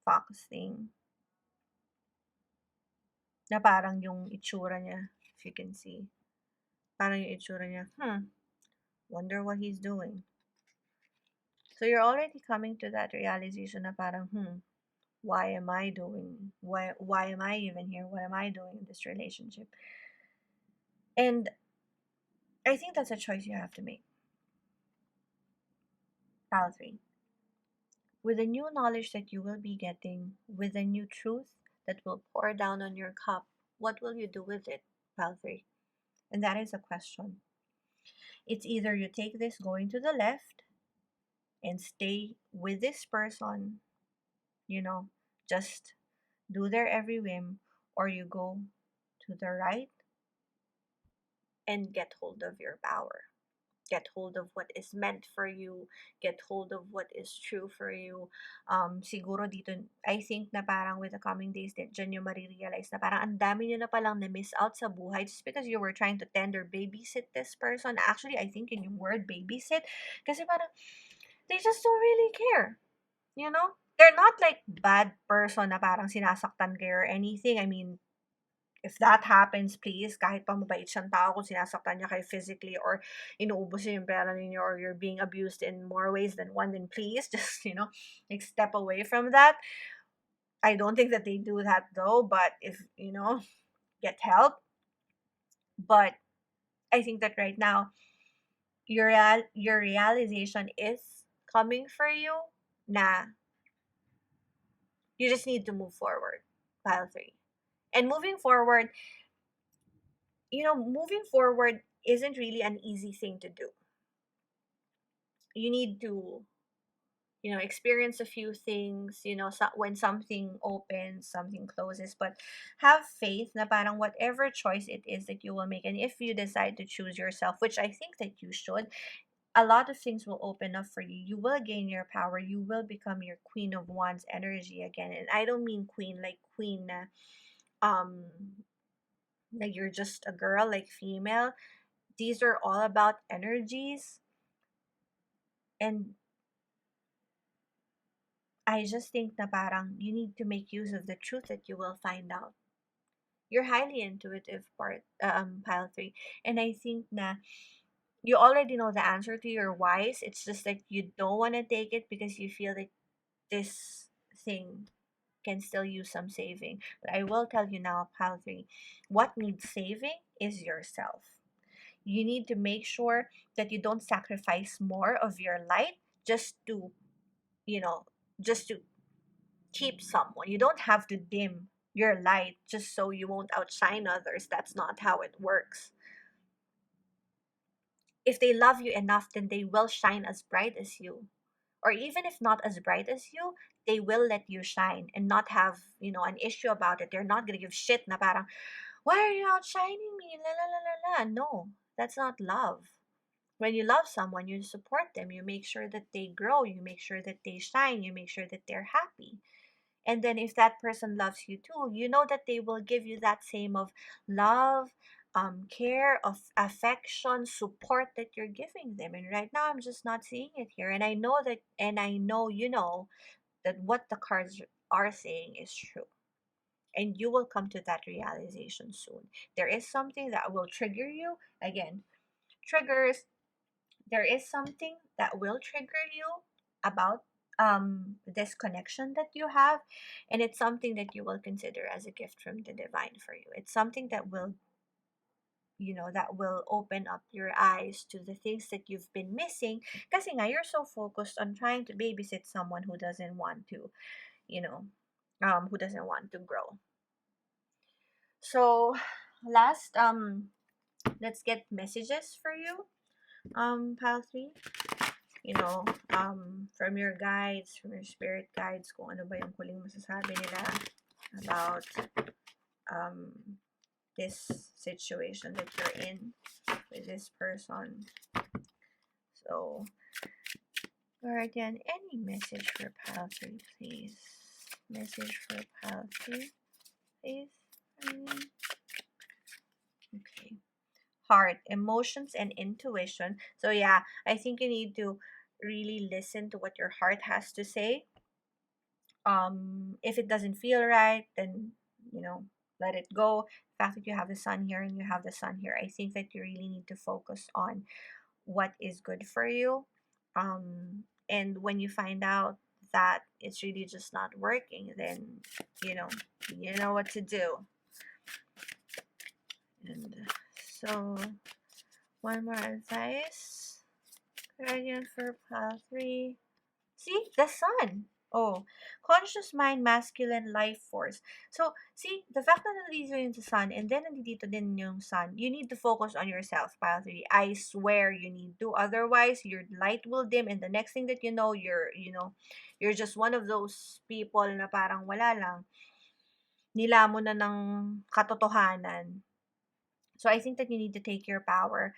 fox thing. Na parang yung itsura niya, if you can see. Parang yung itsura niya, wonder what he's doing. So you're already coming to that realization na parang, why am I doing? Why am I even here? What am I doing in this relationship? And I think that's a choice you have to make. Pile three. With the new knowledge that you will be getting, with the new truth that will pour down on your cup, what will you do with it, pile three? And that is a question. It's either you take this going to the left and stay with this person, you know, just do their every whim, or you go to the right and get hold of your power. Get hold of what is meant for you, get hold of what is true for you. Siguro dito, I think na parang with the coming days, that dyan yung marirealize na parang ang dami nyo na palang na-miss out sa buhay just because you were trying to tender babysit this person. Actually, I think in yung word babysit, kasi parang they just don't really care, you know? They're not like bad person na parang sinasaktan kayo or anything. I mean, if that happens, please, kahit pa mabait siyang tao, kung sinasaktan niya kayo physically or inuubos niya yung pera ninyo or you're being abused in more ways than one, then please, just, like step away from that. I don't think that they do that though, but if, get help. But I think that right now, your realization is coming for you na you just need to move forward, pile three. And moving forward isn't really an easy thing to do. You need to, experience a few things, when something opens, something closes, but have faith na parang whatever choice it is that you will make, and if you decide to choose yourself, which I think that you should, a lot of things will open up for you. You will gain your power. You will become your Queen of Wands energy again. And I don't mean queen like queen na, um, like you're just a girl, like female. These are all about energies. And I just think na parang you need to make use of the truth that you will find out. You're highly intuitive pile three. And I think na you already know the answer to your whys. It's just like you don't want to take it because you feel like this thing can still use some saving. But I will tell you now, pile three, what needs saving is yourself. You need to make sure that you don't sacrifice more of your light just to, you know, just to keep someone. You don't have to dim your light just so you won't outshine others. That's not how it works. If they love you enough, then they will shine as bright as you. Or even if not as bright as you, they will let you shine and not have, an issue about it. They're not gonna give shit na parang, why are you outshining me? La la la la la. No, that's not love. When you love someone, you support them. You make sure that they grow. You make sure that they shine. You make sure that they're happy. And then if that person loves you too, you know that they will give you that same of love, care, of affection, support that you're giving them. And right now I'm just not seeing it here. And I know that, and I know that what the cards are saying is true. And you will come to that realization soon. There is something that will trigger you. Again, triggers, there is something that will trigger you about this connection that you have, and it's something that you will consider as a gift from the divine for you. It's something that will, that will open up your eyes to the things that you've been missing, kasi nga you're so focused on trying to babysit someone who doesn't want to, you know who doesn't want to grow. So last, let's get messages for you, pile 3. From your guides, from your spirit guides, kung ano ba yung huling masasabi nila about um, this situation that you're in with this person. So, alright then, any message for pile 3, please? Message for pile 3, please? Okay. Heart, emotions, and intuition. So yeah, I think you need to really listen to what your heart has to say. If it doesn't feel right, then let it go. The fact that you have the sun here and you have the sun here, I think that you really need to focus on what is good for you. And when you find out that it's really just not working, then you know what to do. And so one more advice, guardian for pile 3. See, the sun. Oh, conscious mind, masculine life force. So, see, the fact that nandito yung sun and then nandito din yung sun, you need to focus on yourself, pile 3. I swear you need to. Otherwise, your light will dim and the next thing that you know, you're just one of those people na parang wala lang. Nila mo na ng katotohanan. So, I think that you need to take your power.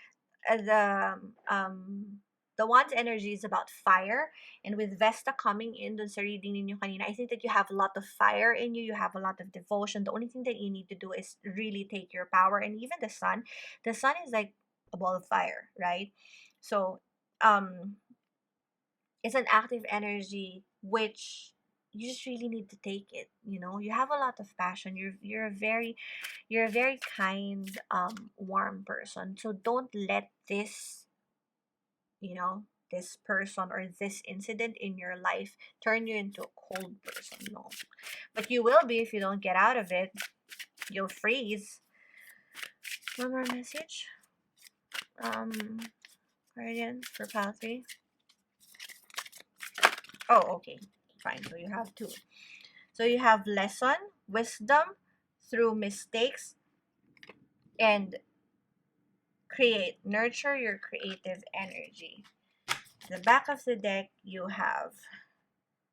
The one's energy is about fire, and with Vesta coming in dun sa reading ninyo kanina, I think that you have a lot of fire in you, you have a lot of devotion. The only thing that you need to do is really take your power. And even the sun is like a ball of fire, right? So it's an active energy which you just really need to take it. You have a lot of passion. You're a very kind, warm person. So don't let this person or this incident in your life turn you into a cold person. No. But you will be if you don't get out of it. You'll freeze. One more message. Guardian for pile 3. Oh, okay. Fine. So you have 2. So you have lesson, wisdom through mistakes, and nurture your creative energy. The back of the deck, you have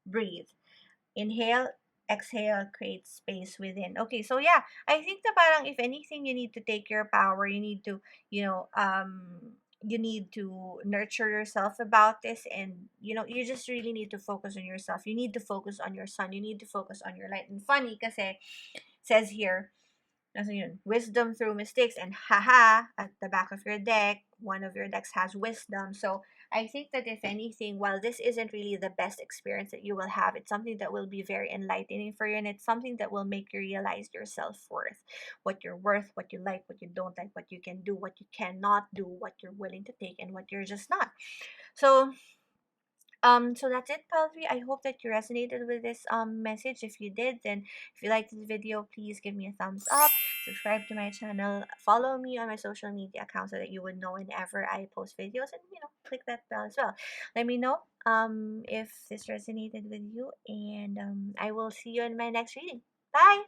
breathe. Inhale, exhale, create space within. Okay, so yeah, I think that parang if anything, you need to take your power. You need to, you need to nurture yourself about this, and you just really need to focus on yourself. You need to focus on your sun. You need to focus on your light. And funny, kasi says here, wisdom through mistakes, and haha, at the back of your deck, one of your decks has wisdom. So I think that if anything, while this isn't really the best experience that you will have, it's something that will be very enlightening for you, and it's something that will make you realize your self-worth, what you're worth, what you like, what you don't like, what you can do, what you cannot do, what you're willing to take, and what you're just not. So that's it, Palvi. I hope that you resonated with this message. If you did, then if you liked this video, please give me a thumbs up, subscribe to my channel, follow me on my social media accounts so that you would know whenever I post videos, and click that bell as well. Let me know if this resonated with you, and I will see you in my next reading. Bye.